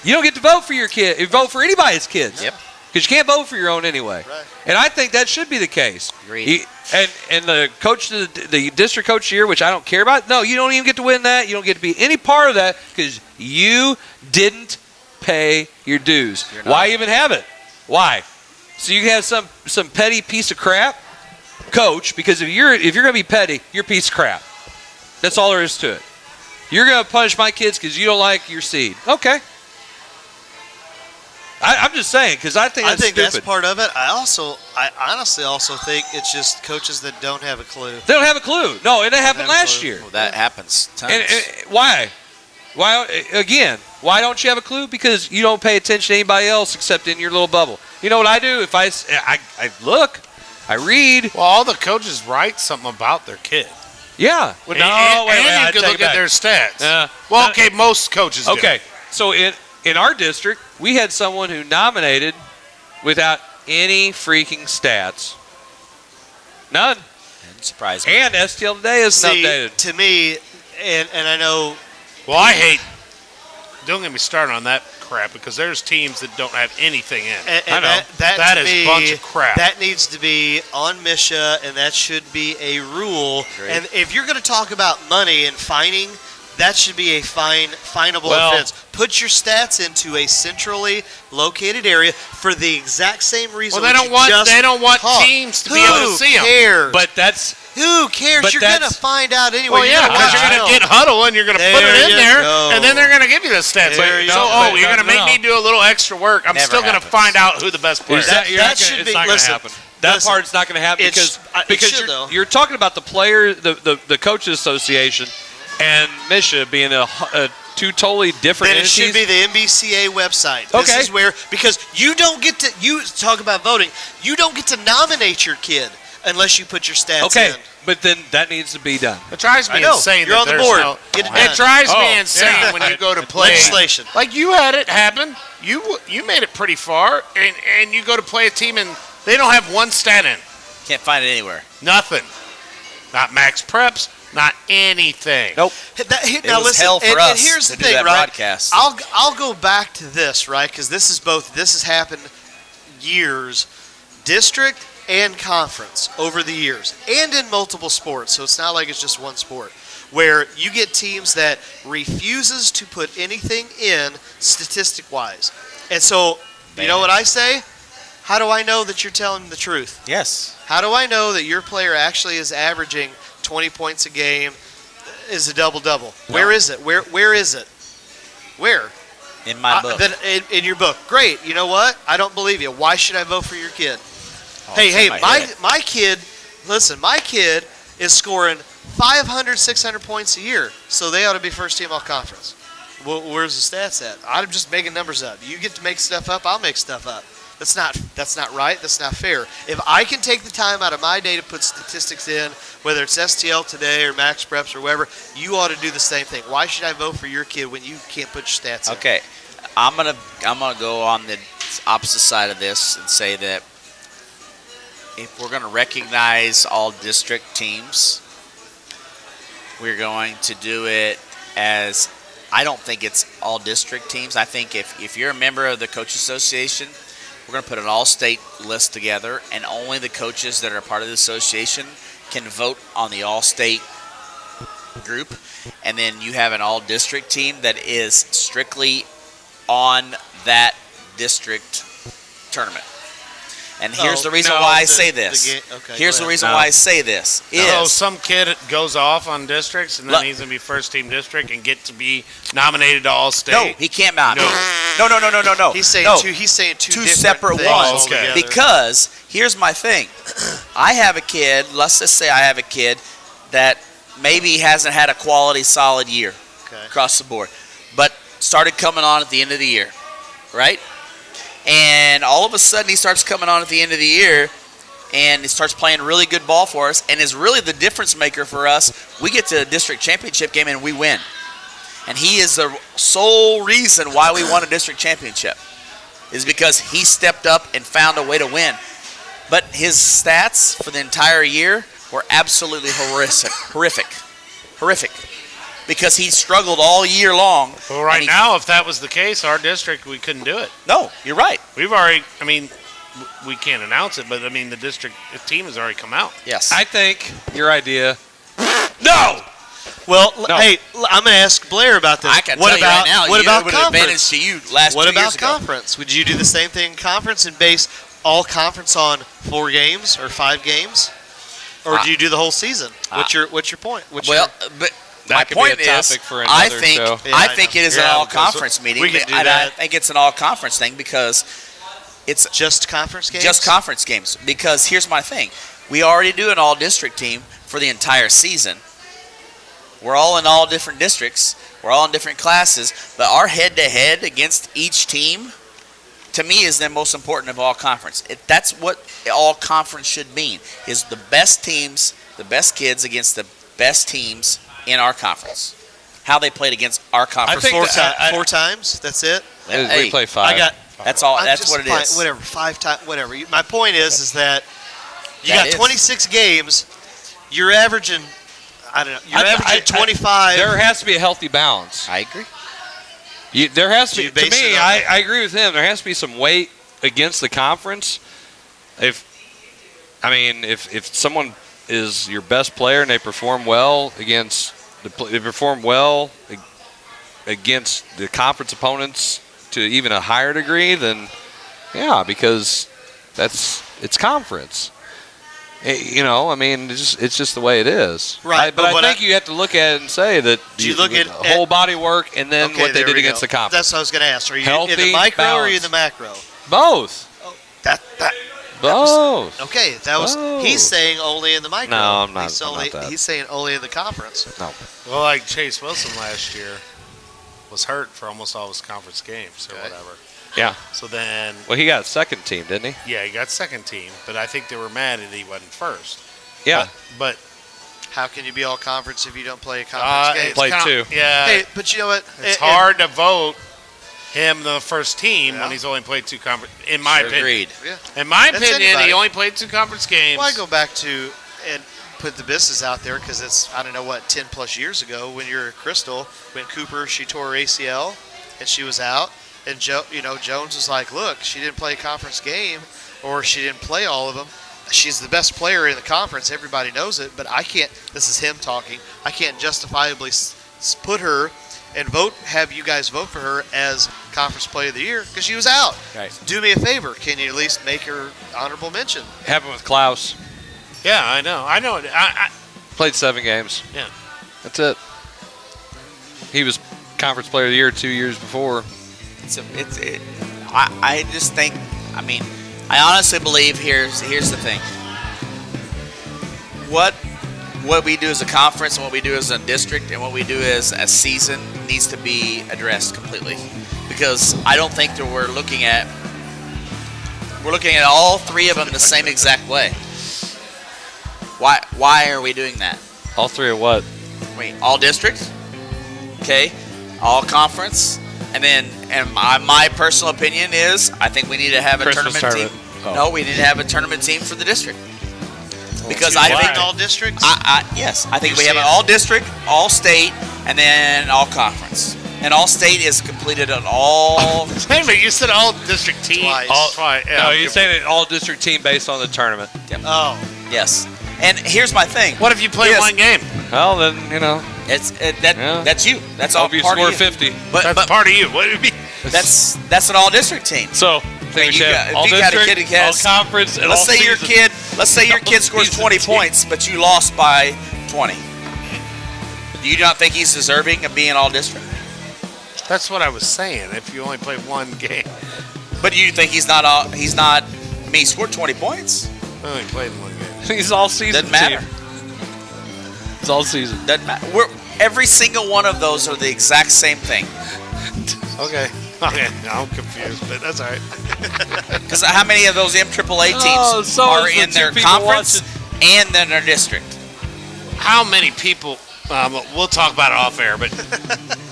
you don't get to vote for your kid. You vote for anybody's kids. Yep. Because you can't vote for your own anyway. Right. And I think that should be the case. Agreed. And the coach, the district coach here, which I don't care about, no, you don't even get to win that. You don't get to be any part of that because you didn't pay your dues. Why even have it? Why? So you can have some petty piece of crap coach, because if you're going to be petty, you're a piece of crap. That's all there is to it. You're going to punish my kids because you don't like your seed. Okay. I'm just saying, because I think that's stupid. part of it. I honestly also think it's just coaches that don't have a clue. They don't have a clue. No, it happened last year. Well, that happens tons. And why? Why again? Why don't you have a clue? Because you don't pay attention to anybody else except in your little bubble. You know what I do? If I look, I read. Well, all the coaches write something about their kid. Yeah. Well, no, and wait, you I can take look it at back. their stats. Yeah. Well, okay, most coaches do. Okay. So in our district, we had someone who nominated without any freaking stats. None. Didn't surprise me. And STL Today isn't updated. To me, and I know. Well, I hate. Don't get me started on that crap because there's teams that don't have anything in. And I know. That is to me, a bunch of crap. That needs to be on Misha, and that should be a rule. Great. And if you're going to talk about money and fining, that should be a finable Well- offense. Put your stats into a centrally located area for the exact same reason. Well, they don't want taught. teams to be able to see them. Who cares? But that's Who cares? but You're going to that's- find out anyway. Well, yeah, because you're going to get huddle and you're going to put There it in you there, go. and then they're going to give you the stats. There you So, go. you're going to make No. me do a little extra work. I'm Never still going to happens. find out who the best player is. That should it's be- not going to listen, happen. That listen, part's not going to happen it's- it because should, though. you're talking about the player, the coaches association, and Misha being a two totally different Then it entities. should be the MBCA website. Okay. This is where, because you don't get to, you talk about voting, you don't get to nominate your kid unless you put your stats okay, in. but then that needs to be done. It drives me I know. insane. You're that on the there's board. no- Get it It done. drives Oh, me insane yeah. when you go to play. Legislation. Like you had it happen. You made it pretty far, and you go to play a team, and they don't have one stat in. Can't find it anywhere. Nothing. Not max preps. Not anything. Nope. Now was listen, hell for and us here's to the do thing, that right? broadcast. I'll go back to this, right? Because this has happened years, district and conference over the years, and in multiple sports. So it's not like it's just one sport, where you get teams that refuses to put anything in statistic-wise. And so, you know what I say? How do I know that you're telling the truth? Yes. How do I know that your player actually is averaging 20 points a game, is a double-double? Where is it? Where is it? Where? In my book. In your book. Great. You know what? I don't believe you. Why should I vote for your kid? Oh, hey, it's in my head. my kid, listen, my kid is scoring 500, 600 points a year, so they ought to be first team all conference. Well, where's the stats at? I'm just making numbers up. You get to make stuff up, I'll make stuff up. That's not right. That's not fair. If I can take the time out of my day to put statistics in, whether it's STL Today or Max Preps or whatever, you ought to do the same thing. Why should I vote for your kid when you can't put your stats in? Okay, I'm gonna go on the opposite side of this and say that if we're gonna recognize all district teams, we're going to do it as, I don't think it's all district teams. I think if you're a member of the Coach Association, we're going to put an all-state list together, and only the coaches that are part of the association can vote on the all-state group. And then you have an all-district team that is strictly on that district tournament. And here's the reason why I say this. Here's the reason why I say this. So some kid goes off on districts, and then he's going to be first-team district and get to be nominated to All-State? No, he can't not. No. He's saying No. two different separate things ones. altogether. Because here's my thing. I have a kid, let's just say I have a kid that maybe hasn't had a quality, solid year across the board, but started coming on at the end of the year, right? And all of a sudden he starts coming on at the end of the year and he starts playing really good ball for us and is really the difference maker for us. We get to a district championship game and we win. And he is the sole reason why we won a district championship, is because he stepped up and found a way to win. But his stats for the entire year were absolutely horrific. Because he struggled all year long. Well, right now, if that was the case, our district, we couldn't do it. No, you're right. We've already, we can't announce it, but, the team has already come out. Yes. I think your idea. No! Well, hey, I'm going to ask Blair about this. I can tell you right now, what about it would have advantage to you last 2 years ago. What about conference? Would you do the same thing in conference and base all conference on 4 games or 5 games? Or do you do the whole season? What's your point? My point is, I think it is an all-conference meeting. We can do that. I think it's an all-conference thing because it's just conference games. Just conference games. Because here's my thing: we already do an all-district team for the entire season. We're all in all different districts. We're all in different classes. But our head-to-head against each team, to me, is the most important of all conference. That's what all conference should mean: is the best teams, the best kids against the best teams in our conference. How they played against our conference. I think 4 times. That's it. We play 5. That's all. That's what it is. Whatever. 5 times. Whatever. My point is that you got 26 games. You're averaging. I don't know. You're averaging 25. There has to be a healthy balance. I agree. There has to be. To me, I agree with him. There has to be some weight against the conference. If someone is your best player and they perform well against the conference opponents to even a higher degree, then because it's conference. It's just the way it is. Right. But I think you have to look at it and say that you look at whole body work and then what they did against the conference. That's what I was going to ask. Are you healthy, in the micro balanced. or are you in the macro? Both. Oh, both. Okay, he's saying only in the micro. No, I'm not. He's saying only in the conference. No. Well, like Chase Wilson last year was hurt for almost all his conference games or whatever. Yeah. So then. Well, he got second team, didn't he? Yeah, he got second team, but I think they were mad that he wasn't first. Yeah. But how can you be all conference if you don't play a conference game? Played 2. Yeah. Hey, but you know what? It's hard to vote him the first team when he's only played 2 conference. In my opinion. Agreed. Yeah. In my opinion, he only played 2 conference games. Well, I go back to and put the business out there because it's 10 plus years ago when you're at Crystal, when Cooper, she tore her ACL and she was out. And Jones was like, look, she didn't play a conference game, or she didn't play all of them. She's the best player in the conference. Everybody knows it, but I can't. This is him talking. I can't justifiably put her and have you guys vote for her as conference player of the year because she was out. Right. Do me a favor. Can you at least make her honorable mention? Happened with Klaus. Yeah, I know. I Played 7 games. Yeah. That's it. He was conference player of the year 2 years before. I just think. I honestly believe here's the thing. What we do as a conference and what we do as a district and what we do as a season needs to be addressed completely, because I don't think that we're looking at all 3 of them the same exact way. Why are we doing that? All 3 of what? All districts, okay, all conference. And then, my personal opinion is, I think we need to have a tournament team. Oh. No, we need to have a tournament team for the district. Because I think all districts. Yes, I think we have an all district, all state, and then all conference. And all state is completed on all. Wait a minute, you said all district team Twice. No, you said an all district team based on the tournament. Yep. Oh, yes. And here's my thing. What if you play one game? Well, then that's you. That's all if you part score of you. 50. That's part of you. What do you mean? That's an all district team. So think we should have all if you got a district, kid who has, all conference, and let's all say your season. kid scores 20 points, but you lost by 20. Do you not think he's deserving of being all district? That's what I was saying. If you only play one game, But you think he's not all? He's not. I mean, he scored 20 points. I only played one game. He's all season. Doesn't matter. Team. It's all season. Doesn't matter. Every single one of those are the exact same thing. Okay. Okay. I'm confused, but that's all right. Because how many of those MAAA teams so are is the in their two people conference and in their district? How many people? We'll talk about it off air, but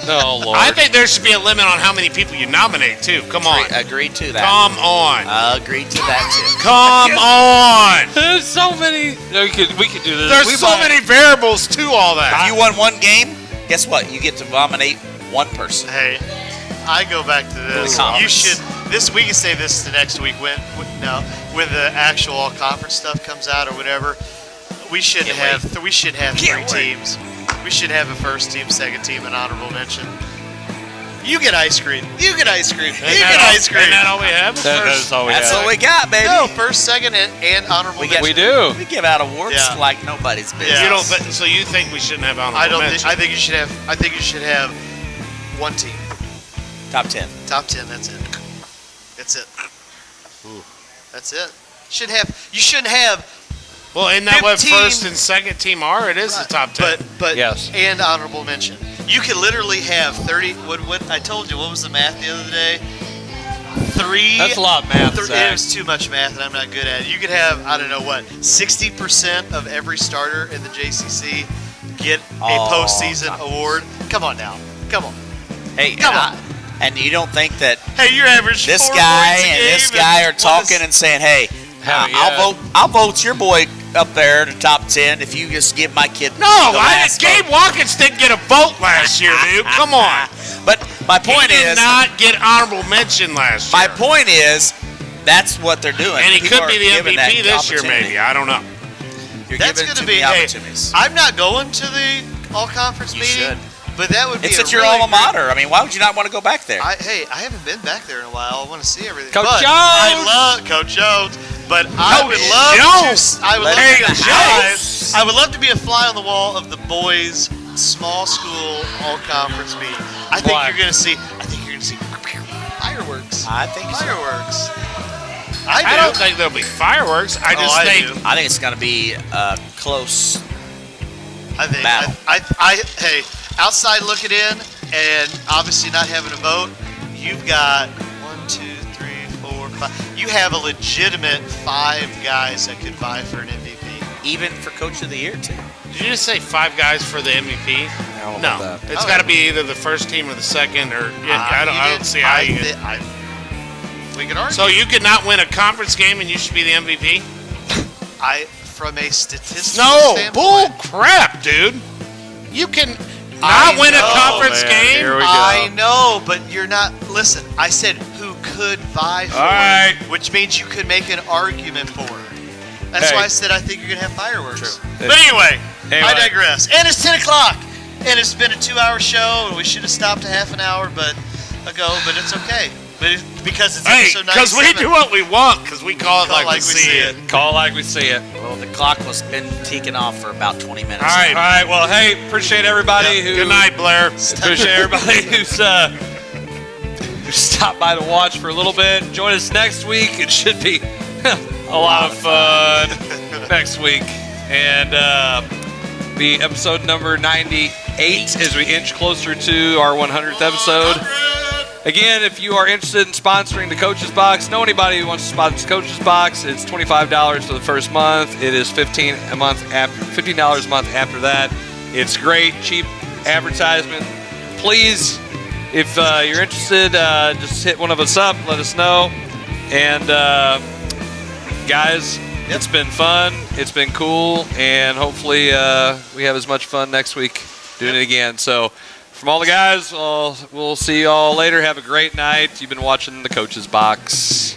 Oh Lord. I think there should be a limit on how many people you nominate too. Come on. Agreed to that. Come on. Agreed to that too. Come on. There's so many. No, we could do this. There's so many variables to all that. If you won one game, guess what? You get to nominate one person. Hey, I go back to this. Conference. You should. We can say this the next week when the actual all conference stuff comes out or whatever. We should have three teams. We should have a first team, second team, and honorable mention. You get ice cream. You get ice cream. You get ice cream. Isn't that all we have? That's all we That's have. what we got, baby. No, first, second, and honorable mention. We do. We give out awards Yeah. like nobody's business. Yeah. You don't. So you think we shouldn't have honorable I don't. mention? I think you should have. I think you should have one team. Top 10. Top 10. That's it. That's it. That's it. You shouldn't have. Well, isn't that what 15 first and second team are? It is the top 10. But Yes. and honorable mention. You could literally have 30. What I told you? What was the math the other day? 3. That's a lot of math, Zach. It was too much math, and I'm not good at it. You could have 60% of every starter in the JCC get a postseason award. Come on now. Come on. Hey, Come on. And you don't think that Hey, your average. this 4 guy points a and game this guy are what is- talking and saying, "Hey, I'll vote your boy up there to top 10 if you just give my kid." No, the last Gabe vote." Watkins didn't get a vote last year, dude. Come on. But my point he did is, not get honorable mention last year. my point is, that's what they're doing. and he People could be are the given that MVP this year, opportunity. maybe. I don't know. You're That's giving going to too be. many Hey, opportunities. I'm not going to the all conference You meeting, should. but that would be. It's a at your really alma great- mater. I mean, why would you not want to go back there? I haven't been back there in a while. I want to see everything. Coach but Jones! I love Coach Jones, but I would love Jones! to. I would Let love him to in be a the fly. house. I would love to be a fly on the wall of the boys' small school all conference meeting. I think Why? you're going to see. Fireworks. I think so. Fireworks. I don't think there'll be fireworks. I just I think do. I think it's going to be close. I think. battle. Hey, outside looking in, and obviously not having a vote, you've got 1, 2, 3, 4, 5. You have a legitimate 5 guys that could vie for an MVP. Even for Coach of the Year, too. Did you just say 5 guys for the MVP? don't know No, about it's Oh, got to yeah. be either the first team or the second, or I don't see how you. We can argue. So you could not win a conference game and you should be the MVP? From a statistical No, standpoint, bull crap, dude. You can I not win a know, conference man. game. Here we go. I know, but you're not. Listen, I said who could vie for right. it, which means you could make an argument for it. That's Hey. why I said I think you're gonna have fireworks. True. But anyway, Anyway. I digress. And it's 10 o'clock, and it's been a 2-hour show, and we should have stopped a half an hour ago, but it's okay. Because it's Hey, episode because we 97. do what we want, because we call it Call like we see it. Call like we see it. Well, the clock was been ticking off for about 20 minutes. All right. All right. Well, hey, appreciate everybody who. Good night, Blair. Appreciate everybody who stopped by to watch for a little bit. Join us next week. It should be a lot of fun next week, and be episode number 98 as we inch closer to our 100th episode. Again, if you are interested in sponsoring the Coach's Box, know anybody who wants to sponsor the Coach's Box, it's $25 for the first month. It is $15 a month after that. It's great, cheap advertisement. Please, if you're interested, just hit one of us up. Let us know. And guys, it's been fun. It's been cool, and hopefully we have as much fun next week doing it again. So. From all the guys, we'll see you all later. Have a great night. You've been watching the Coach's Box.